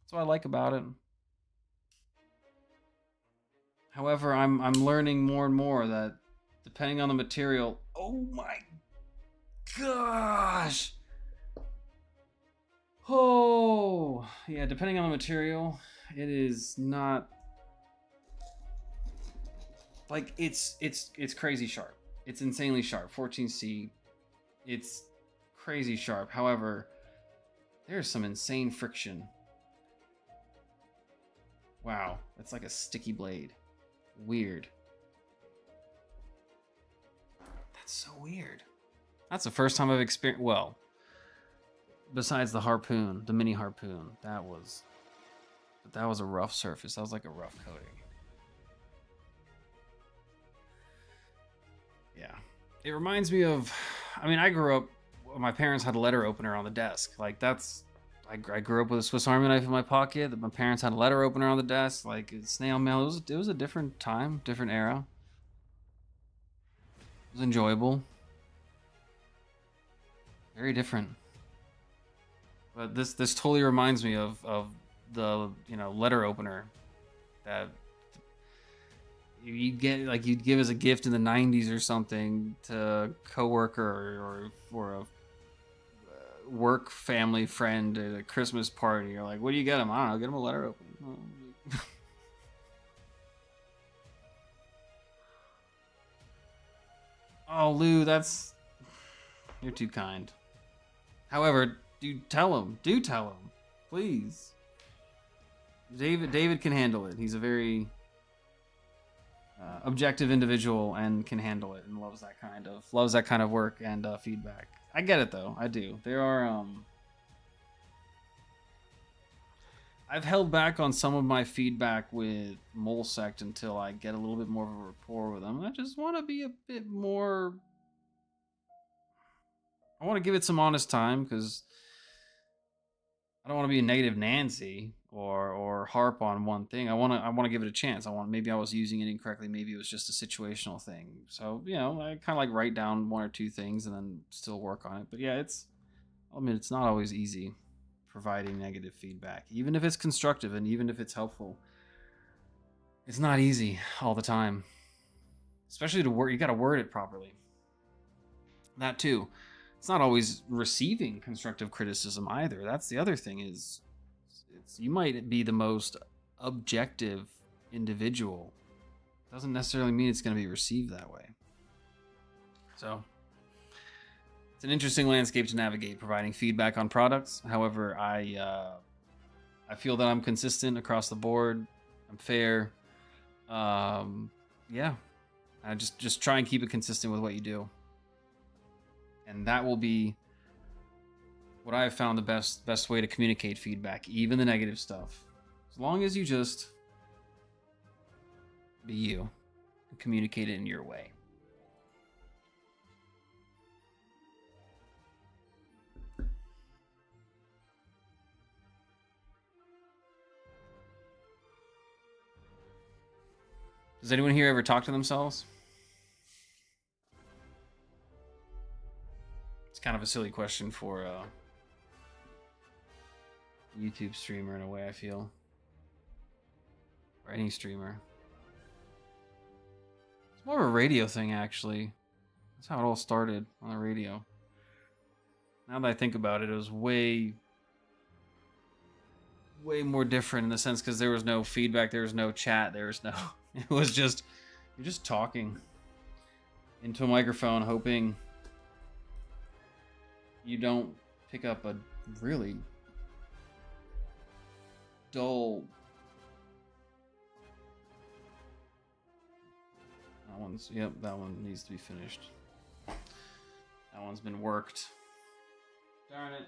That's what I like about it. However, I'm learning more and more that depending on the material. Oh my gosh. Oh yeah, depending on the material, it is not like it's crazy sharp. It's insanely sharp. 14C. It's crazy sharp. However, there's some insane friction. Wow, that's like a sticky blade. Weird. That's so weird. That's the first time I've experienced. Well, besides the harpoon, the mini harpoon, that was a rough surface. That was like a rough coating. Yeah, it reminds me of. I mean, I grew up. My parents had a letter opener on the desk. Like that's. I grew up with a Swiss Army knife in my pocket. My parents had a letter opener on the desk. Like snail mail. It was a different time, different era. It was enjoyable. Very different. But this totally reminds me of the letter opener that you'd get, like you'd give as a gift in the 90s or something to a coworker or for a work family friend at a Christmas party. You're like, what do you get him? I don't know, get him a letter opener. Oh, Lou, you're too kind. However, do tell him, please. David can handle it. He's a very objective individual and can handle it and loves that kind of work and feedback. I get it though. I do. There are I've held back on some of my feedback with Molesect until I get a little bit more of a rapport with them. I just want to be a bit more. I want to give it some honest time because I don't want to be a negative Nancy or harp on one thing. I want to give it a chance. Maybe I was using it incorrectly. Maybe it was just a situational thing. So I kind of like write down one or two things and then still work on it. But yeah, it's not always easy providing negative feedback, even if it's constructive and even if it's helpful. It's not easy all the time, especially to word. You got to word it properly. That too. It's not always receiving constructive criticism either. That's the other thing is you might be the most objective individual. Doesn't necessarily mean it's going to be received that way. So it's an interesting landscape to navigate, providing feedback on products. However, I feel that I'm consistent across the board. I'm fair. Yeah. I just try and keep it consistent with what you do. And that will be what I have found the best way to communicate feedback, even the negative stuff. As long as you just be you and communicate it in your way. Does anyone here ever talk to themselves? It's kind of a silly question for a YouTube streamer in a way, I feel. Or any streamer. It's more of a radio thing, actually. That's how it all started, on the radio. Now that I think about it, it was way more different in the sense because there was no feedback, there was no chat, there was no... It was just... You're just talking into a microphone, hoping you don't pick up a really dull... that one needs to be finished. That one's been worked. Darn it.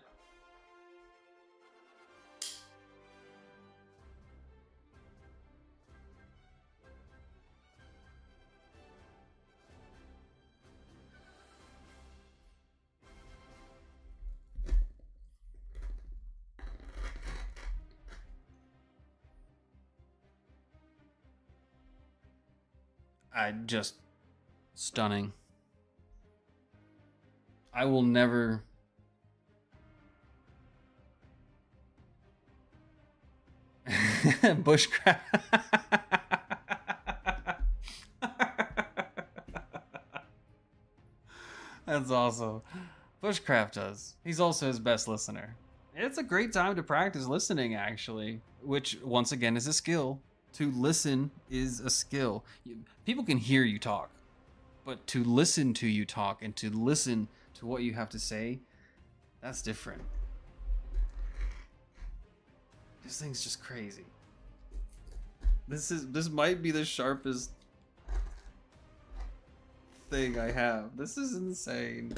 just stunning. I will never. Bushcraft. That's awesome. Bushcraft does. He's also his best listener. It's a great time to practice listening, actually, which once again is a skill. To listen is a skill. People can hear you talk, but to listen to you talk and to listen to what you have to say, that's different. This thing's just crazy. This might be the sharpest thing I have. This is insane.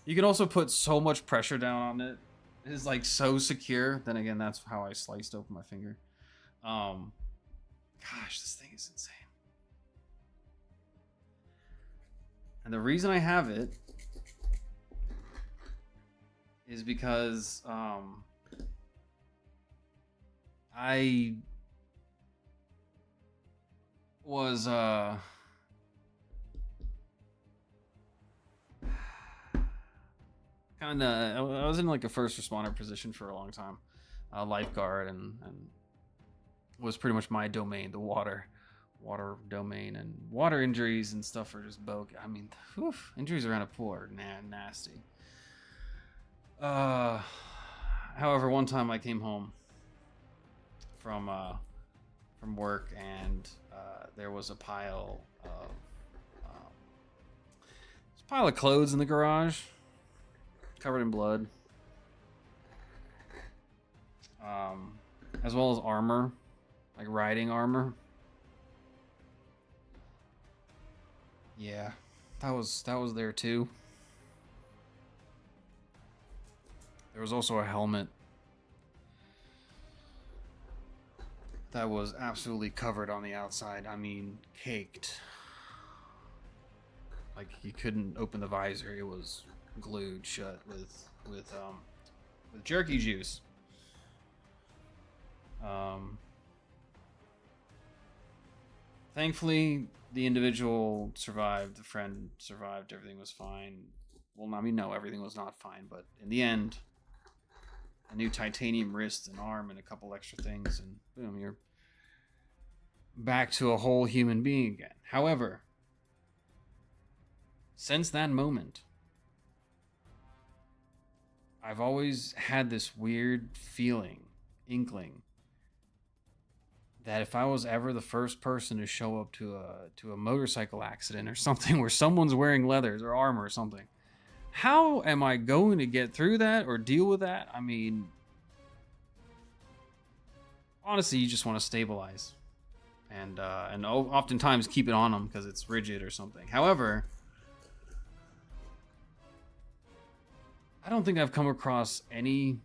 You can also put so much pressure down on it. It is like so secure. Then again, that's how I sliced open my finger. Gosh, this thing is insane. And the reason I have it is because I was kind of, I was in like a first responder position for a long time, lifeguard, and was pretty much my domain, the water domain, and water injuries and stuff are just I mean, whew, injuries around a pool are nasty. However, one time I came home from work, and there was a pile of clothes in the garage, covered in blood, as well as armor, like riding armor. Yeah, that was there too. There was also a helmet that was absolutely covered on the outside. I mean, caked. Like you couldn't open the visor; it was glued shut with jerky juice. Thankfully, the individual survived. The friend survived. Everything was fine. Well, I mean, no, everything was not fine. But in the end, a new titanium wrist and arm and a couple extra things, and boom, you're back to a whole human being again. However, since that moment, I've always had this weird inkling, that if I was ever the first person to show up to a motorcycle accident or something where someone's wearing leathers or armor or something, how am I going to get through that or deal with that? I mean, honestly, you just want to stabilize and oftentimes keep it on them because it's rigid or something. However, I don't think I've come across any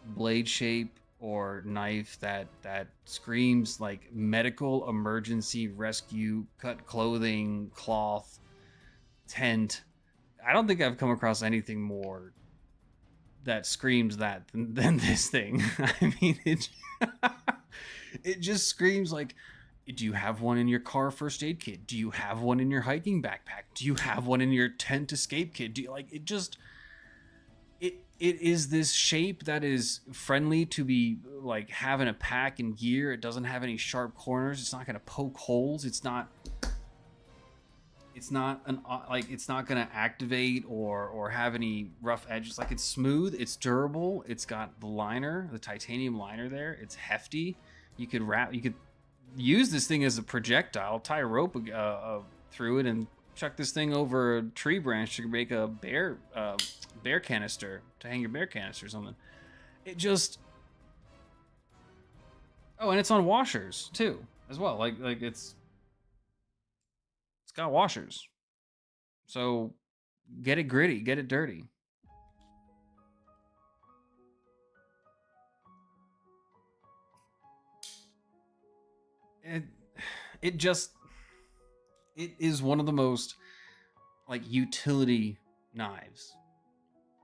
blade shape or knife that screams like medical emergency rescue, cut clothing, cloth, tent. I don't think I've come across anything more that screams that than this thing. I mean, it just screams like, do you have one in your car first aid kit? Do you have one in your hiking backpack? Do you have one in your tent escape kit? Do you like it? Just it is this shape that is friendly to be like having a pack and gear. It doesn't have any sharp corners. It's not going to poke holes. It's not going to activate or have any rough edges. Like, it's smooth, it's durable, it's got the titanium liner there. It's hefty. You could use this thing as a projectile, tie a rope through it and chuck this thing over a tree branch to make a bear canister, to hang your bear canister or something. It just... Oh, and it's on washers too, as well. Like it's got washers. So get it gritty, get it dirty. It is one of the most like utility knives.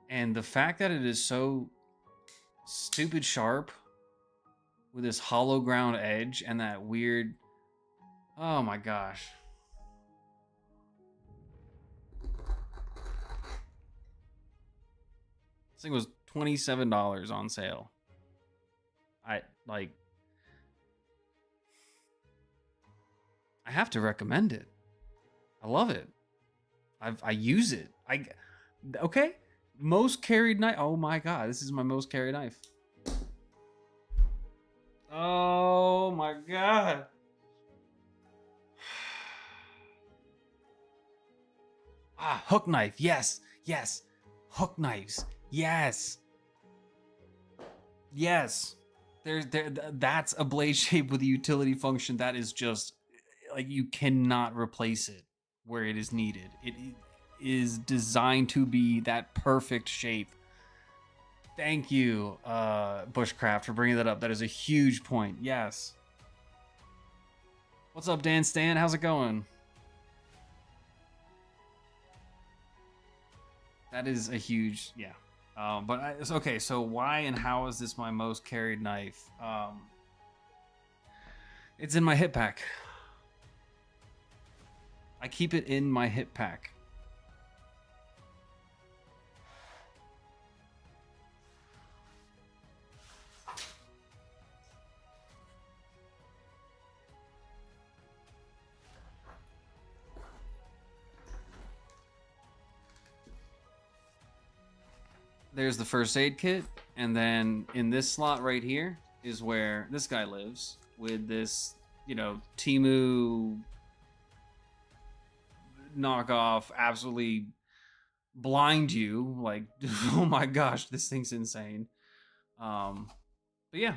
And the fact that it is so stupid sharp with this hollow ground edge and that weird Oh my gosh. This thing was $27 on sale. I like. I have to recommend it. I love it. I use it. Okay. Most carried knife. Oh my god, this is my most carried knife. Oh my god. Ah, hook knife. Yes. Yes. Hook knives. Yes. Yes. That's a blade shape with a utility function that is just like you cannot replace it where it is needed. It is designed to be that perfect shape. Thank you, Bushcraft, for bringing that up. That is a huge point. Yes. What's up, Dan Stan? How's it going? That is a huge, yeah. Okay, so why and how is this my most carried knife? It's in my hip pack. I keep it in my hip pack. There's the first aid kit, and then in this slot right here is where this guy lives with this, Timu knockoff, absolutely blind you. Like, oh my gosh, this thing's insane. But yeah,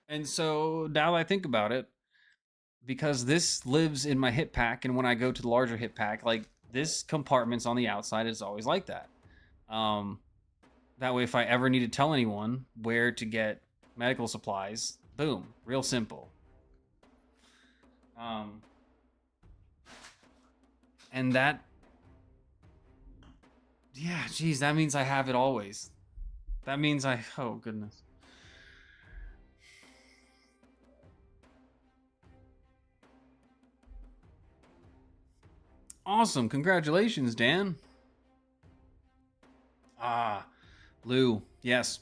and so now that I think about it, because this lives in my hip pack, and when I go to the larger hip pack, like this compartment's on the outside is always like that. That way, if I ever need to tell anyone where to get medical supplies, boom, real simple. And that, yeah, geez, that means I have it always. That means oh goodness. Awesome, congratulations, Dan. Ah, Lou, yes.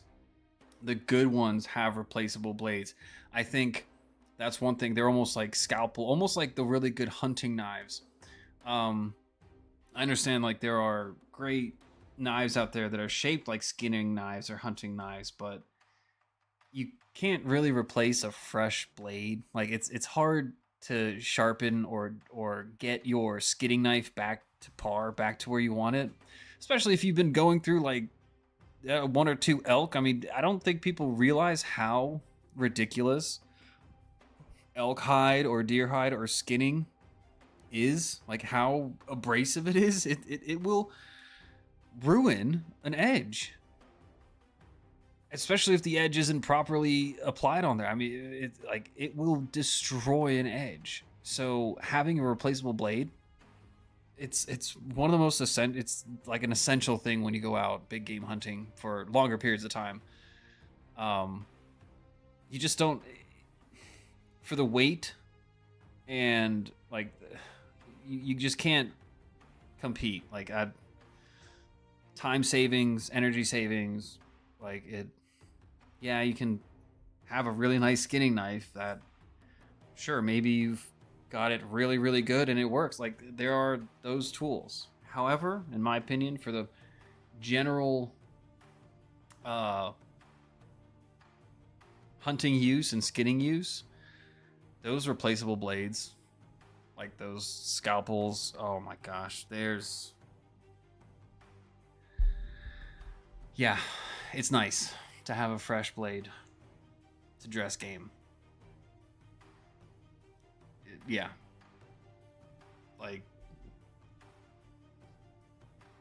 The good ones have replaceable blades. I think that's one thing. They're almost like scalpel, almost like the really good hunting knives. I understand like there are great knives out there that are shaped like skinning knives or hunting knives, but you can't really replace a fresh blade. Like it's hard to sharpen or get your skinning knife back to par, back to where you want it. Especially if you've been going through like one or two elk. I mean, I don't think people realize how ridiculous elk hide or deer hide or skinning is, like how abrasive it is. It will ruin an edge, especially if the edge isn't properly applied on there. I mean, it will destroy an edge. So having a replaceable blade, it's one of the most it's like an essential thing when you go out big game hunting for longer periods of time. You just don't, for the weight and like you just can't compete. Like time savings, energy savings, like it. Yeah, you can have a really nice skinning knife that, sure, maybe you've got it really, really good and it works. Like there are those tools. However, in my opinion, for the general hunting use and skinning use, those replaceable blades, like those scalpels, oh my gosh, yeah, it's nice to have a fresh blade to dress game. Yeah. Like,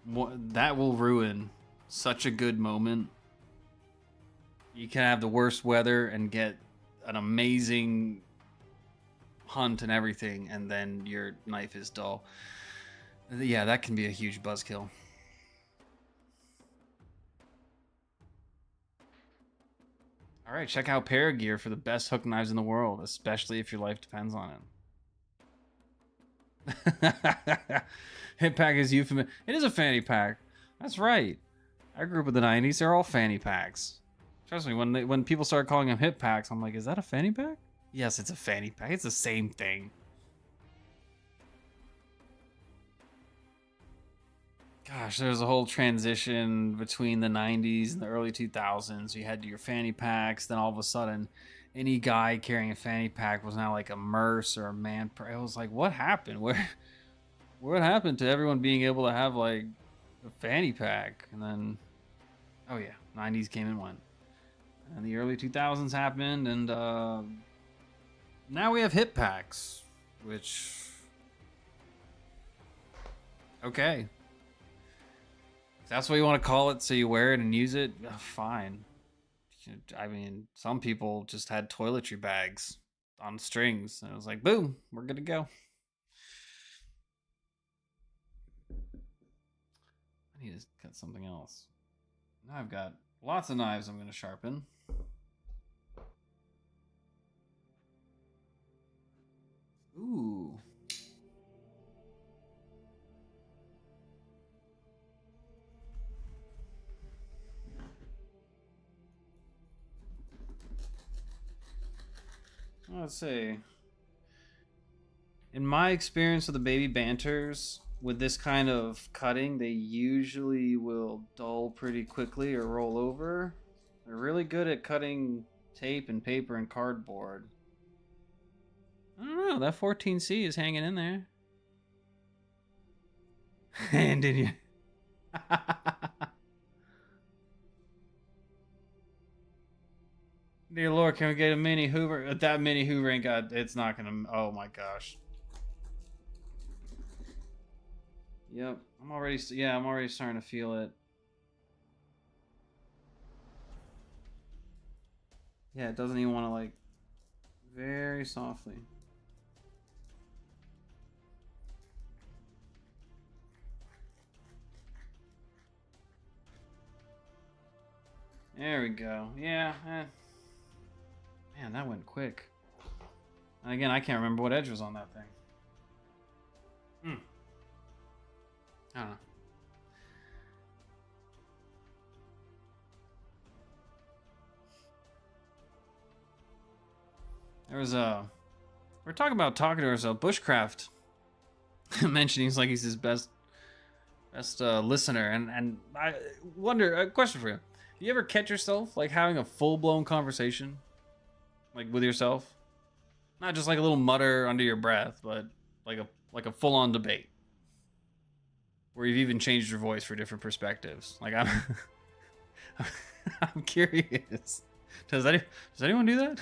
that will ruin such a good moment. You can have the worst weather and get an amazing hunt and everything, and then your knife is dull. Yeah, that can be a huge buzzkill. All right, check out Paragear for the best hook knives in the world, especially if your life depends on it. Hip pack is euphemic. It is a fanny pack. That's right. I grew up in the 90s. They're all fanny packs. Trust me, when people start calling them hip packs, I'm like, is that a fanny pack? Yes, it's a fanny pack. It's the same thing. Gosh, there's a whole transition between the 90s and the early 2000s. You had your fanny packs, then all of a sudden, any guy carrying a fanny pack was now like a merce or a man. It was like, what happened? What happened to everyone being able to have like a fanny pack? And then, oh yeah, 90s came and went. And the early 2000s happened, and now we have hip packs, which, okay. If that's what you want to call it, so you wear it and use it, fine. I mean, some people just had toiletry bags on strings, and it was like, boom, we're good to go. I need to cut something else. Now I've got lots of knives I'm going to sharpen. Ooh. Let's see. In my experience with the baby banters, with this kind of cutting, they usually will dull pretty quickly or roll over. They're really good at cutting tape and paper and cardboard. I don't know, that 14C is hanging in there. And did you? Dear Lord, can we get a mini Hoover? That mini Hoover ain't got, it's not gonna, oh my gosh. Yep, I'm already starting to feel it. Yeah, it doesn't even want to, like, very softly. There we go. Yeah. Man, that went quick. And again, I can't remember what edge was on that thing. I don't know. There was we're talking about talking to ourselves. Bushcraft mentioning he's like he's his best listener, and I wonder, a question for you: do you ever catch yourself like having a full blown conversation, like with yourself, not just like a little mutter under your breath, but like a full on debate where you've even changed your voice for different perspectives? Like I'm I'm curious. Does anyone do that?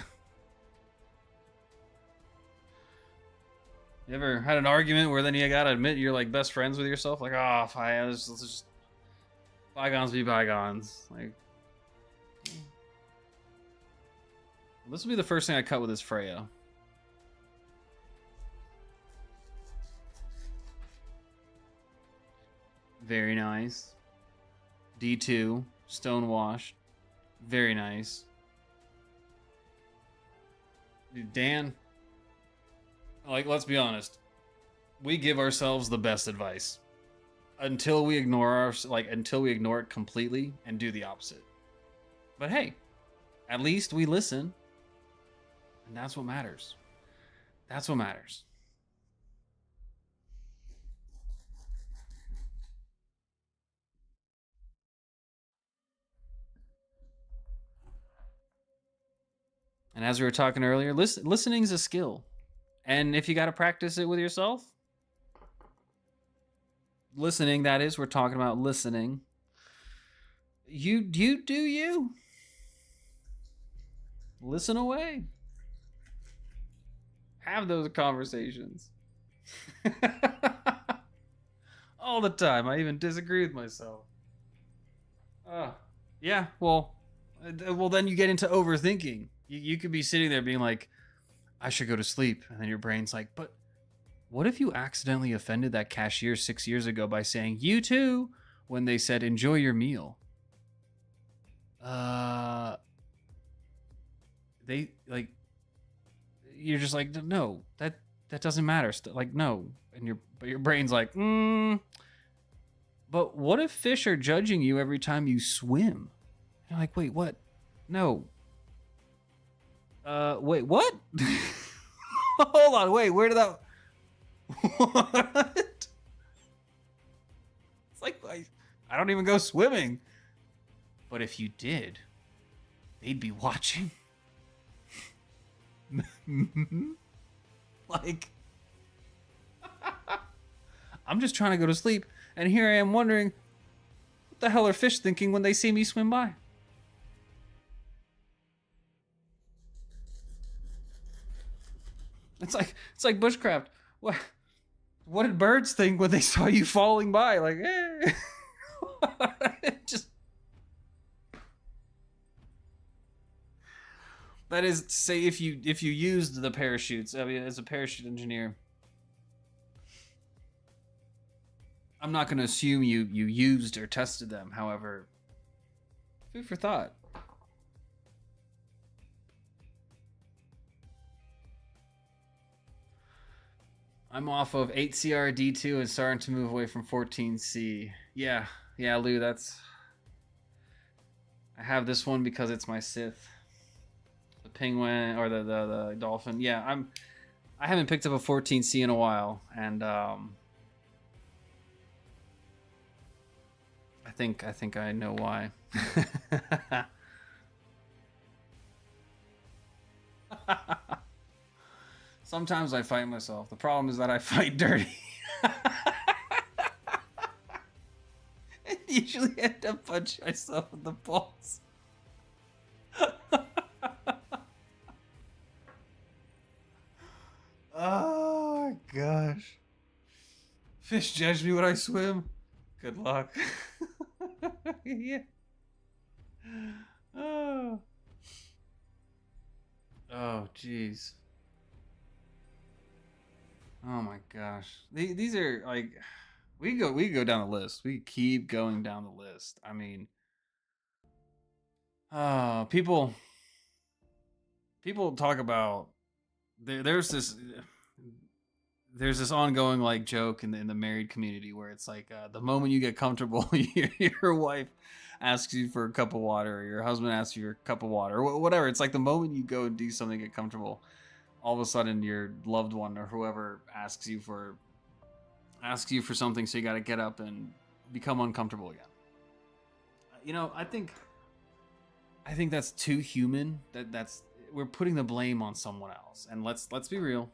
You ever had an argument where then you gotta admit you're like best friends with yourself? Like, oh, fine, let's just bygones be bygones. Like, well, this will be the first thing I cut with this Freya. Very nice. D2, stonewashed. Very nice. Dude, Dan, like, let's be honest. We give ourselves the best advice until we ignore it completely and do the opposite. But hey, at least we listen, and that's what matters. That's what matters. And as we were talking earlier, listening is a skill. And if you got to practice it with yourself, listening, that is, we're talking about listening. You do you. Listen away. Have those conversations. All the time. I even disagree with myself. Yeah, well, then you get into overthinking. You could be sitting there being like, I should go to sleep. And then your brain's like, but what if you accidentally offended that cashier 6 years ago by saying, you too, when they said, enjoy your meal? They, like, you're just like, no, that doesn't matter. Like, no. And your brain's like, but what if fish are judging you every time you swim? You're like, wait, what? No. Wait, what? Hold on, wait, where did that... What? It's like, I don't even go swimming. But if you did, they'd be watching. Like, I'm just trying to go to sleep, and here I am wondering, what the hell are fish thinking when they see me swim by? It's like bushcraft. What did birds think when they saw you falling by? Like, just... That is to say, if you used the parachutes, I mean, as a parachute engineer, I'm not going to assume you used or tested them. However, food for thought. I'm off of 8CR-D2 and starting to move away from 14C. Yeah, Lou, that's... I have this one because it's my Sith. The penguin, or the dolphin. Yeah, I haven't picked up a 14C in a while, and I think I know why. Sometimes I fight myself. The problem is that I fight dirty. I usually end up punching myself in the balls. Oh gosh. Fish judge me when I swim. Good luck. Yeah. Oh jeez. Oh my gosh. These are like, we go down the list. We keep going down the list. I mean, people talk about there's this ongoing like joke in the married community where it's like, the moment you get comfortable, your wife asks you for a cup of water, or your husband asks you for a cup of water, or whatever. It's like the moment you go and do something, get comfortable, all of a sudden your loved one or whoever asks you for something, so you got to get up and become uncomfortable again. You know, I think that's too human. That's we're putting the blame on someone else. And let's be real.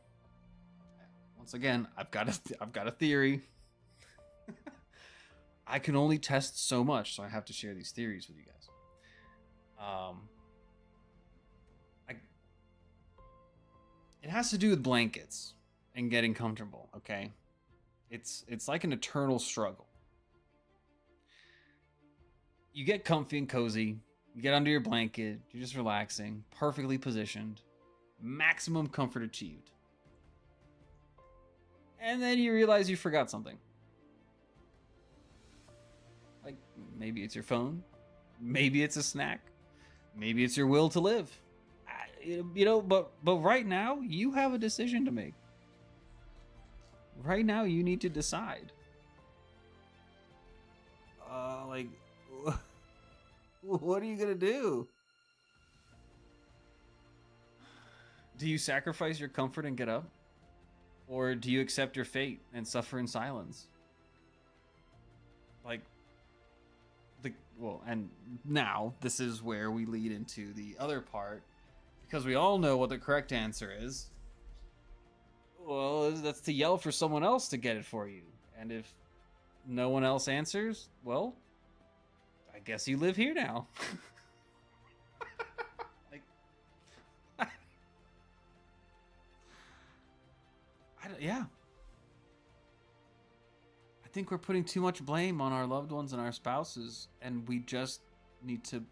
Once again, I've got a theory. I can only test so much, so I have to share these theories with you guys. It has to do with blankets and getting comfortable, okay? It's like an eternal struggle. You get comfy and cozy, you get under your blanket, you're just relaxing, perfectly positioned, maximum comfort achieved. And then you realize you forgot something. Like, maybe it's your phone, maybe it's a snack, maybe it's your will to live. You know, but right now, you have a decision to make. Right now, you need to decide. Like, what are you gonna do? Do you sacrifice your comfort and get up? Or do you accept your fate and suffer in silence? Like, and now, this is where we lead into the other part. Because we all know what the correct answer is. Well, that's to yell for someone else to get it for you. And if no one else answers, well, I guess you live here now. Like, yeah. I think we're putting too much blame on our loved ones and our spouses, and we just need to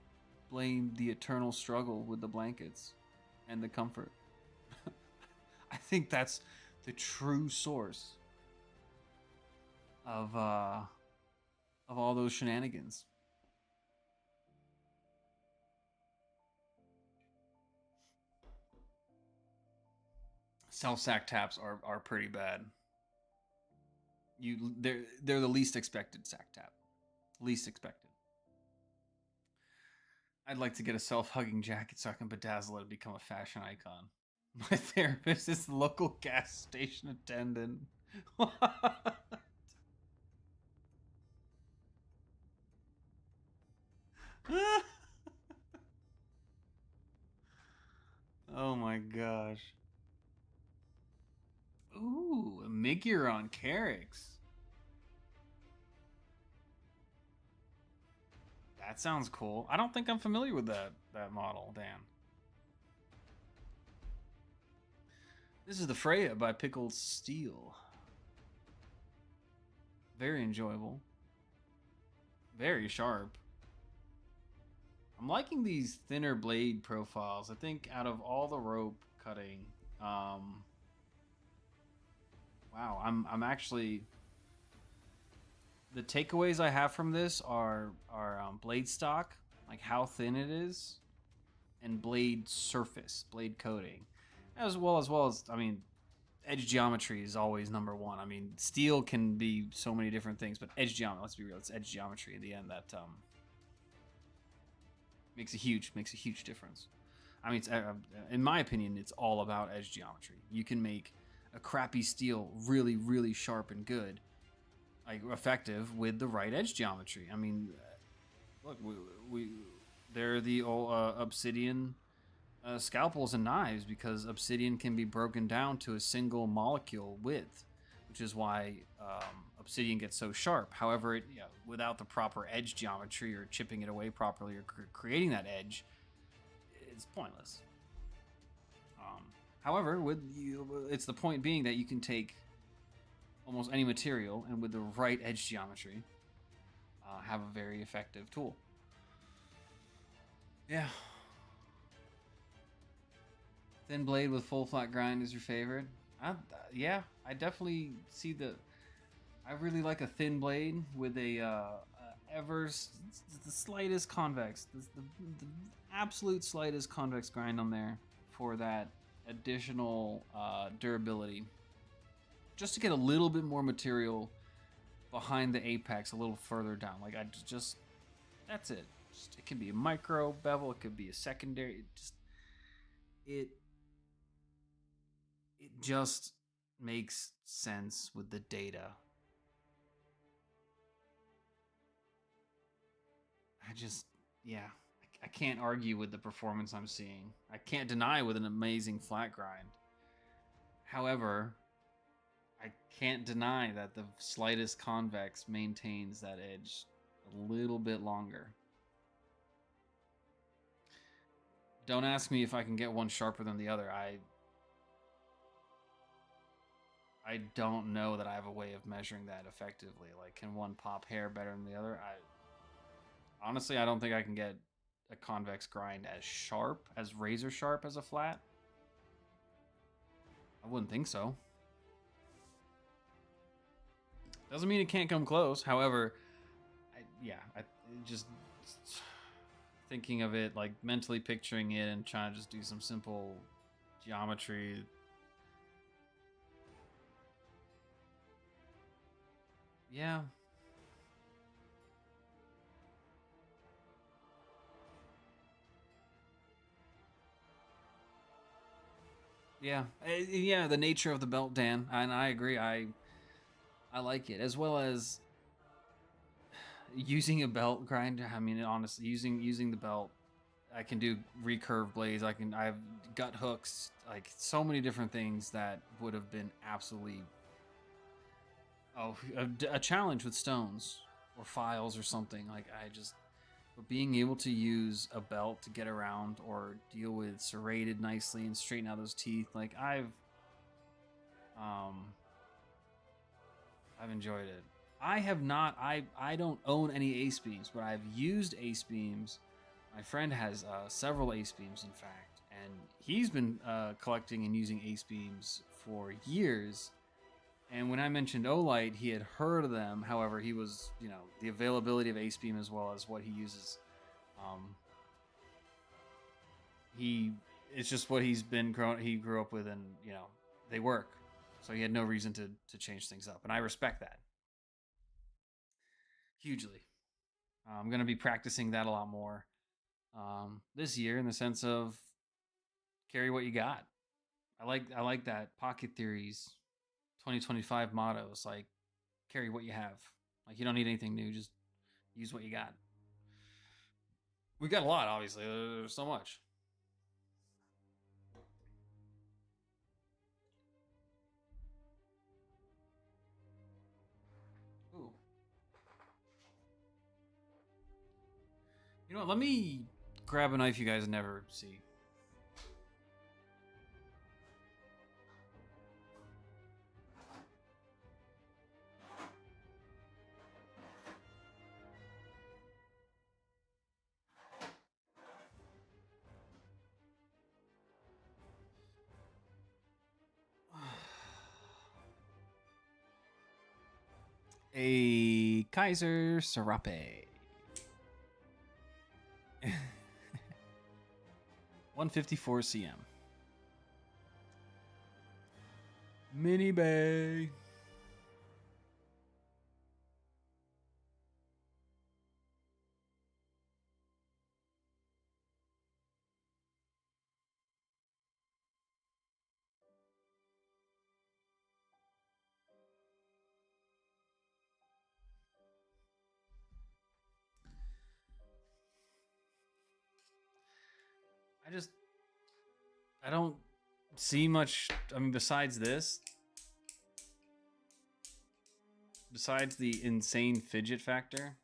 blame the eternal struggle with the blankets and the comfort. I think that's the true source of all those shenanigans. Self sack taps are pretty bad. They're the least expected sack tap. Least expected. I'd like to get a self-hugging jacket so I can bedazzle it and become a fashion icon. My therapist is the local gas station attendant. What? Oh my gosh. Ooh, a Miguron Carrix. That sounds cool. I don't think I'm familiar with that model, Dan. This is the Freya by Pickled Steel. Very enjoyable. Very sharp. I'm liking these thinner blade profiles. I think out of all the rope cutting, wow, I'm actually, the takeaways I have from this are blade stock, like how thin it is, and blade surface, blade coating, as well as I mean, edge geometry is always number one. I mean, steel can be so many different things, but edge geometry, let's be real, it's edge geometry in the end that makes a huge difference. I mean, in my opinion, it's all about edge geometry. You can make a crappy steel really, really sharp and good, like effective with the right edge geometry. I mean, look, they're the old obsidian scalpels and knives because obsidian can be broken down to a single molecule width, which is why obsidian gets so sharp. However, without the proper edge geometry or chipping it away properly or creating that edge, it's pointless. However, it's the point being that you can take almost any material and with the right edge geometry, have a very effective tool. Yeah. Thin blade with full flat grind is your favorite? Yeah, I definitely see I really like a thin blade with the slightest convex, the absolute slightest convex grind on there for that additional durability. Just to get a little bit more material behind the apex, a little further down. Like that's it. It can be a micro bevel, it could be a secondary. It just makes sense with the data. I can't argue with the performance I'm seeing. I can't deny with an amazing flat grind. However, I can't deny that the slightest convex maintains that edge a little bit longer. Don't ask me if I can get one sharper than the other. I don't know that I have a way of measuring that effectively. Like, can one pop hair better than the other? Honestly, I don't think I can get a convex grind as sharp, as razor sharp as a flat. I wouldn't think so. Doesn't mean it can't come close. However, just thinking of it, like mentally picturing it and trying to just do some simple geometry. Yeah. Yeah, the nature of the belt, Dan, and I agree. I like it, as well as using a belt grind. I mean, honestly, using the belt, I can do recurve blades. I have gut hooks, like so many different things that would have been absolutely a challenge with stones or files or something. Like but being able to use a belt to get around or deal with serrated nicely and straighten out those teeth, like I've enjoyed it. I have not. I don't own any ace beams, but I've used ace beams. My friend has several ace beams, in fact, and he's been collecting and using ace beams for years. And when I mentioned Olight, he had heard of them. However, he was, the availability of ace beam as well as what he uses. It's just what he grew up with, and they work. So he had no reason to change things up. And I respect that hugely. I'm going to be practicing that a lot more this year, in the sense of carry what you got. I like that Pocket Theories 2025 motto. It's like carry what you have. Like you don't need anything new, just use what you got. We got a lot, obviously. There's so much. Ooh. You know what? Let me grab a knife you guys never see. A Kaiser Serape. 154 cm. Mini Bay. I don't see much. I mean, besides this, besides the insane fidget factor,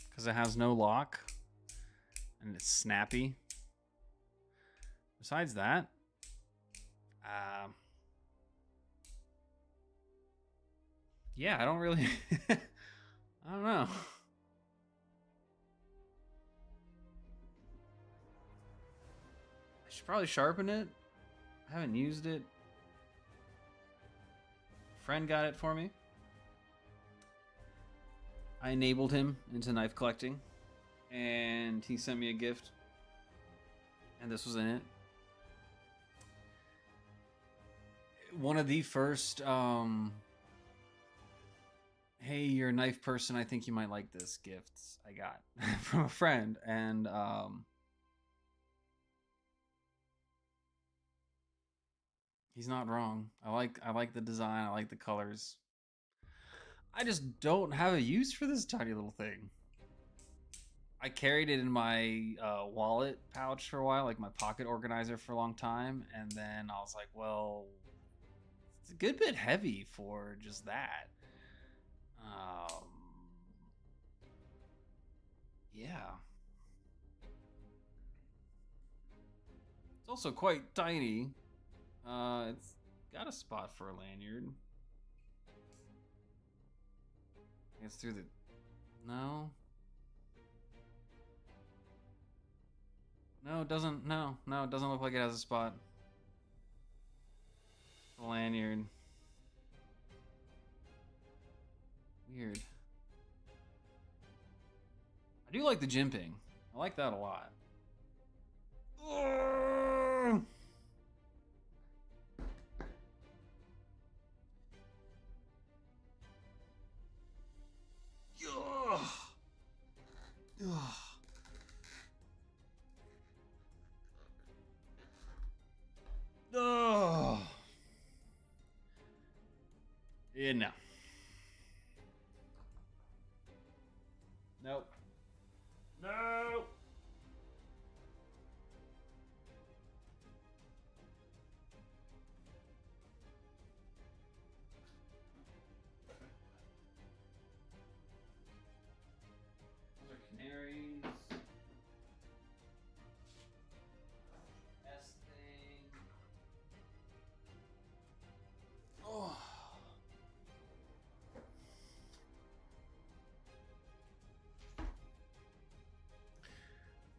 because it has no lock and it's snappy. Besides that, yeah, I don't really, I don't know. I should probably sharpen it. I haven't used it. Friend got it for me. I enabled him into knife collecting, and he sent me a gift, and this was in it. One of the first, hey, you're a knife person, I think you might like this, gifts I got from a friend, and he's not wrong. I like the design. I like the colors. I just don't have a use for this tiny little thing. I carried it in my wallet pouch for a while, like my pocket organizer for a long time, and then I was like, well, it's a good bit heavy for just that. Yeah. It's also quite tiny. It's got a spot for a lanyard. It's through the... No. No, it doesn't. No, it doesn't look like it has a spot. A lanyard. Weird. I do like the jimping. I like that a lot. Yeah, no. Nope. No. Those are canaries. S thing. Oh.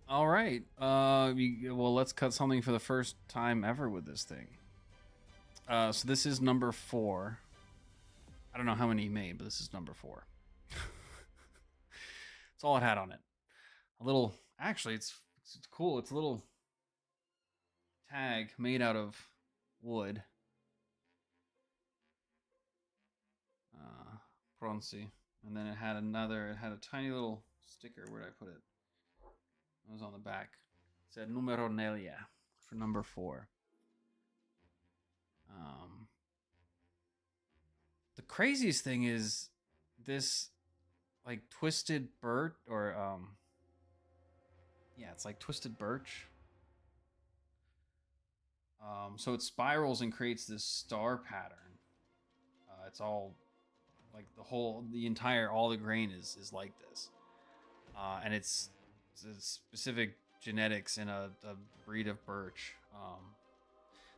All right. Well, let's cut something for the first time ever with this thing. So this is number 4. I don't know how many he made, but this is number 4. That's all it had on it. A little. Actually, it's cool. It's a little tag made out of wood. Bronzy. And then it had a tiny little sticker. Where did I put it? It was on the back. It said numero nelia for number 4. The craziest thing is this like twisted birch or yeah, it's like twisted birch. So it spirals and creates this star pattern. It's all like all the grain is like this, and it's specific genetics in a breed of birch.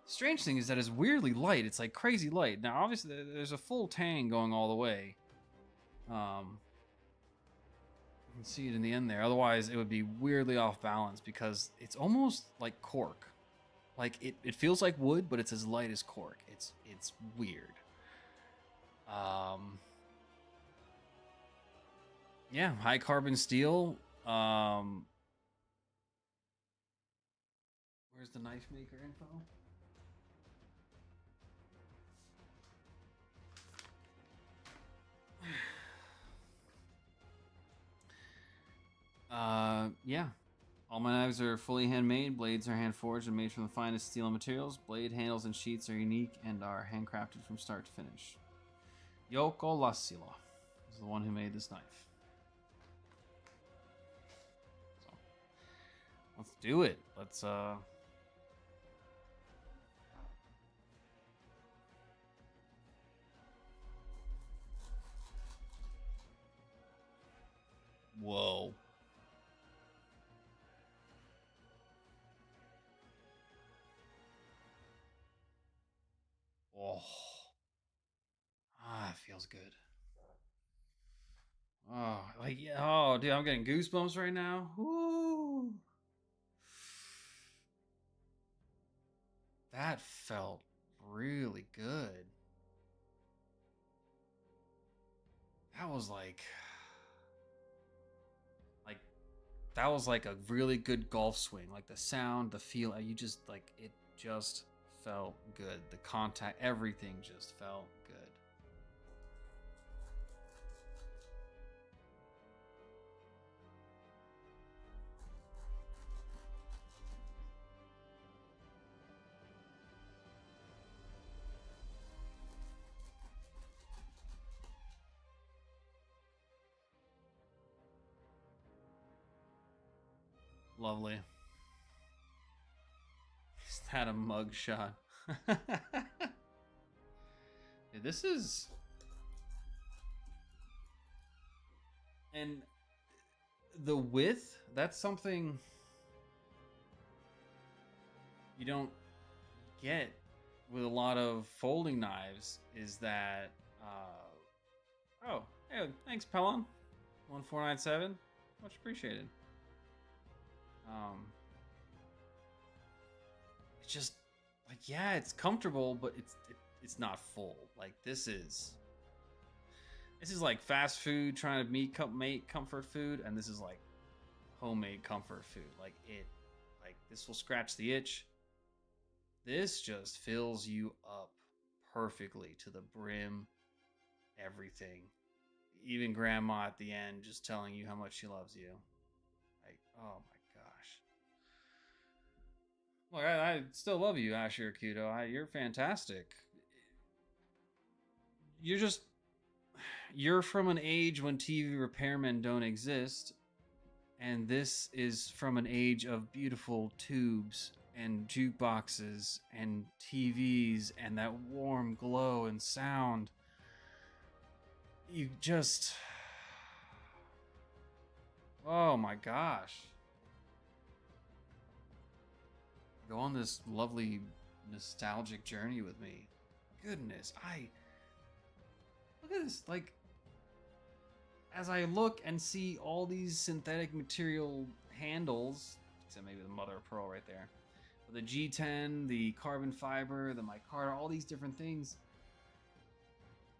The strange thing is that it's weirdly light. It's like crazy light. Now, obviously, there's a full tang going all the way. You can see it in the end there. Otherwise, it would be weirdly off balance because it's almost like cork. Like it feels like wood, but it's as light as cork. It's weird. Yeah, high carbon steel. Where's the knife maker info? Yeah. All my knives are fully handmade. Blades are hand forged and made from the finest steel materials. Blade handles and sheaths are unique and are handcrafted from start to finish. Yoko Lassila is the one who made this knife. So, let's do it. Let's Whoa. Oh. Ah, it feels good. Oh, like oh, dude, I'm getting goosebumps right now. Woo. That felt really good. That was like that was like a really good golf swing. Like the sound, the feel, you just like it just felt good. The contact, everything just felt good. Lovely. Is that a mug shot? Yeah, this is... And the width, that's something you don't get with a lot of folding knives, is that... oh, hey, thanks, Pelon. 1497. Much appreciated. It's just like, yeah, it's comfortable, but it's not full. Like this is like fast food trying to make comfort food, and this is like homemade comfort food. Like this will scratch the itch. This just fills you up perfectly to the brim. Everything, even grandma at the end, just telling you how much she loves you. Like, oh my gosh. Look, I still love you, Asher Akuto. You're fantastic. You're from an age when TV repairmen don't exist, and this is from an age of beautiful tubes and jukeboxes and TVs and that warm glow and sound. You just... Oh my gosh. Go on this lovely nostalgic journey with me. Goodness, look at this. Like, as I look and see all these synthetic material handles, except maybe the mother of pearl right there, the G10, the carbon fiber, the micarta, all these different things.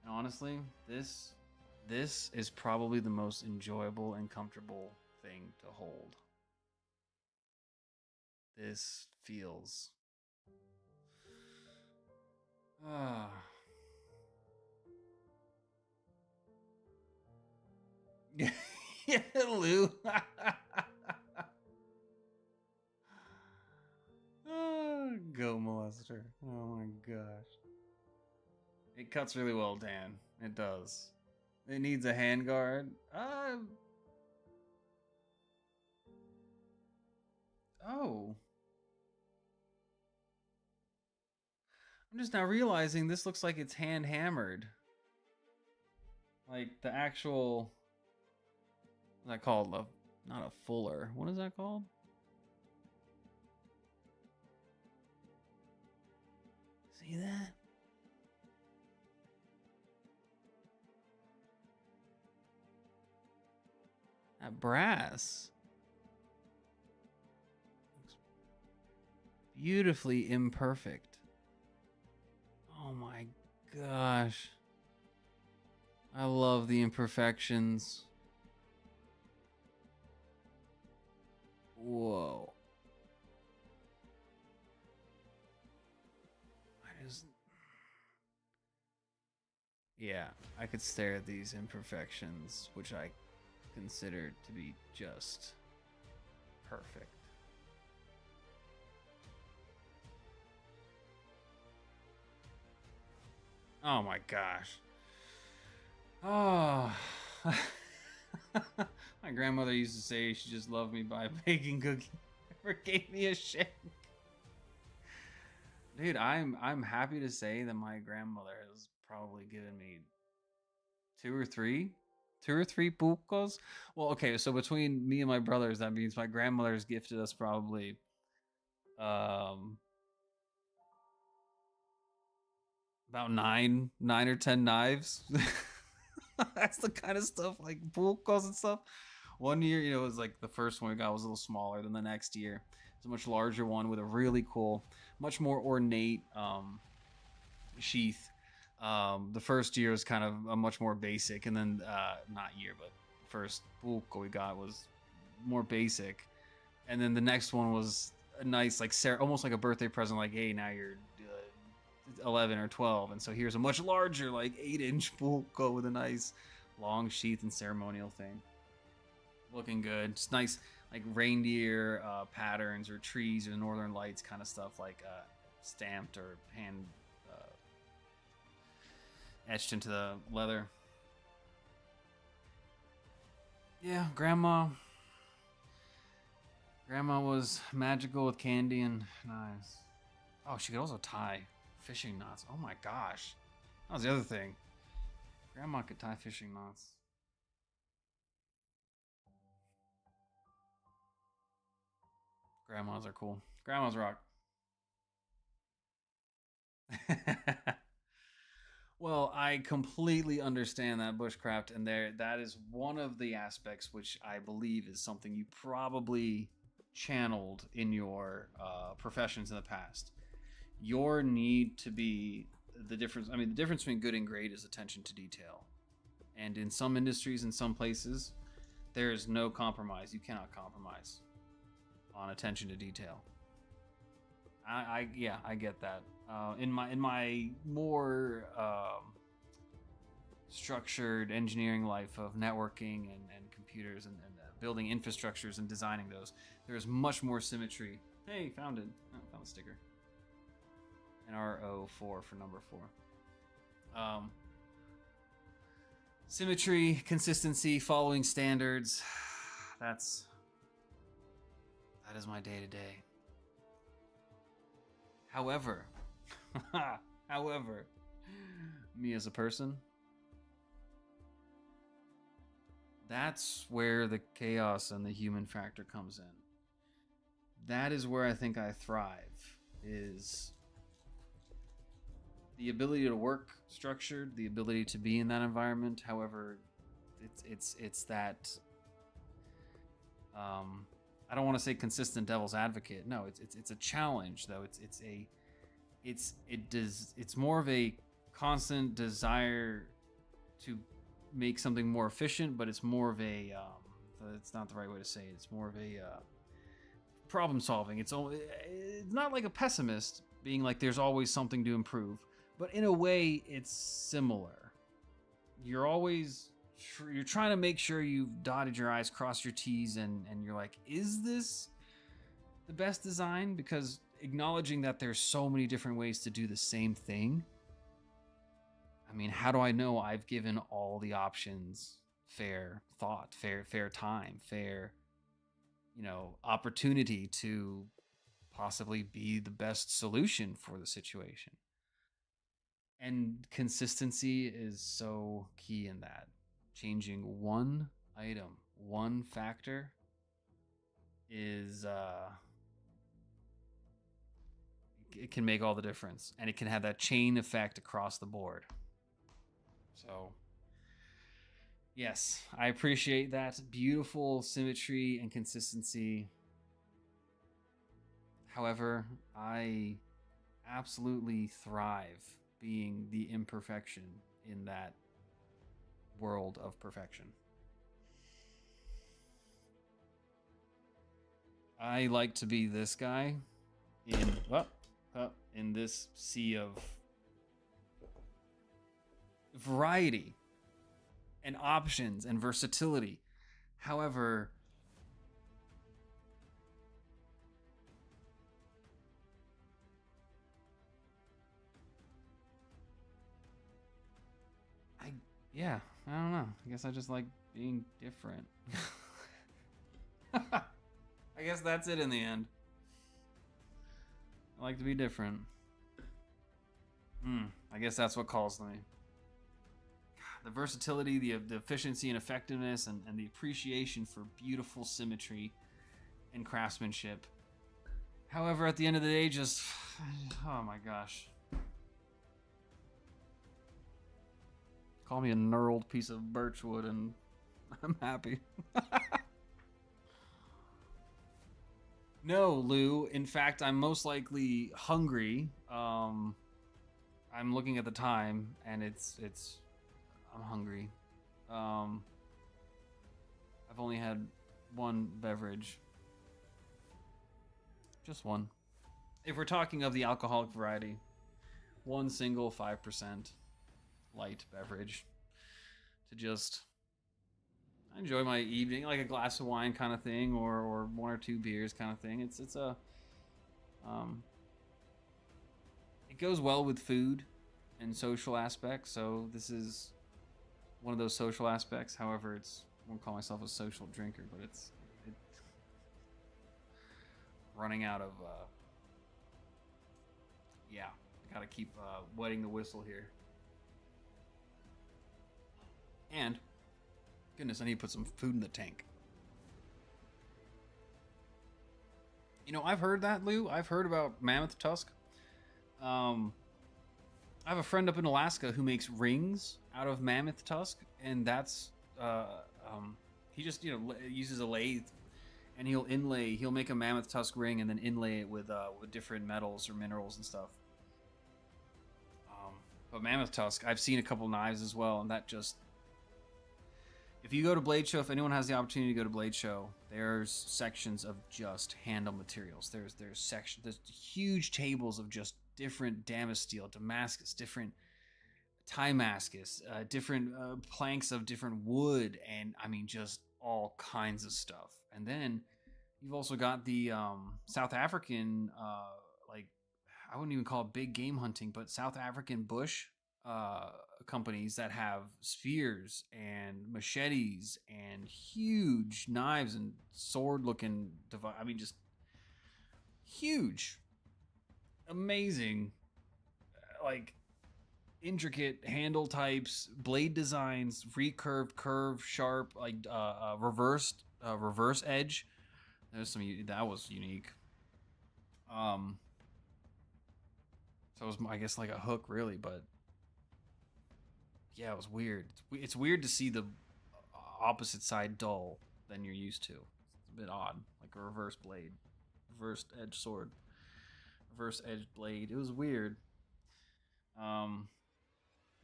And honestly, this is probably the most enjoyable and comfortable thing to hold. This feels Ah. Yeah, Lou. Go molester. Oh my gosh. It cuts really well, Dan. It does. It needs a handguard. Oh. I'm just now realizing this looks like it's hand hammered. Like the actual. What's that called? Not a fuller. What is that called? See that? That brass. Looks beautifully imperfect. Oh my gosh. I love the imperfections. Whoa. Yeah, I could stare at these imperfections, which I consider to be just perfect. Oh my gosh. Oh. My grandmother used to say she just loved me by baking cookies. Never gave me a shake. Dude, I'm happy to say that my grandmother has probably given me two or three bucos. Well, okay, so between me and my brothers, that means my grandmother's gifted us probably about nine or 10 knives. That's the kind of stuff like bucos and stuff. One year, it was like the first one we got was a little smaller than the next year. It's a much larger one with a really cool, much more ornate sheath. The first year was kind of a much more basic, and then not year, but first buco we got was more basic, and then the next one was a nice, like almost like a birthday present. Like, hey, now you're 11 or 12, and so here's a much larger, like 8-inch buco with a nice long sheath and ceremonial thing. Looking good, just nice, like reindeer patterns or trees or northern lights kind of stuff, like stamped or hand etched into the leather. Yeah, grandma was magical with candy and knives. Oh, she could also tie fishing knots. Oh my gosh, that was the other thing. Grandma could tie fishing knots. Grandmas are cool. Grandmas rock. Well, I completely understand that bushcraft, and that is one of the aspects which I believe is something you probably channeled in your professions in the past. Your need to be the difference. I mean, the difference between good and great is attention to detail, and in some industries, in some places, there is no compromise. You cannot compromise on attention to detail. I get that. In my more structured engineering life of networking and computers and building infrastructures and designing those, there is much more symmetry. Hey, found it. Oh, found a sticker. An RO4 for number 4. Symmetry, consistency, following standards. That is my day to day. However, me as a person, that's where the chaos and the human factor comes in. That is where I think I thrive, is the ability to work structured, the ability to be in that environment. However, it's that I don't want to say consistent devil's advocate. No, it's a challenge though. It's more of a constant desire to make something more efficient, but it's more of a it's not the right way to say it. It's more of a problem solving. It's not like a pessimist being like there's always something to improve, but in a way, it's similar. You're always you're trying to make sure you've dotted your I's, crossed your T's, and you're like, is this the best design? Because acknowledging that there's so many different ways to do the same thing. I mean, how do I know I've given all the options fair thought, fair time, fair, opportunity to possibly be the best solution for the situation? And consistency is so key in that. Changing one item, one factor is it can make all the difference, and it can have that chain effect across the board. So yes, I appreciate that beautiful symmetry and consistency. However, I absolutely thrive being the imperfection in that world of perfection. I like to be this guy in this sea of variety and options and versatility. However, I don't know. I guess I just like being different. I guess that's it in the end. I like to be different. I guess that's what calls to me. The versatility, the efficiency and effectiveness, and the appreciation for beautiful symmetry and craftsmanship. However, at the end of the day, just, oh my gosh. Call me a knurled piece of birchwood and I'm happy. No, Lou. In fact, I'm most likely hungry. I'm looking at the time, and it's. I'm hungry. I've only had one beverage. Just one. If we're talking of the alcoholic variety, one single 5% light beverage to just enjoy my evening, like a glass of wine kind of thing, or one or two beers kind of thing. It's a it goes well with food and social aspects. So this is one of those social aspects. However, I won't call myself a social drinker, but it's running out of gotta keep wetting the whistle here. And goodness, I need to put some food in the tank. I've heard that, Lou. I've heard about mammoth tusk. I have a friend up in Alaska who makes rings out of mammoth tusk, and that's he just uses a lathe, and he'll make a mammoth tusk ring and then inlay it with different metals or minerals and stuff. But mammoth tusk, I've seen a couple knives as well, and that just. If you go to Blade Show, if anyone has the opportunity to go to Blade Show, there's sections of just handle materials. There's huge tables of just different Damasteel, Damascus, different Timascus, different planks of different wood, and I mean just all kinds of stuff. And then you've also got the South African, I wouldn't even call it big game hunting, but South African bush companies that have spears and machetes and huge knives and sword-looking device. I mean, just huge, amazing, intricate handle types, blade designs, recurved, curved, sharp, reverse edge. There's that was unique. So it was, I guess, like a hook, really, but. Yeah, it was weird. It's weird to see the opposite side dull than you're used to. It's a bit odd, like a reverse blade, reverse edge sword, reverse edge blade. It was weird,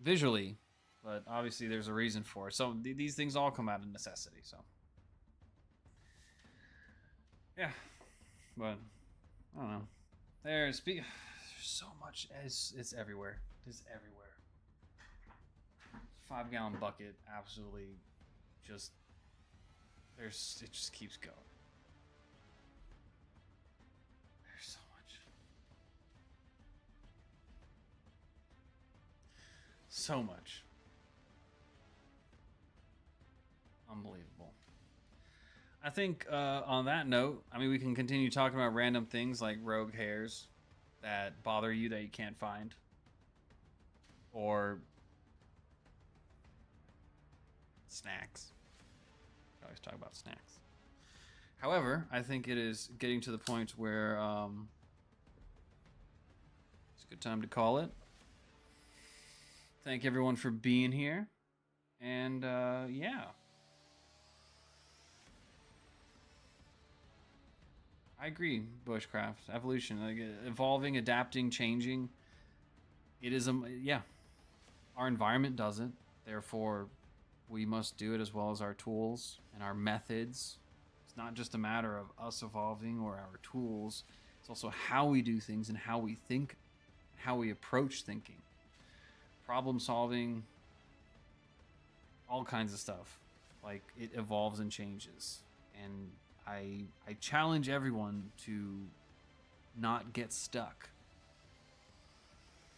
visually, but obviously there's a reason for it. So these things all come out of necessity. So yeah, but I don't know. so much. It's everywhere. It's everywhere. 5-gallon bucket, absolutely, just it just keeps going. There's so much. So much. Unbelievable. I think on that note, I mean, we can continue talking about random things like rogue hairs that bother you that you can't find. Or snacks. I always talk about snacks. However, I think it is getting to the point where it's a good time to call it. Thank everyone for being here. And yeah. I agree, bushcraft, evolution, like evolving, adapting, changing. It is yeah. Our environment does it. Therefore, we must do it as well as our tools and our methods. It's not just a matter of us evolving or our tools. It's also how we do things and how we think, how we approach thinking. Problem solving, all kinds of stuff. Like, it evolves and changes. And I challenge everyone to not get stuck.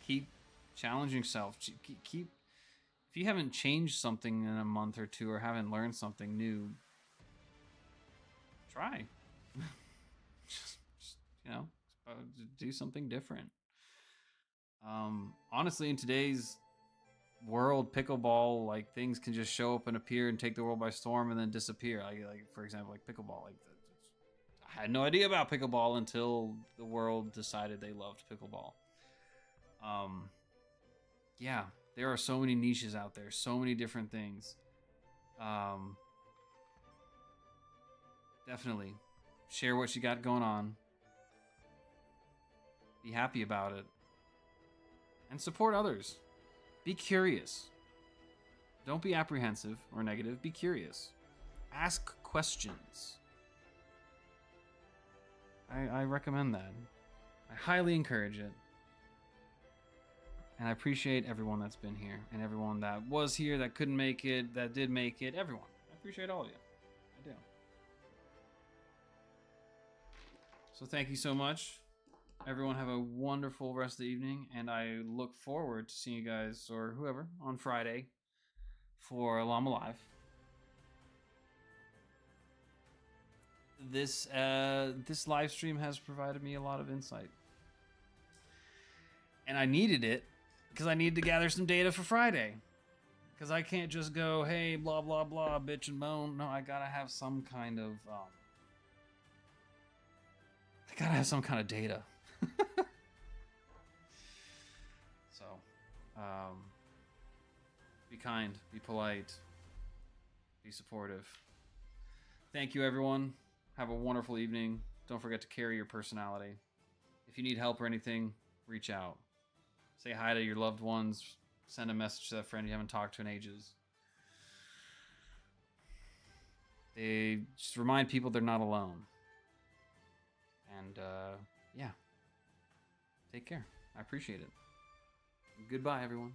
Keep challenging yourself. Keep if you haven't changed something in a month or two or haven't learned something new, try. just do something different. Honestly, in today's world, pickleball, like, things can just show up and appear and take the world by storm and then disappear. Like for example, like pickleball. Like, I had no idea about pickleball until the world decided they loved pickleball. Yeah, there are so many niches out there, so many different things. Definitely share what you got going on. Be happy about it. And support others. Be curious. Don't be apprehensive or negative. Be curious. Ask questions. I recommend that. I highly encourage it. And I appreciate everyone that's been here and everyone that was here, that couldn't make it, that did make it. Everyone. I appreciate all of you. I do. So thank you so much. Everyone have a wonderful rest of the evening, and I look forward to seeing you guys, or whoever, on Friday for Llama Live. This live stream has provided me a lot of insight. And I needed it because I needed to gather some data for Friday. Because I can't just go, hey, blah, blah, blah, bitch and moan. No, I gotta have some kind of data. So, be kind, be polite, be supportive. Thank you, everyone. Have a wonderful evening. Don't forget to carry your personality. If you need help or anything, reach out. Say hi to your loved ones. Send a message to that friend you haven't talked to in ages. They just remind people they're not alone. And, yeah. Take care. I appreciate it. Goodbye, everyone.